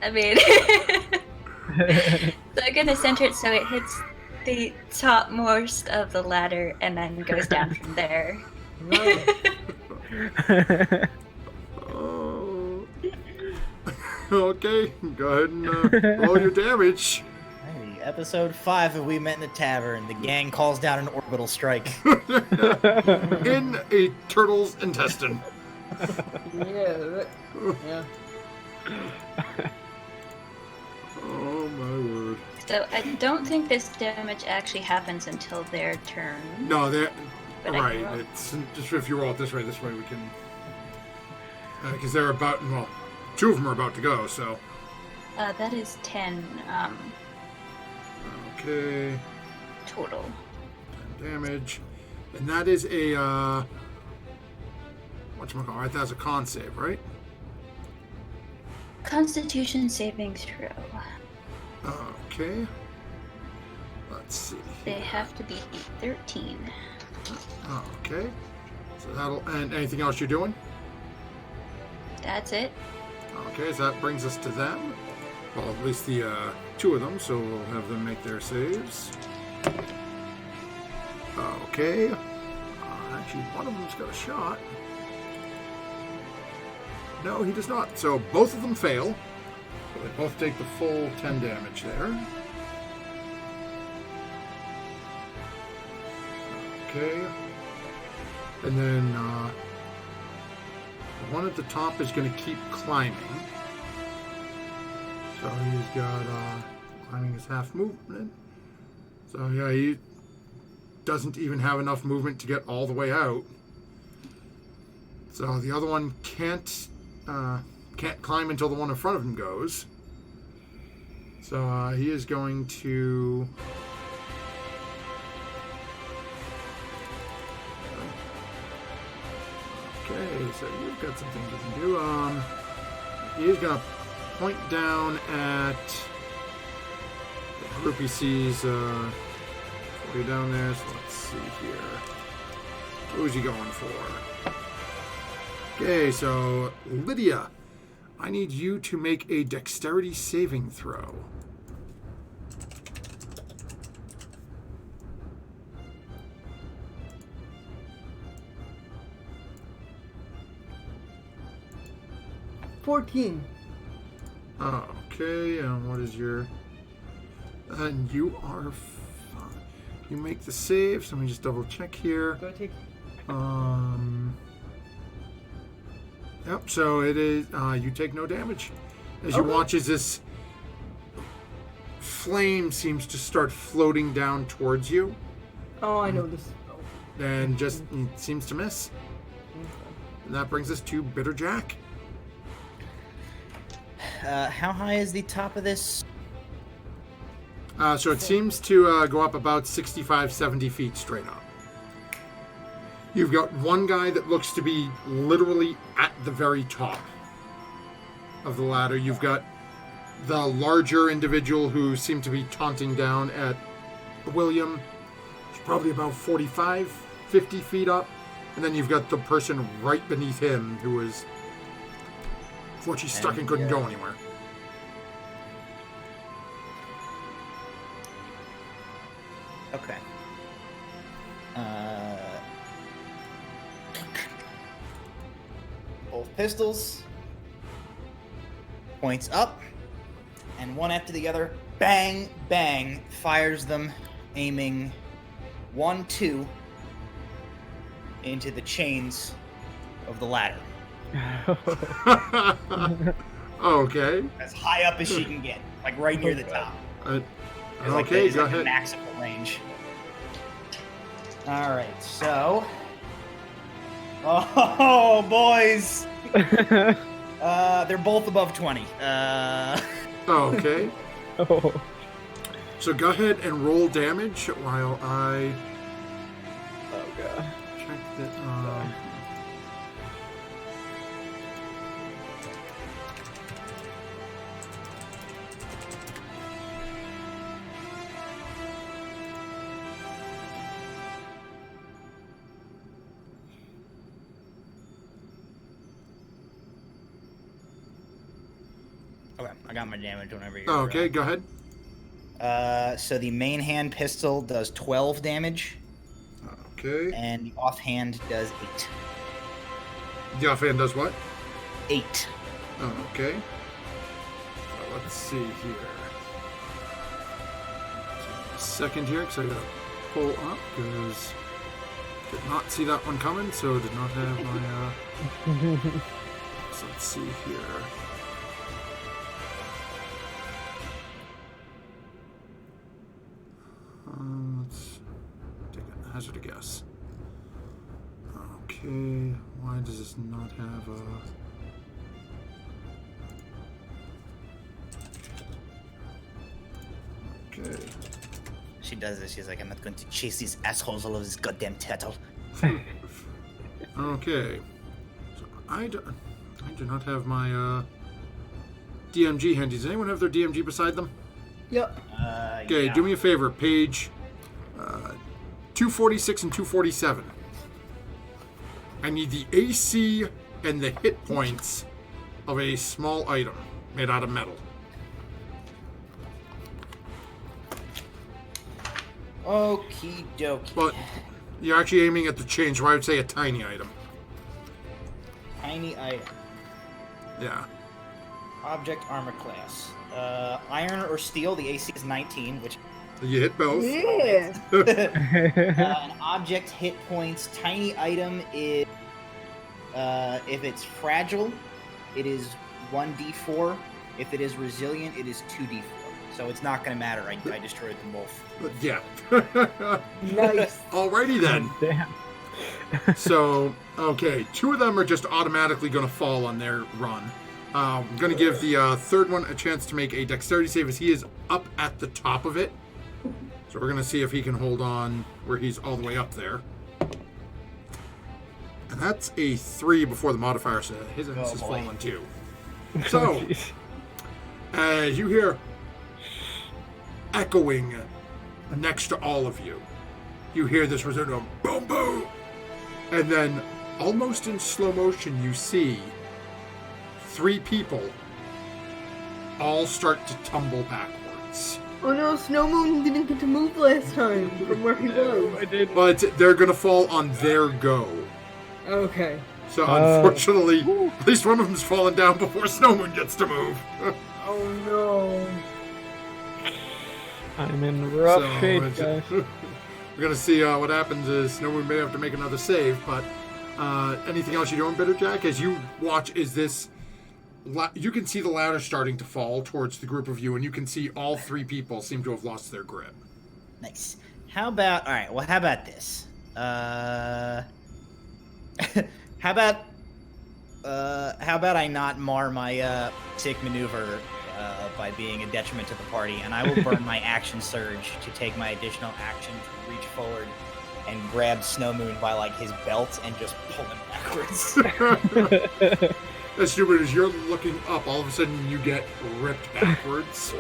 I mean, so I'm gonna center it so it hits the topmost of the ladder and then goes down from there. Nice. Oh. Okay, go ahead and roll your damage. Hey, episode 5 of We Met in the Tavern. The gang calls down an orbital strike. In a turtle's intestine. Yeah. Oh my word. So I don't think this damage actually happens until their turn. No, they're But I can right. roll. It's just if you roll it this way we can. Because they're about, well, 2 of them are about to go, so. That is 10 Okay. total. 10 damage. And that is a, whatchamacallit, right? That's a con save, right? Constitution saving throw. Okay. Let's see. They have to be 13. Okay. So that'll, and anything else you're doing? That's it. Okay, so that brings us to them. Well, at least the 2 of them, so we'll have them make their saves. Okay. Actually, one of them's got a shot. No, he does not. So both of them fail. So they both take the full 10 damage there. Okay. And then the one at the top is going to keep climbing. So he's got climbing is half movement. So yeah, he doesn't even have enough movement to get all the way out. So the other one can't climb until the one in front of him goes. So he is going to. Okay, so you've got some things you can do. He is going to point down at the group he sees way down there. So let's see here. Who's he going for? Okay, so Lydia, I need you to make a dexterity saving throw. $14. Okay, and what is your... And you are... You make the save, so let me just double check here. Go take. Yep, so it is... you take no damage. As you Okay. watch as this flame seems to start floating down towards you, Oh, I know this. and just seems to miss. And that brings us to Bitter Jack. How high is the top of this? So it seems to go up about 65, 70 feet straight up. You've got one guy that looks to be literally at the very top of the ladder. You've got the larger individual who seemed to be taunting down at William. It's probably about 45, 50 feet up. And then you've got the person right beneath him who was unfortunately stuck and couldn't go anywhere. Okay. Both pistols. Points up. And one after the other, bang, bang, fires them, aiming 1, 2 into the chains of the ladder. Okay. As high up as she can get, like right near the top. It's like Okay, the go ahead. maximum range. All right, so. Oh, boys! They're both above 20. Okay. Oh. So go ahead and roll damage while I Oh god. check that. Okay, I got my damage whenever you're. Oh, okay, go ahead. So the main hand pistol does 12 damage, Okay. and the offhand does 8. The offhand does what? 8. Oh, okay. So let's see here. Second here, because I gotta pull up, because did not see that one coming, so did not have my, so let's see here. Let's take a hazard a guess. Okay, why does this not have a... Okay. She does this. She's like, I'm not going to chase these assholes all over this goddamn turtle. Okay. So I do not have my DMG handy. Does anyone have their DMG beside them? Yep. Okay, Yeah. do me a favor. Page 246 and 247. I need the AC and the hit points of a small item made out of metal. Okie dokie. But you're actually aiming at the change, so I would say a tiny item. Tiny item. Yeah. Object armor class. Iron or steel, the AC is 19, which You hit both. Yeah. an object hit points. Tiny item is if it's fragile, it is 1d4. If it is resilient, it is 2d4. So it's not going to matter. I destroyed them both. Yeah. Nice. Alrighty then. Damn. So, okay, 2 of them are just automatically going to fall on their run. I'm going to give the third one a chance to make a dexterity save as he is up at the top of it. So we're going to see if he can hold on where he's all the way up there. And that's a 3 before the modifier, so his ass has boy. fallen too. So, Jeez. as you hear echoing next to all of you, you hear this resounding boom boom, and then almost in slow motion you see 3 people all start to tumble backwards. Oh no, Snow Moon didn't get to move last time from where he was. I did. But they're gonna fall on their go. Okay. So unfortunately, at least one of them's fallen down before Snowmoon gets to move. Oh no. I'm in rough So, shape, it's- guys. We're gonna see what happens is Snowmoon may have to make another save, but anything else you doing, Bitterjack? As you watch, is this... You can see the ladder starting to fall towards the group of you, and you can see all 3 people seem to have lost their grip. Nice. How about how about this? How about I not mar my sick maneuver by being a detriment to the party, and I will burn my action surge to take my additional action to reach forward and grab Snowmoon by like his belt and just pull him backwards. As stupid as you're looking up, all of a sudden you get ripped backwards.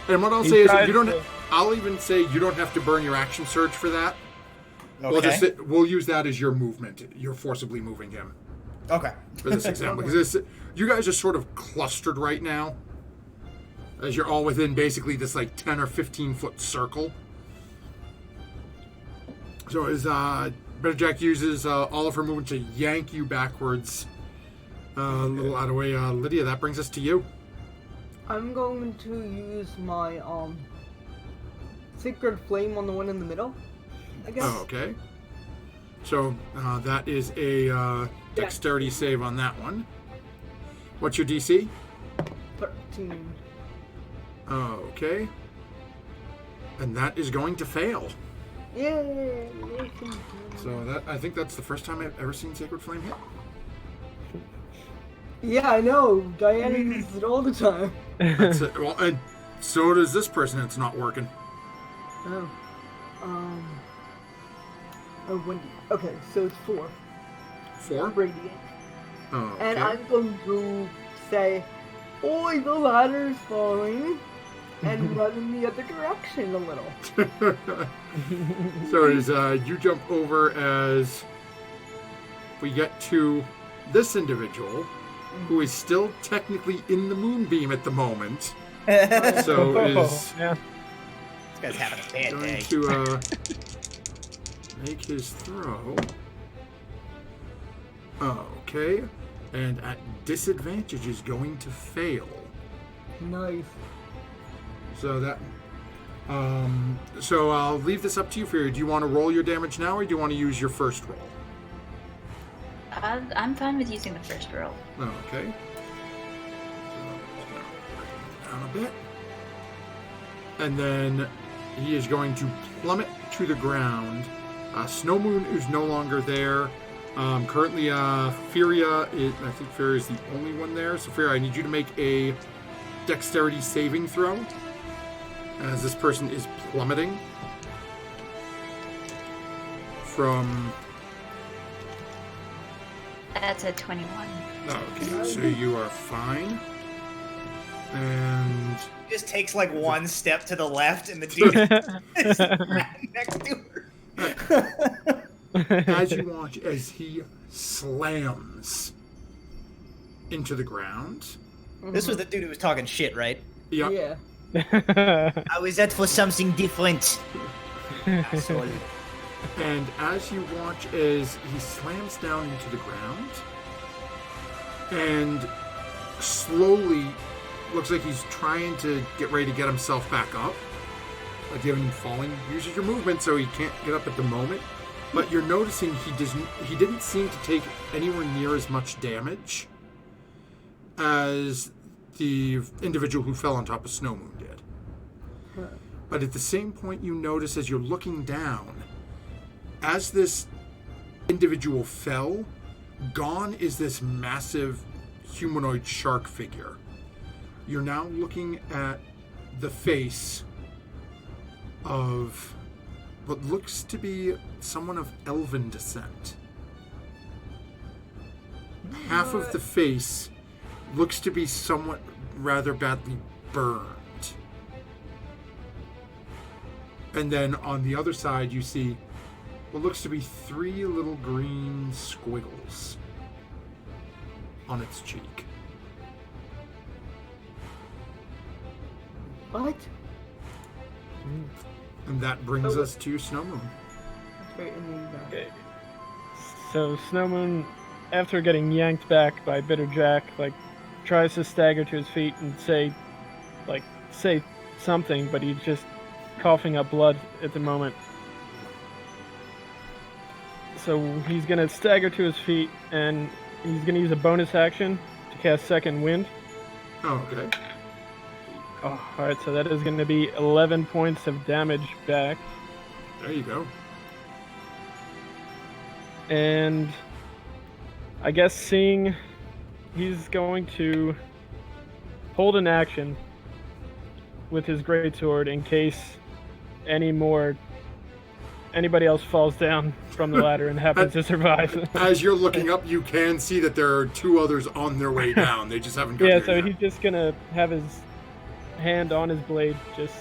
And what I'll He say is, tried you don't. to- I'll even say you don't have to burn your action surge for that. Okay. We'll use that as your movement. You're forcibly moving him Okay. for this example, because you guys are sort of clustered right now, as you're all within basically this like 10 or 15 foot circle. So as Bitterjack uses all of her movement to yank you backwards, a little out of the way, Lydia, that brings us to you. I'm going to use my Sacred Flame on the one in the middle, I guess. Oh, okay. So that is a dexterity save on that one. What's your DC? 13. Okay. And that is going to fail. Yay! So I think that's the first time I've ever seen Sacred Flame hit. Yeah, I know. Diana uses it all the time. That's it. Well, and so does this person. It's not working. Oh. Oh, Wendy. Okay, so it's 4. 4. Radiant. Oh, And okay. I'm going to say, "Oi, the ladder's falling," and run in the other direction a little. So as you jump over, as we get to this individual, who is still technically in the moonbeam at the moment, this so is yeah. guy's having a bad going day. to make his throw. Okay, and at disadvantage is going to fail. Nice. So that, so I'll leave this up to you, Fury. Do you want to roll your damage now, or do you want to use your first roll? I'm fine with using the first roll. Okay. So just gonna bring it down a bit, and then he is going to plummet to the ground. Snow Moon is no longer there. Currently, Furia is. I think Furia is the only one there. So Furia, I need you to make a dexterity saving throw, as this person is plummeting from... That's a 21. Okay, so you are fine. And Just takes like one step to the left, and the dude is right next to her. as you watch as he slams into the ground... This was the dude who was talking shit, right? Yep. Yeah. How is that for something different? Asshole. And as you watch as he slams down into the ground, and slowly looks like he's trying to get ready to get himself back up. Like you haven't falling, uses your movement so he can't get up at the moment. But you're noticing he didn't seem to take anywhere near as much damage as the individual who fell on top of Snow Moon did. But at the same point, you notice as you're looking down, as this individual fell, gone is this massive humanoid shark figure. You're now looking at the face of what looks to be someone of elven descent. Half of the face looks to be somewhat rather badly burned. And then on the other side, you see what looks to be 3 little green squiggles on its cheek. What? And that brings us to Snow Moon. That's right in the back. Okay. So Snowmoon, after getting yanked back by Bitter Jack, like tries to stagger to his feet and say something, but he's just coughing up blood at the moment. So he's gonna stagger to his feet and he's gonna use a bonus action to cast Second Wind. Oh, okay. Oh, alright, so that is gonna be 11 points of damage back. There you go. And I guess seeing he's going to hold an action with his greatsword in case anybody else falls down from the ladder and happens to survive. As you're looking up, you can see that there are 2 others on their way down. They just haven't got Yeah, there so yet. he's just gonna have his hand on his blade, just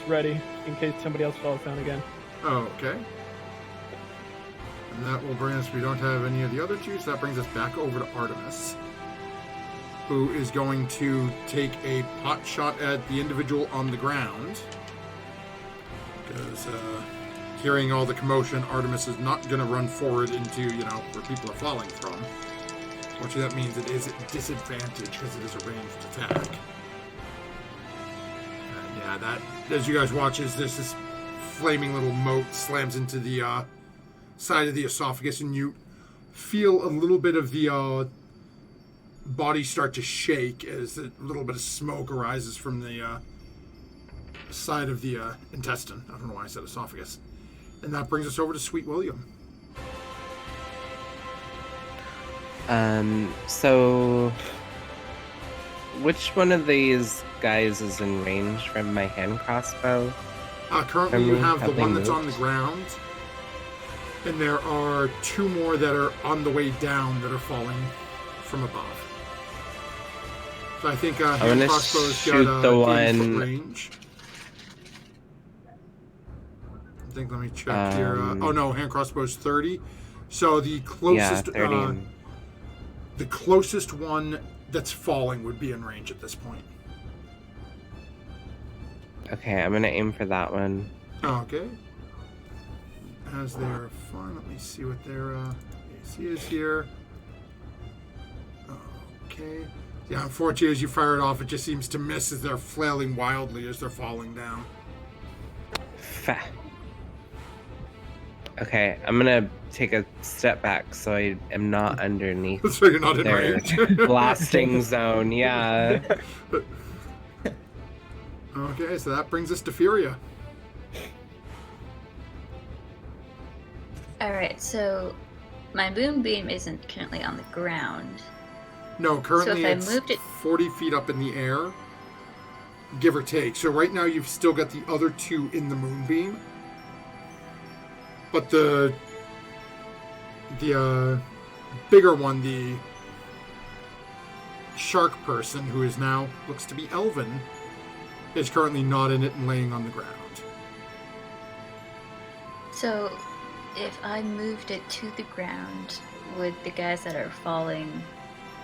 ready in case somebody else falls down again. Oh, okay. And that will bring us, we don't have any of the other 2, so that brings us back over to Artemis, who is going to take a pot shot at the individual on the ground. Because hearing all the commotion, Artemis is not going to run forward into, where people are falling from. Fortunately, that means it is at disadvantage because it is a ranged attack. And yeah, that, as you guys watch, is this flaming little mote slams into the side of the esophagus, and you feel a little bit of the body start to shake as a little bit of smoke arises from the side of the intestine. I don't know why I said esophagus. And that brings us over to Sweet William. So which one of these guys is in range from my hand crossbow? Currently, you have the Have they one that's moved? on the ground, and there are 2 more that are on the way down that are falling from above. So I think hand gonna crossbow's shoot got the 80-foot one- range. I think, let me check here. Oh no, hand crossbow's 30. So the closest, 30. the closest one that's falling would be in range at this point. Okay, I'm gonna aim for that one. Okay. As they're fine, let me see what their AC is here. Okay. Yeah, unfortunately, as you fire it off, it just seems to miss as they're flailing wildly as they're falling down. Okay, I'm gonna take a step back so I am not underneath So you're not in their range. blasting zone. Yeah. Okay, so that brings us to Furia. Alright, so my moonbeam isn't currently on the ground. No, currently So if I it's moved it- 40 feet up in the air, give or take. So right now you've still got the other two in the moonbeam. But the bigger one, the shark person, who is now looks to be Elven, is currently not in it and laying on the ground. So if I moved it to the ground, would the guys that are falling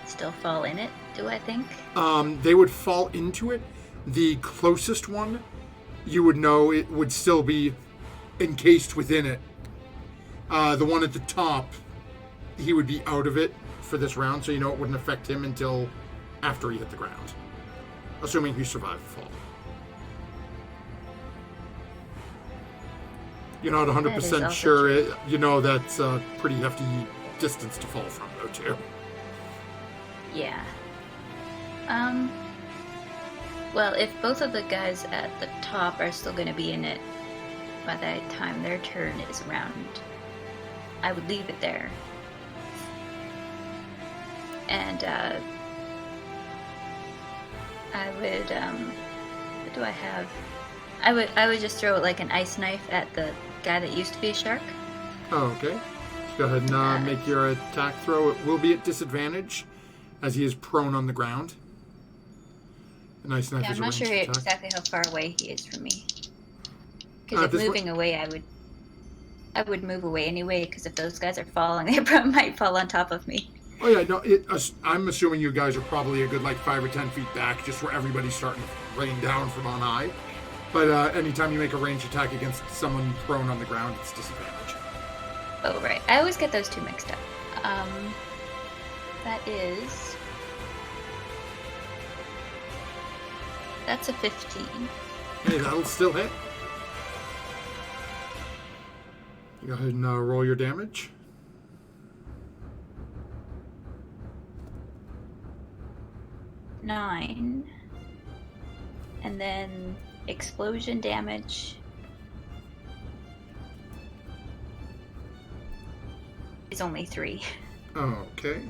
still fall in it, do I think? They would fall into it. The closest one, you would know it would still be encased within it. The one at the top, he would be out of it for this round, so you know it wouldn't affect him until after he hit the ground. Assuming he survived the fall. You're not 100% also sure. true. You know that's a pretty hefty distance to fall from, though, too. Yeah. Well, if both of the guys at the top are still going to be in it by the time their turn is around, I would leave it there. And, I would, what do I have? I would just throw like an ice knife at the guy that used to be a shark. Oh, okay. Go ahead and make your attack throw. It will be at disadvantage, as he is prone on the ground. A nice knife Yeah, is I'm a not ranged sure attack. exactly how far away he is from me. Because if this one- moving away, I would move away anyway. Because if those guys are falling, they probably might fall on top of me. Oh yeah, no. I'm assuming you guys are probably a good 5 or 10 feet back, just where everybody's starting to rain down from on high. But anytime you make a ranged attack against someone prone on the ground, it's disadvantage. Oh right, I always get those two mixed up. That's a 15. Hey, that'll still hit. Go ahead and roll your damage. Nine. And then explosion damage is only 3. Okay.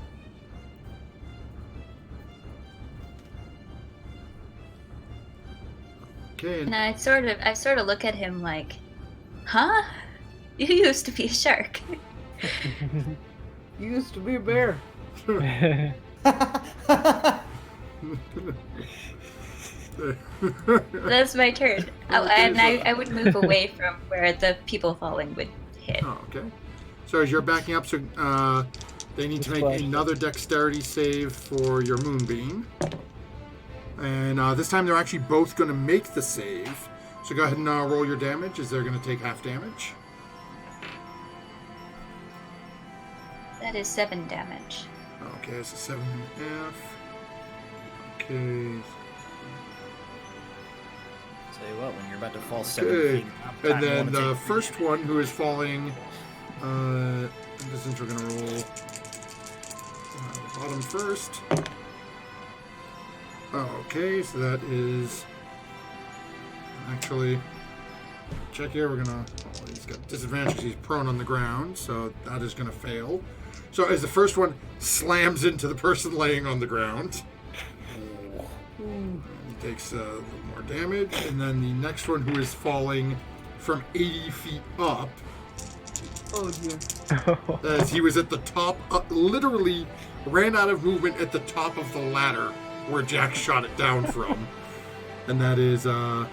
Okay. And I sort of look at him like, huh? You used to be a shark. You used to be a bear. That's my turn. And I would move away from where the people falling would hit. Oh, okay. So as you're backing up, so they need to make another dexterity save for your moonbeam. And this time they're actually both going to make the save. So go ahead and roll your damage, as they're going to take half damage. That is 7 damage. Okay, it's a 7.5. Okay. Tell you what, when you're about to fall 7 Okay. feet, And then the first one who is falling, since we're going to roll bottom first. Okay, so that is actually, check here, we're going to, he's got disadvantage because he's prone on the ground, so that is going to fail. So as the first one slams into the person laying on the ground, he takes a little more damage, and then the next one who is falling from 80 feet up, Oh dear. as he was at the top, literally ran out of movement at the top of the ladder where Jack shot it down from. And that is, okay,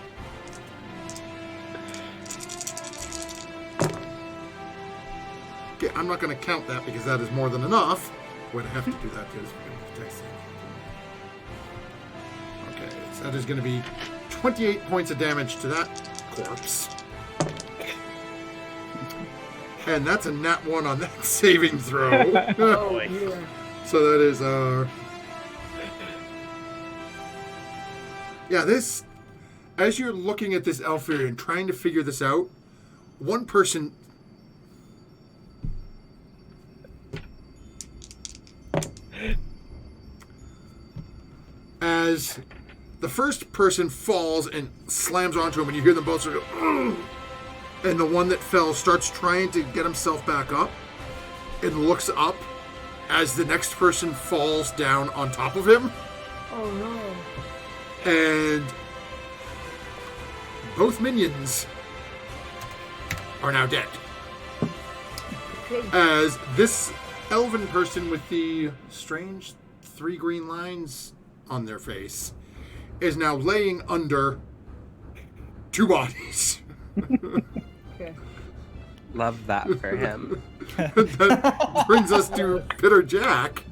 I'm not going to count that because that is more than enough. Would have to do that because okay, so that is going to be 28 points of damage to that corpse. And that's a nat 1 on that saving throw. Oh, yeah. So that is, yeah, this, as you're looking at this elf here and trying to figure this out, one person... As the first person falls and slams onto him, and you hear them both sort of go, and the one that fell starts trying to get himself back up and looks up as the next person falls down on top of him. Oh no. And both minions are now dead. Okay. As this elven person with the strange 3 green lines on their face is now laying under 2 bodies. Okay. Love that for him. That brings us to Bitter Jack.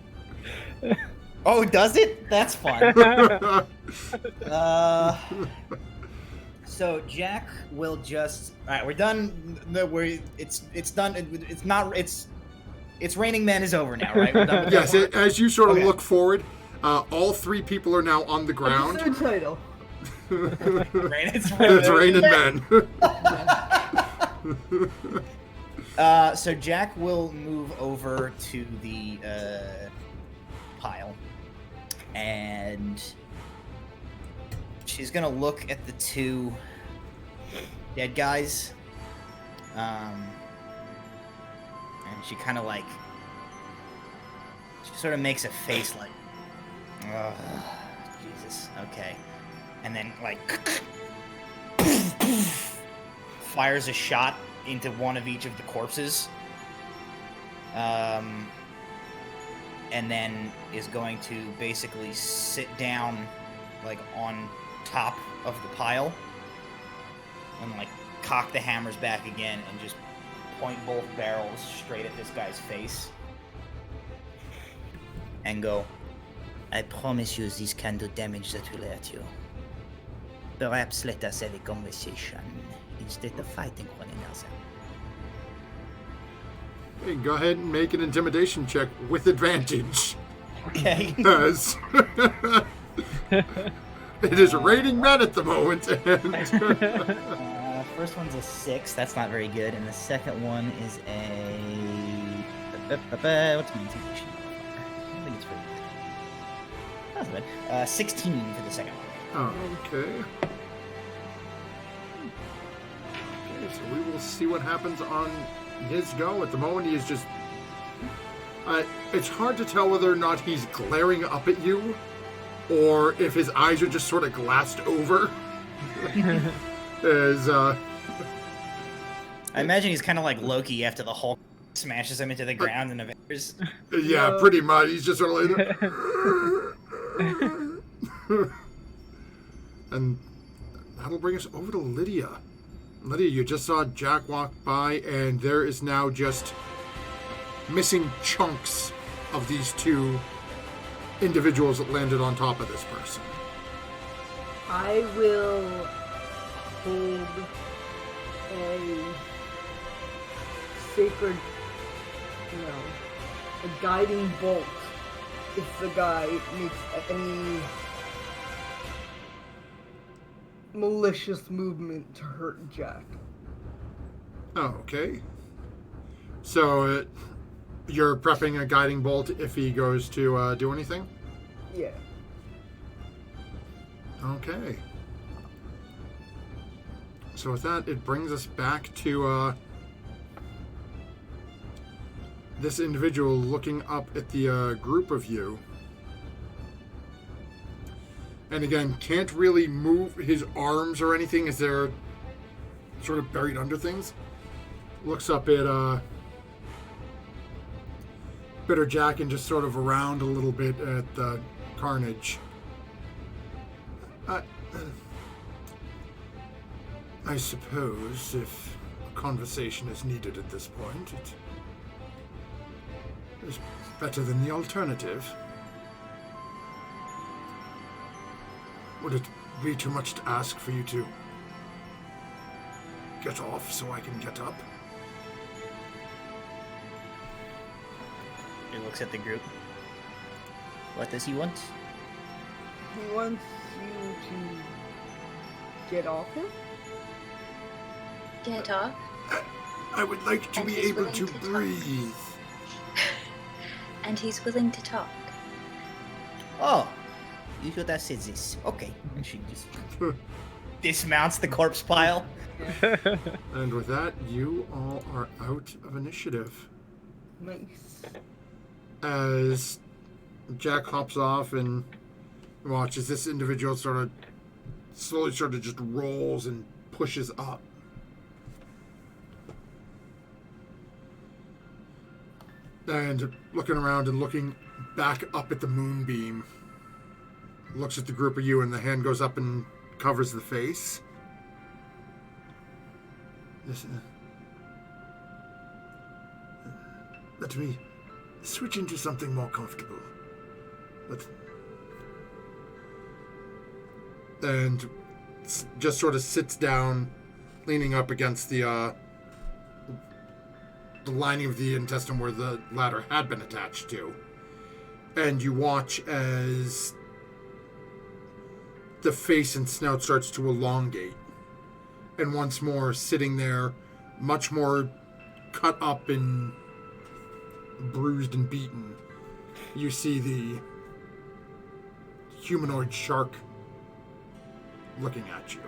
Oh, does it? That's fun. So Jack will just. All right, we're done. No, it's done. It's Raining Men is over now, right? We're done with Yes, that one? as you sort of Okay. look forward, all 3 people are now on the ground. What's the title? It's It's raining men. So Jack will move over to the pile, and she's gonna look at the 2 dead guys, and she kind of like, she sort of makes a face like, oh, Jesus, okay, and then like fires a shot into one of each of the corpses, and then is going to basically sit down like on top of the pile and like cock the hammers back again and just point both barrels straight at this guy's face and go, I promise you this can do damage that will hurt you. Perhaps let us have a conversation instead of fighting one another. Hey, go ahead and make an intimidation check with advantage. okay. Because it is raining men at the moment. And First one's a 6. That's not very good. And the second one is a... What's my intimidation? I don't think it's very good. That's good. 16 for the second one. okay. Okay, so we will see what happens on his go. At the moment, he is just... it's hard to tell whether or not he's glaring up at you or if his eyes are just sort of glassed over. As, I imagine he's kind of like Loki after the Hulk smashes him into the ground in Avengers. yeah, pretty much. He's just sort of like... And that'll bring us over to Lydia. Lydia, you just saw Jack walk by, and there is now just missing chunks of these 2 individuals that landed on top of this person. I will hold a sacred, a guiding bolt if the guy makes any malicious movement to hurt Jack. Oh, okay. So you're prepping a guiding bolt if he goes to do anything? Yeah. Okay. So with that, it brings us back to this individual looking up at the group of you. And again, can't really move his arms or anything as they're sort of buried under things. Looks up at Bitter Jack and just sort of around a little bit at the carnage. I suppose if a conversation is needed at this point, it is better than the alternative. Would it be too much to ask for you to get off so I can get up? He looks at the group. What does he want? He wants you to get off him? Get off. I would like to And be he's able willing to to talk. breathe. And he's willing to talk. Oh, you should have said this. Okay. And she just dismounts the corpse pile. And with that, you all are out of initiative. Nice. As Jack hops off and watches this individual slowly just rolls and pushes up. And looking around and looking back up at the moonbeam, looks at the group of you, and the hand goes up and covers the face. Let me switch into something more comfortable. And just sort of sits down, leaning up against the lining of the intestine where the ladder had been attached to. And you watch as the face and snout starts to elongate. And once more, sitting there, much more cut up and bruised and beaten, you see the humanoid shark looking at you.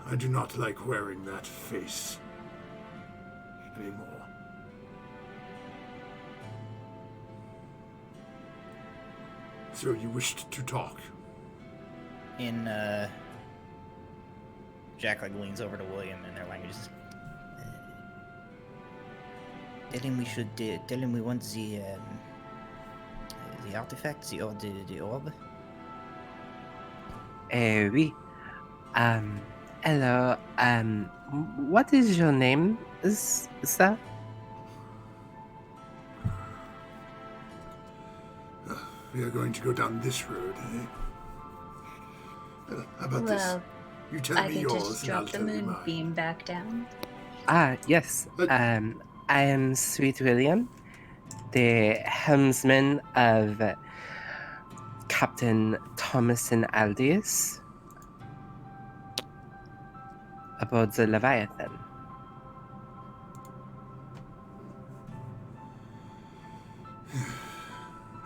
I do not like wearing that face anymore. So you wished to talk? Jack like leans over to William in their languages. Tell him we should. Tell him we want the artifact, the orb. Oui. Hello. What is your name, sir? We are going to go down this road, eh? How about this? Well, You tell I me can yours, just and I'll drop the tell you mine. moonbeam back down. Yes. But- I am Sweet William, the helmsman of Captain Thomason Aldius aboard the Leviathan.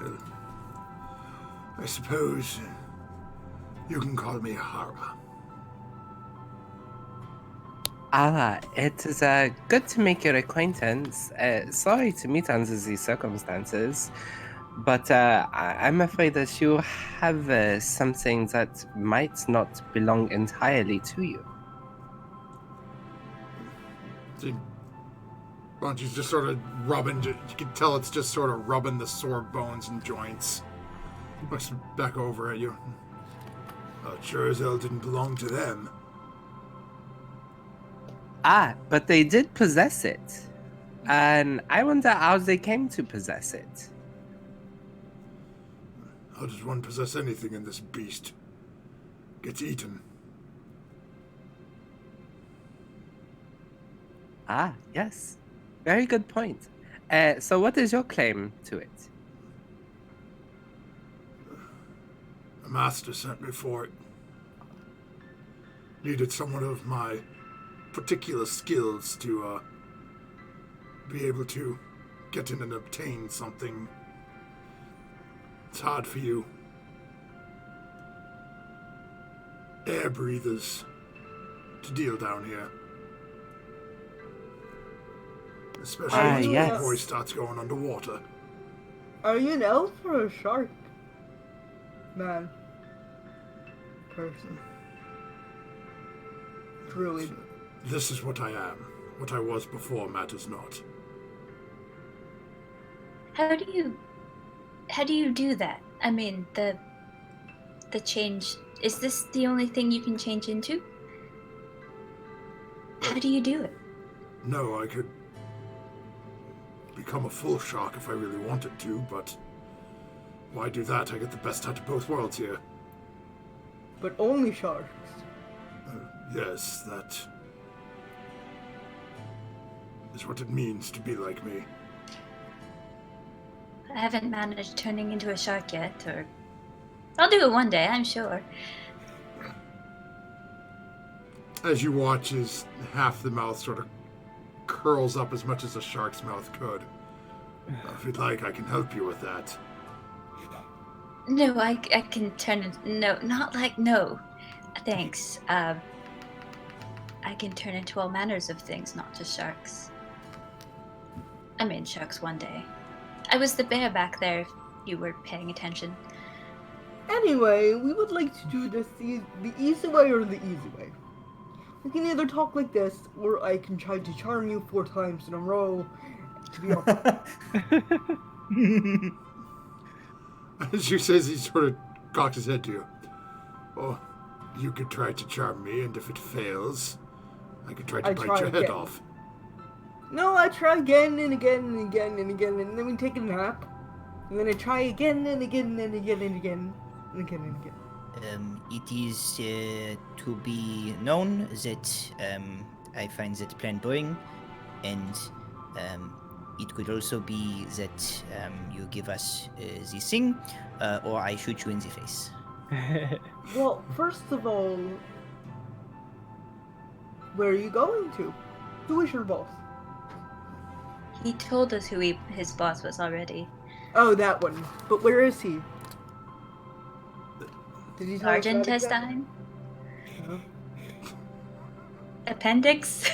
Well, I suppose you can call me Hara. It is good to make your acquaintance. Sorry to meet under these circumstances, but I'm afraid that you have something that might not belong entirely to you. See, Bunchie's just sort of rubbing, you can tell it's just sort of rubbing the sore bones and joints. Looks back over at you. Well, it sure as hell didn't belong to them. But they did possess it. And I wonder how they came to possess it. How does one possess anything in this beast? Gets eaten. Yes. Very good point. So what is your claim to it? A master sent me for it. Needed someone of my particular skills to be able to get in and obtain something. It's hard for you air breathers to deal down here. Especially once yes. my voice starts going underwater. Are you an elf or a shark? Man. Person. Druid. This is what I am. What I was before matters not. How do you do that? I mean, the change, is this the only thing you can change into? How do you do it? No, I could become a full shark if I really wanted to, but why do that? I get the best out of both worlds here. But only sharks. Yes, that is what it means to be like me. I haven't managed turning into a shark yet, or I'll do it one day, I'm sure. As you watch as half the mouth sort of curls up as much as a shark's mouth could. If you'd like, I can help you with that. No, I can turn it. No, not like no. Thanks. I can turn into all manners of things, not just sharks. I mean, sharks one day. I was the bear back there, if you were paying attention. Anyway, we would like to do this the easy way or the easy way. We can either talk like this, or I can try to charm you 4 times in a row to be off. As you says, he sort of cocks his head to you. Oh, you could try to charm me, and if it fails, I could try to bite your head off. No, I try again and again and again and again, and then we take a nap. And then I try again and again and again and again and again and again. It is to be known that I find that plan boring, and it could also be that you give us this thing, or I shoot you in the face. Well, first of all, where are you going to? Who is your boss? He told us who his boss was already. Oh, that one. But where is he? Did he tell us that exactly? Argentestine? No. Appendix?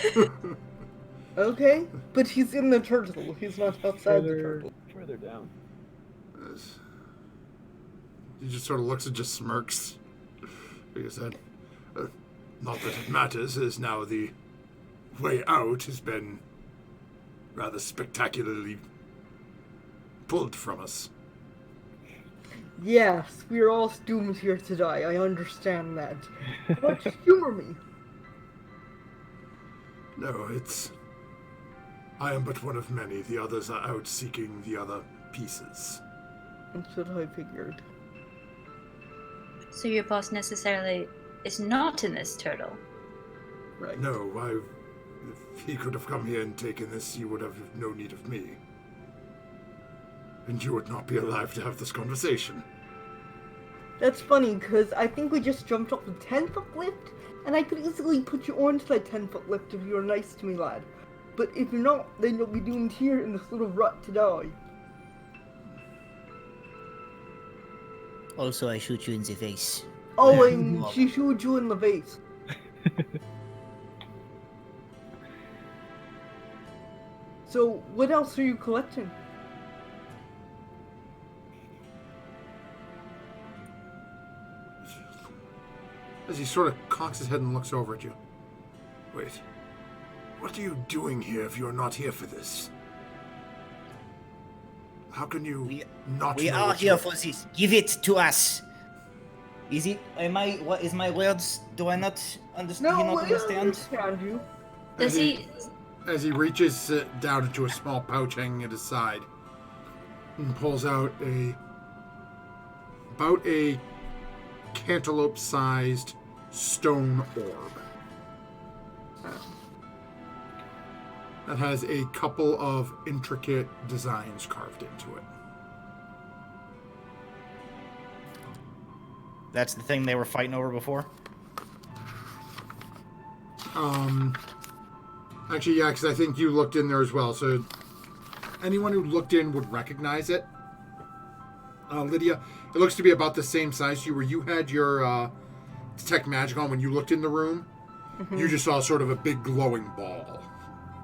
Okay, but he's in the turtle. He's not outside the turtle. Further down. He just sort of looks and just smirks. Like I said, not that it matters, as now the way out has been rather spectacularly pulled from us. Yes, we are all doomed here to die. I understand that. But humor me. No, I am but one of many. The others are out seeking the other pieces. That's what I figured. So your boss necessarily is not in this turtle? Right. No, if he could have come here and taken this, he would have no need of me. And you would not be alive to have this conversation. That's funny, because I think we just jumped off a 10-foot lift, and I could easily put you onto that 10-foot lift if you were nice to me, lad. But if you're not, then you'll be doomed here in this little rut to die. Also, I shoot you in the face. Oh, and she shooed you in the face. So, what else are you collecting? As he sort of cocks his head and looks over at you. Wait. What are you doing here if you're not here for this? How can you not We know are what here for this. Give it to us. Is it? What is my words? Do I not understand? No, not I understand? understand you. Does he? As he reaches down into a small pouch hanging at his side and pulls out about a cantaloupe-sized stone orb that has a couple of intricate designs carved into it. That's the thing they were fighting over before? Actually, yeah, because I think you looked in there as well. So anyone who looked in would recognize it. Lydia, it looks to be about the same size to you, where you had your detect magic on when you looked in the room. Mm-hmm. You just saw sort of a big glowing ball.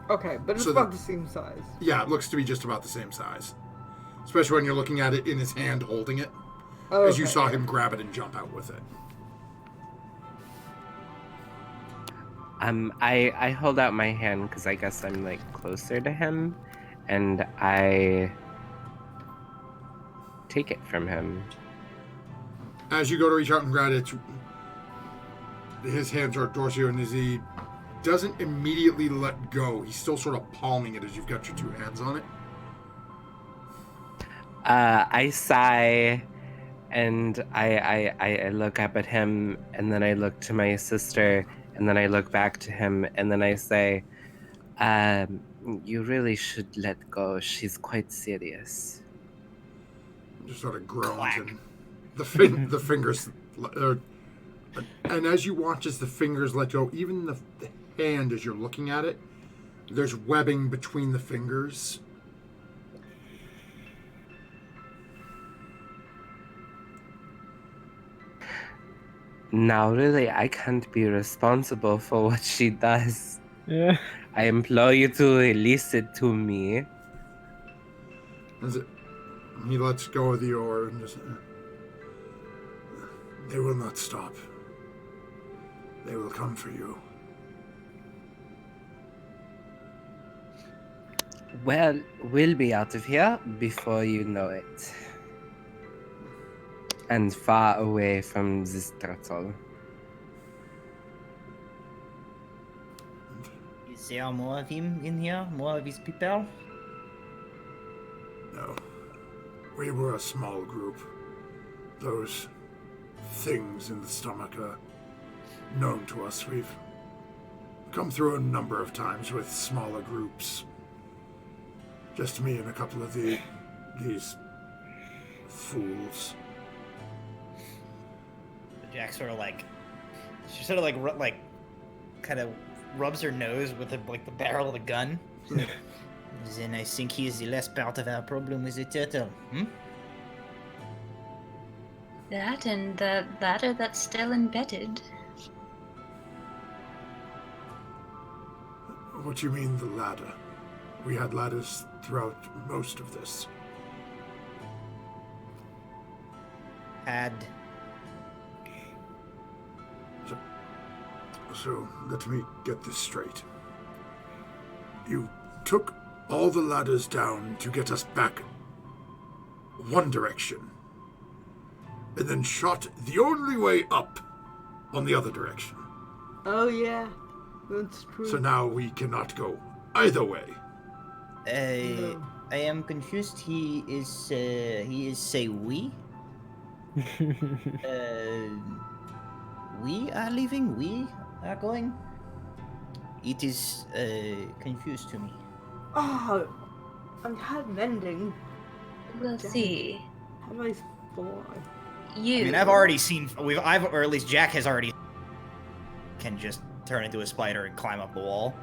Okay, but it's about the same size. Yeah, it looks to be just about the same size. Especially when you're looking at it in his hand holding it. Okay. As you saw him grab it and jump out with it. I hold out my hand because I guess I'm like closer to him, and I take it from him. As you go to reach out and grab it, his hands are towards you, and as he doesn't immediately let go, he's still sort of palming it as you've got your two hands on it. I sigh, and I look up at him, and then I look to my sister, and then I look back to him, and then I say, you really should let go. She's quite serious. Just sort of groans, Clack. and the fingers, and as you watch as the fingers let go, even the hand as you're looking at it, there's webbing between the fingers. Now, really, I can't be responsible for what she does. Yeah. I implore you to release it to me. As he lets go of the oar and just, they will not stop. They will come for you. Well, we'll be out of here before you know it. And far away from this turtle. Is there more of him in here? More of his people? No. We were a small group. Those things in the stomach are known to us. We've come through a number of times with smaller groups. Just me and a couple of these fools. Jack sort of like, she sort of like kind of rubs her nose with the barrel of the gun. Then I think he is the less part of our problem with the turtle. That and the ladder that's still embedded. What do you mean, the ladder? We had ladders throughout most of this. Had. So, let me get this straight. You took all the ladders down to get us back one direction, and then shot the only way up on the other direction. Oh yeah, that's true. So now we cannot go either way. No. I am confused. He is say we? We are leaving? We are going? It is confused to me. Oh, I'm had mending. We'll see. How do I fly? You. I mean, I've already seen, or at least Jack has already can just turn into a spider and climb up the wall.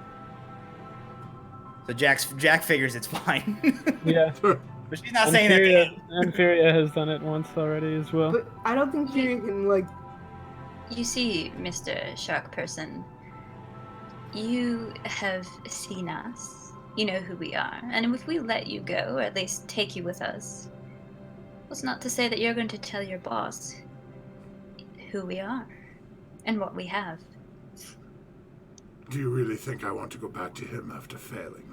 So Jack figures it's fine. Yeah. But she's not saying that to him. Amphiria has done it once already as well. But I don't think you can like. You see, Mr. Shark Person, you have seen us. You know who we are. And if we let you go, or at least take you with us, what's not to say that you're going to tell your boss who we are and what we have. Do you really think I want to go back to him after failing?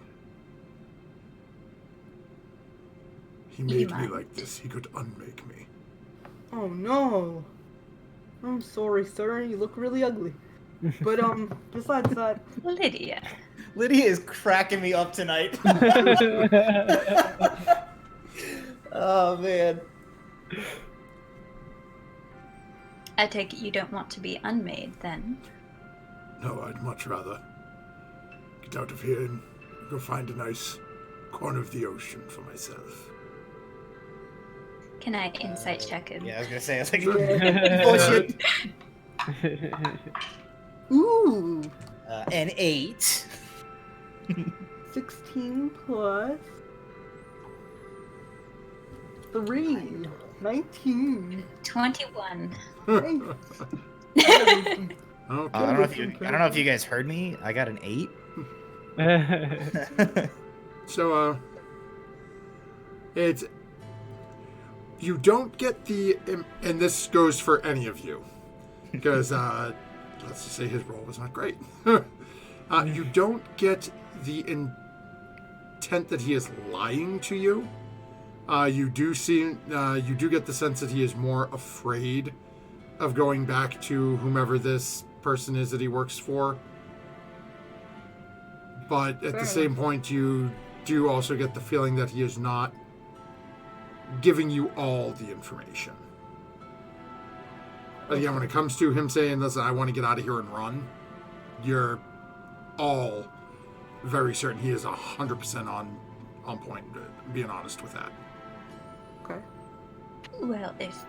He made me might. like this. He could unmake me. Oh no. I'm sorry, sir. You look really ugly. But besides that, Lydia. Lydia is cracking me up tonight. Oh man. I take it you don't want to be unmade, then? No, I'd much rather get out of here and go find a nice corner of the ocean for myself. Can I insight check him? Yeah, I was gonna say, I was like, yeah. bullshit. Ooh, An 8. 16 plus 3, 19. 21. Okay. I don't know if you guys heard me. I got an 8. So, it's... You don't get the... And this goes for any of you. Because, let's just say his roll was not great. You don't get the intent that he is lying to you. You do get the sense that he is more afraid of going back to whomever this person is that he works for. But at the same point, you do also get the feeling that he is not giving you all the information. Again, when it comes to him saying, listen, I want to get out of here and run, you're all very certain he is 100% on point, being honest with that. Okay. Well, if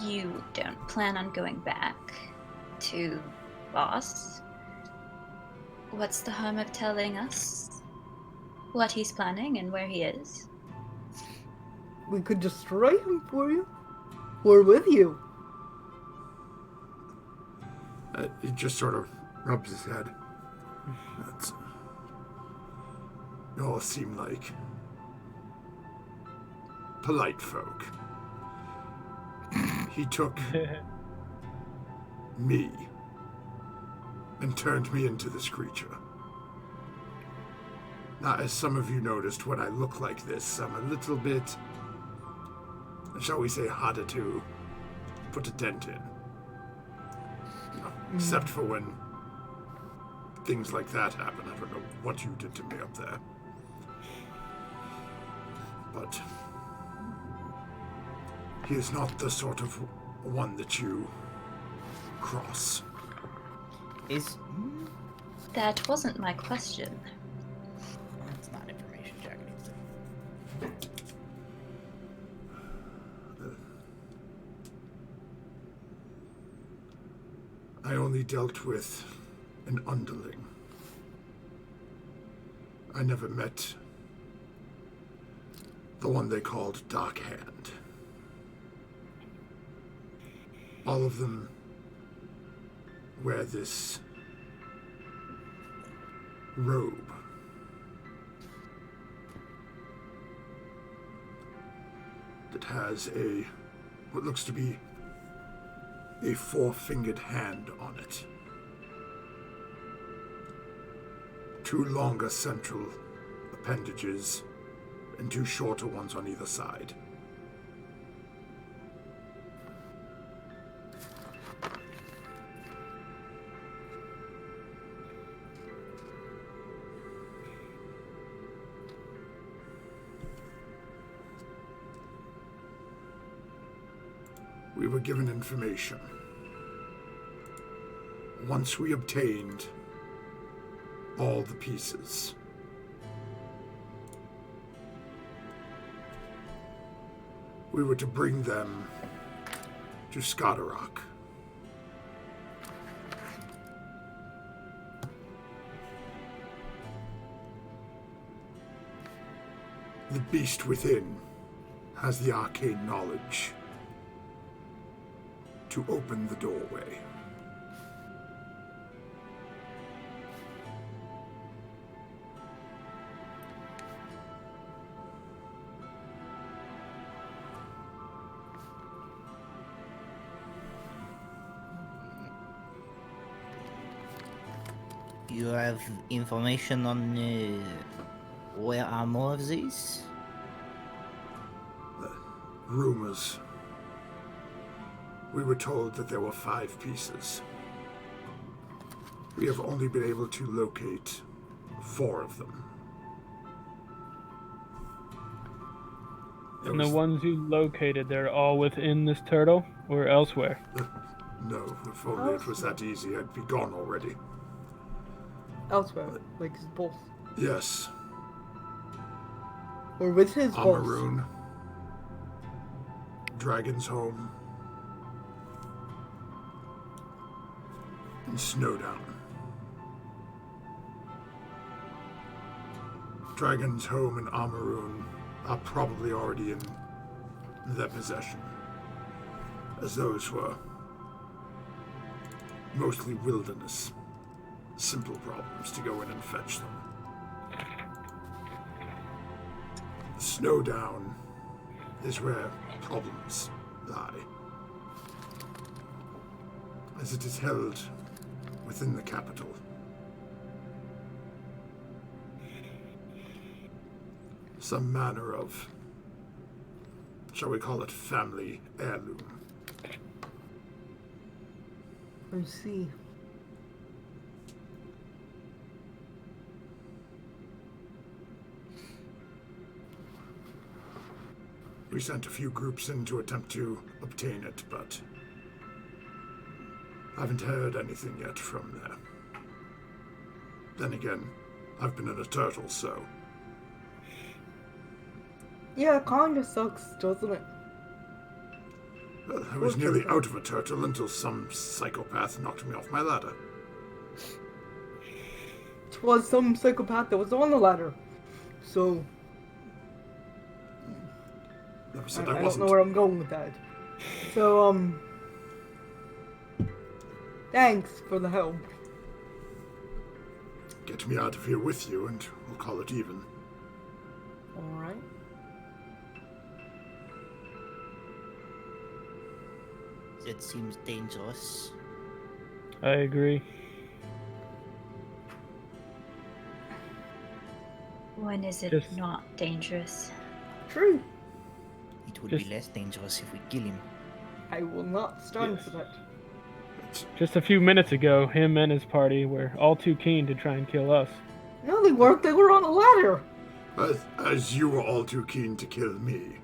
you don't plan on going back to Boss, what's the harm of telling us what he's planning and where he is? We could destroy him for you. We're with you. He just sort of rubs his head. You all seem like polite folk. He took me and turned me into this creature. Now, as some of you noticed, when I look like this, I'm a little bit, shall we say, harder to put a dent in. Except for when things like that happen. I don't know what you did to me up there. But he is not the sort of one that you cross. That wasn't my question. That's not information check. I only dealt with an underling. I never met the one they called Dark Hand. All of them wear this robe. That has what looks to be a four-fingered hand on it. Two longer central appendages and two shorter ones on either side. We were given information. Once we obtained all the pieces, we were to bring them to Scotterock. The beast within has the arcane knowledge to open the doorway. You have information on where are more of these? Rumors. We were told that there were 5 pieces. We have only been able to locate 4 of them. And the ones you located, they're all within this turtle or elsewhere? No, if only it was that easy, I'd be gone already. Elsewhere, like his boss. Yes. Or with his boss. Amaroon. Dragon's Home. And Snowdown. Dragon's Home and Amaroon are probably already in their possession, as those were mostly wilderness, simple problems to go in and fetch them. Snowdown is where problems lie, as it is held within the capital. Some manner of, shall we call it, family heirloom. I see. We sent a few groups in to attempt to obtain it, but haven't heard anything yet from there. Then again, I've been in a turtle, so... Yeah, it kinda sucks, doesn't it? Well, I was nearly out of a turtle until some psychopath knocked me off my ladder. It was some psychopath that was on the ladder. So, Never said I I don't wasn't. know where I'm going with that. So, thanks for the help. Get me out of here with you, and we'll call it even. Alright. That seems dangerous. I agree. When is it Just- not dangerous? True. It would Just- be less dangerous if we kill him. I will not stand Yes. for that. Just a few minutes ago, him and his party were all too keen to try and kill us. No, they weren't. They were on a ladder. As you were all too keen to kill me.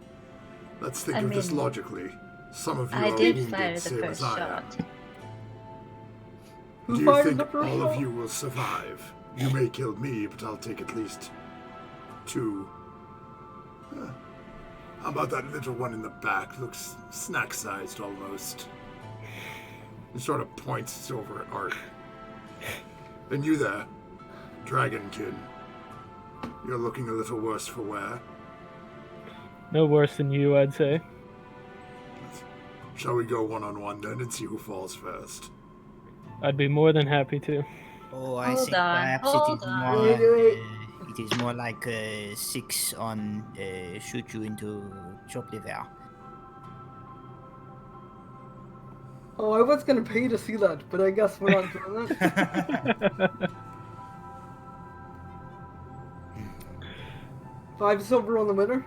Let's think I of this mean, logically. Some of you I are did wounded, fire the same first as I am. shot. Who Do you fired think the first all shot? of you will survive? You may kill me, but I'll take at least 2. How about that little one in the back? Looks snack-sized almost. He sort of points over at Art. And you there, Dragonkin. You're looking a little worse for wear. No worse than you, I'd say. Shall we go one-on-one then and see who falls first? I'd be more than happy to. Oh, I Hold think on, perhaps hold it is on. more. Wait. It is more like 6 on shoot you into chop liver. Oh, I was gonna pay to see that, but I guess we're not doing that. 5 silver on the winner?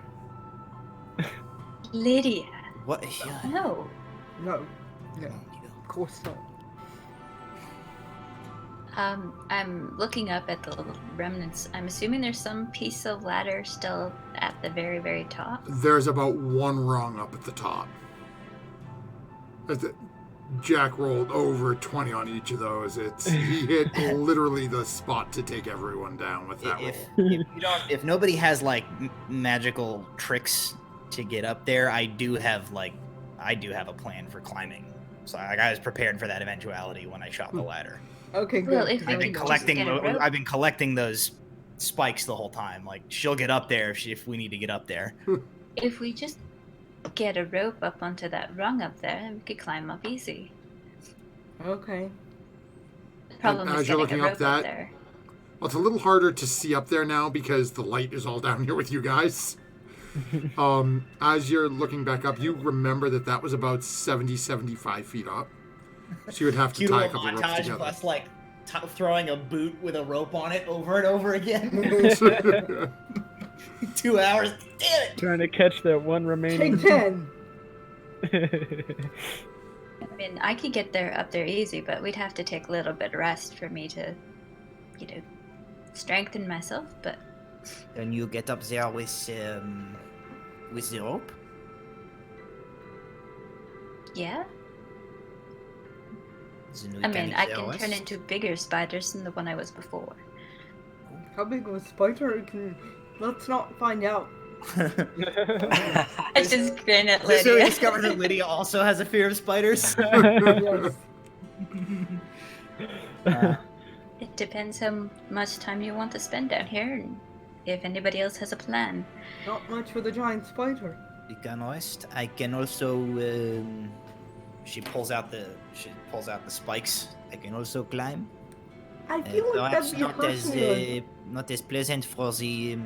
Lydia. What? No. No. No, of course not. I'm looking up at the remnants. I'm assuming there's some piece of ladder still at the very, very top. There's about 1 rung up at the top. Jack rolled over 20 on each of those. He hit literally the spot to take everyone down with that If roll. if nobody has like magical tricks to get up there, I do have a plan for climbing. So I was prepared for that eventuality when I shot the ladder. Okay, good. Well, if we I've been could just collecting get a rope. I've been collecting those spikes the whole time. Like she'll get up there if we need to get up there. If we just get a rope up onto that rung up there, we could climb up easy. Okay. The problem as is you're getting a looking up rope that- up there. Well, it's a little harder to see up there now because the light is all down here with you guys. As you're looking back up, you remember that was about 75 feet up. So you would have to Cute tie a little couple ropes montage of together. us like throwing a boot with a rope on it over and over again. 2 hours. Damn it! Trying to catch that one remaining. Take 10. I mean, I could get there up there easy, but we'd have to take a little bit of rest for me to, strengthen myself. But And you get up there with the rope. yeah, Then we I mean, can I use can the turn rest. into bigger spiders than the one I was before. How big of a spider can... Let's not find out. I just grin at This is where we Lydia. discovered that Lydia also has a fear of spiders. Yes. It depends how much time you want to spend down here, and if anybody else has a plan. Not much for the giant spider. We can rest. I can also. She pulls out the spikes. I can also climb. I feel like Perhaps that'd be not as hurting not as pleasant for the.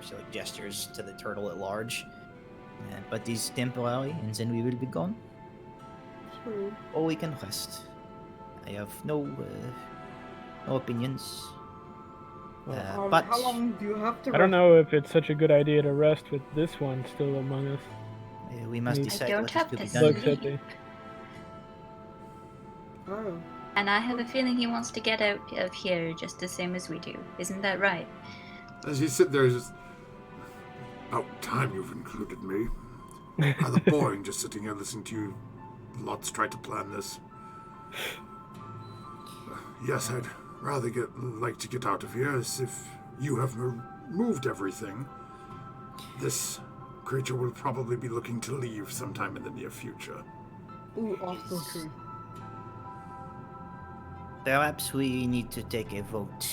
She like gestures to the turtle at large. But is temporary, and then we will be gone. True. Or we can rest. I have no opinions. But How long do you have to I don't rest? know if it's such a good idea to rest with this one still among us. we must I decide don't what is have to be to done. Looks sleep. at the Oh. And I have a feeling he wants to get out of here just the same as we do. Isn't that right? As you sit there, it's just about time you've included me. Rather boring just sitting here listening to you lots try to plan this. Yes, I'd rather like to get out of here, as if you have moved everything. This creature will probably be looking to leave sometime in the near future. Ooh, also true. Perhaps we need to take a vote.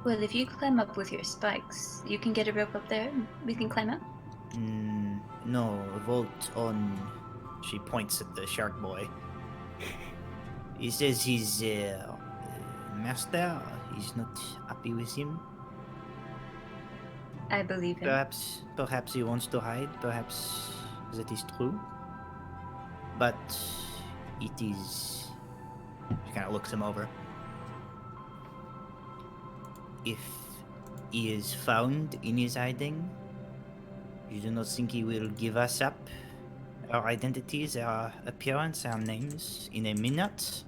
Well, if you climb up with your spikes, you can get a rope up there and we can climb up. No, a vote on... She points at the shark boy. He says his master is not happy with him. I believe him. Perhaps he wants to hide. Perhaps that is true. But it is... She kind of looks him over. If he is found in his hiding, you do not think he will give us up our identities, our appearance, our names in a minute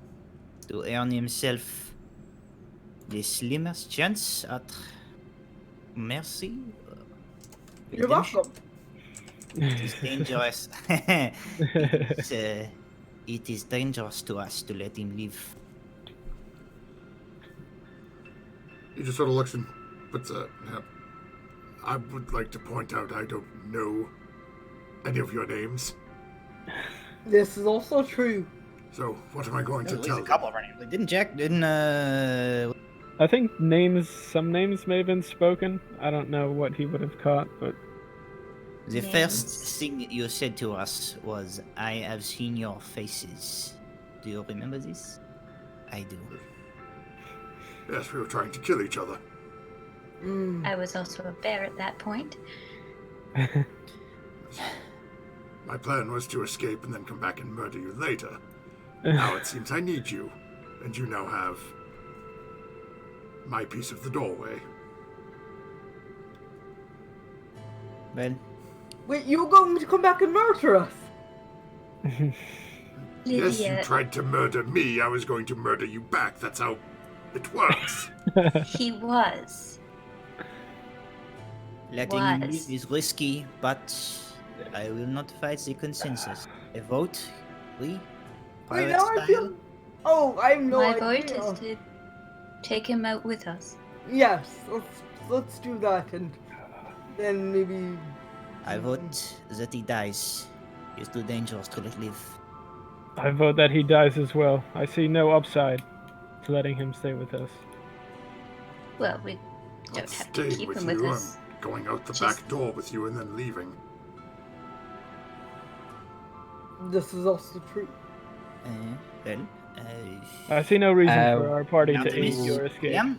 to earn himself the slimmest chance at mercy? You're Redemption? welcome. It is dangerous. It is dangerous to us to let him live. He just sort of looks and puts a... I would like to point out I don't know any of your names. This is also true. So, what am I going to At least tell a them? couple of our names. I think some names may have been spoken. I don't know what he would have caught, but The Names. first thing you said to us was, I have seen your faces. Do you remember this? I do. Yes, we were trying to kill each other. I was also a bear at that point. My plan was to escape and then come back and murder you later. Now it seems I need you, and you now have my piece of the doorway. Well, Wait, you were going to come back and murder us? Yes, you Lydia, tried to murder me. I was going to murder you back. That's how it works. he was. letting him live Was. is risky, but I will not fight the consensus. A vote? We? Wait, Pirate now I style? feel... Oh, I have no My idea. vote is to take him out with us. Yes, let's do that, and then maybe... I vote that he dies. He's too dangerous to let live. I vote that he dies as well. I see no upside to letting him stay with us. Well, we I'm don't have to staying keep with him with you. us. I'm going out the Just- back door with you and then leaving. This is also true. Well, I see no reason Uh, for our party to Mountain aid is- your escape. Yeah?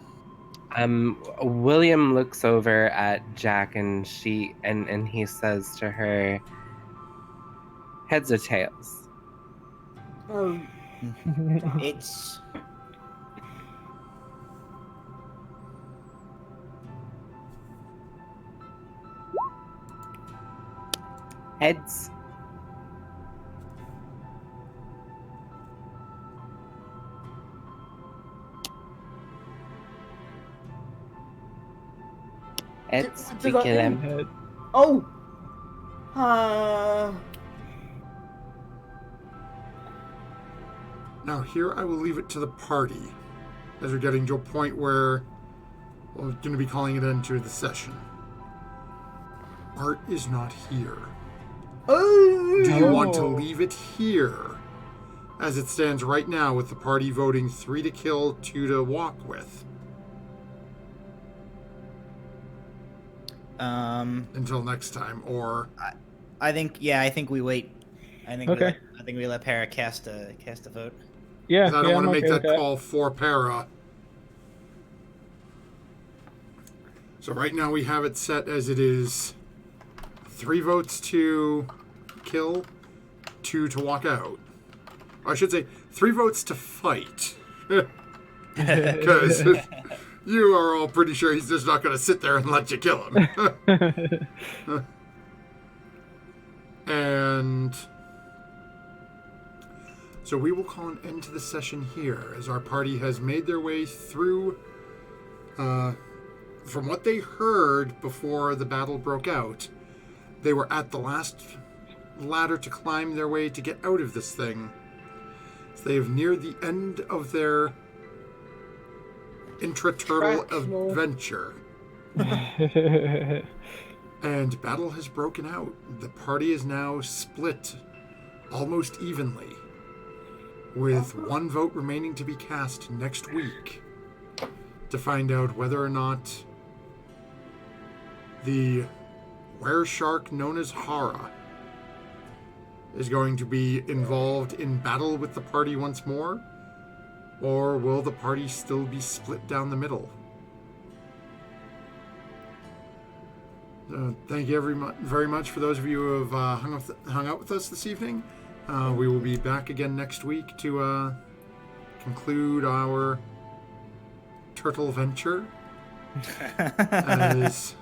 William looks over at Jack and he says to her, heads or tails? Oh, It's... Heads. Heads. Does We that kill mean- him. Head. oh! Now, here I will leave it to the party, as we're getting to a point where we're going to be calling it into the session. Art is not here. Oh! Do you want to Oh. leave it here, as it stands right now, with the party voting 3 to kill, 2 to walk with, until next time? Or I think we wait. I think Okay. we let Para cast a vote. Yeah, 'cause I don't yeah, want to I'm make okay that with call for Para. So right now we have it set as it is 3 votes to kill, 2 to walk out. Or I should say 3 votes to fight. Because you are all pretty sure he's just not going to sit there and let you kill him. And so we will call an end to the session here, as our party has made their way through, from what they heard before the battle broke out, they were at the last ladder to climb their way to get out of this thing. So they have neared the end of their intra-turtle Fractional. adventure. And battle has broken out. The party is now split almost evenly, with one vote remaining to be cast next week to find out whether or not the were-shark known as Hara is going to be involved in battle with the party once more, or will the party still be split down the middle? Thank you very much for those of you who have hung out with us this evening. We will be back again next week to conclude our turtle venture. As,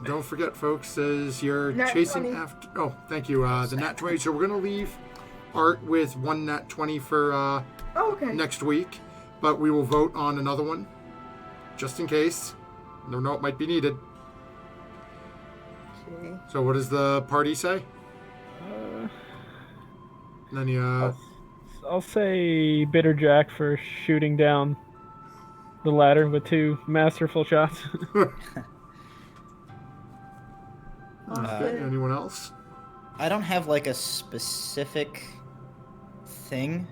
don't forget, folks, as you're Nat chasing 20. after... Oh, thank you. The Nat 20. So we're going to leave Art with one Nat 20 for Oh, okay. next week, but we will vote on another one, just in case. Never know, it might be needed. Okay. So what does the party say? And then you, I'll say Bitter Jack for shooting down the ladder with 2 masterful shots. anyone else? I don't have like a specific thing.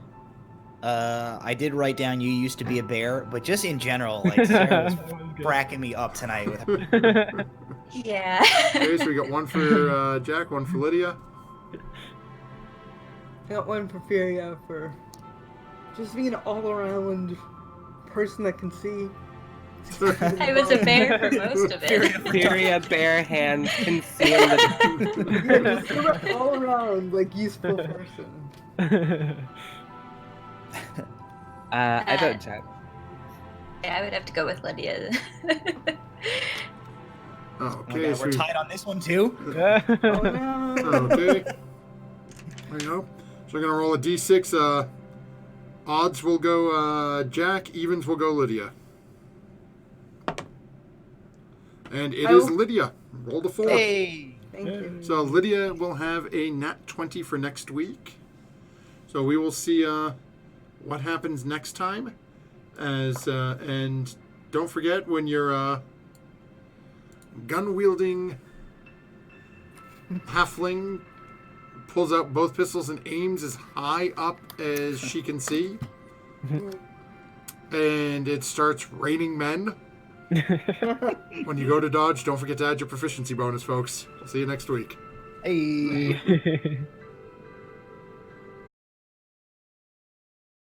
I did write down you used to be a bear, but just in general, like Sarah was bracking me up tonight with Yeah. Okay, so we got one for Jack, one for Lydia. I got one for Furia for just being an all-around person that can see. I was a bear for most of it. Furia bare hand can see in the... Yeah, just an all-around, like, useful person. I don't chat. Yeah, I would have to go with Lydia. Oh, Oh my okay, God, so we're tied on this one too. Oh no! okay. There you go. So we're gonna roll a d6. Odds will go Jack. Evens will go Lydia. And it is Lydia. Roll the 4. Hey! Thank you. So Lydia will have a nat 20 for next week. So we will see what happens next time. And don't forget, when you're gun-wielding halfling pulls out both pistols and aims as high up as she can see, and it starts raining men. When you go to dodge, don't forget to add your proficiency bonus, folks. See you next week. Hey.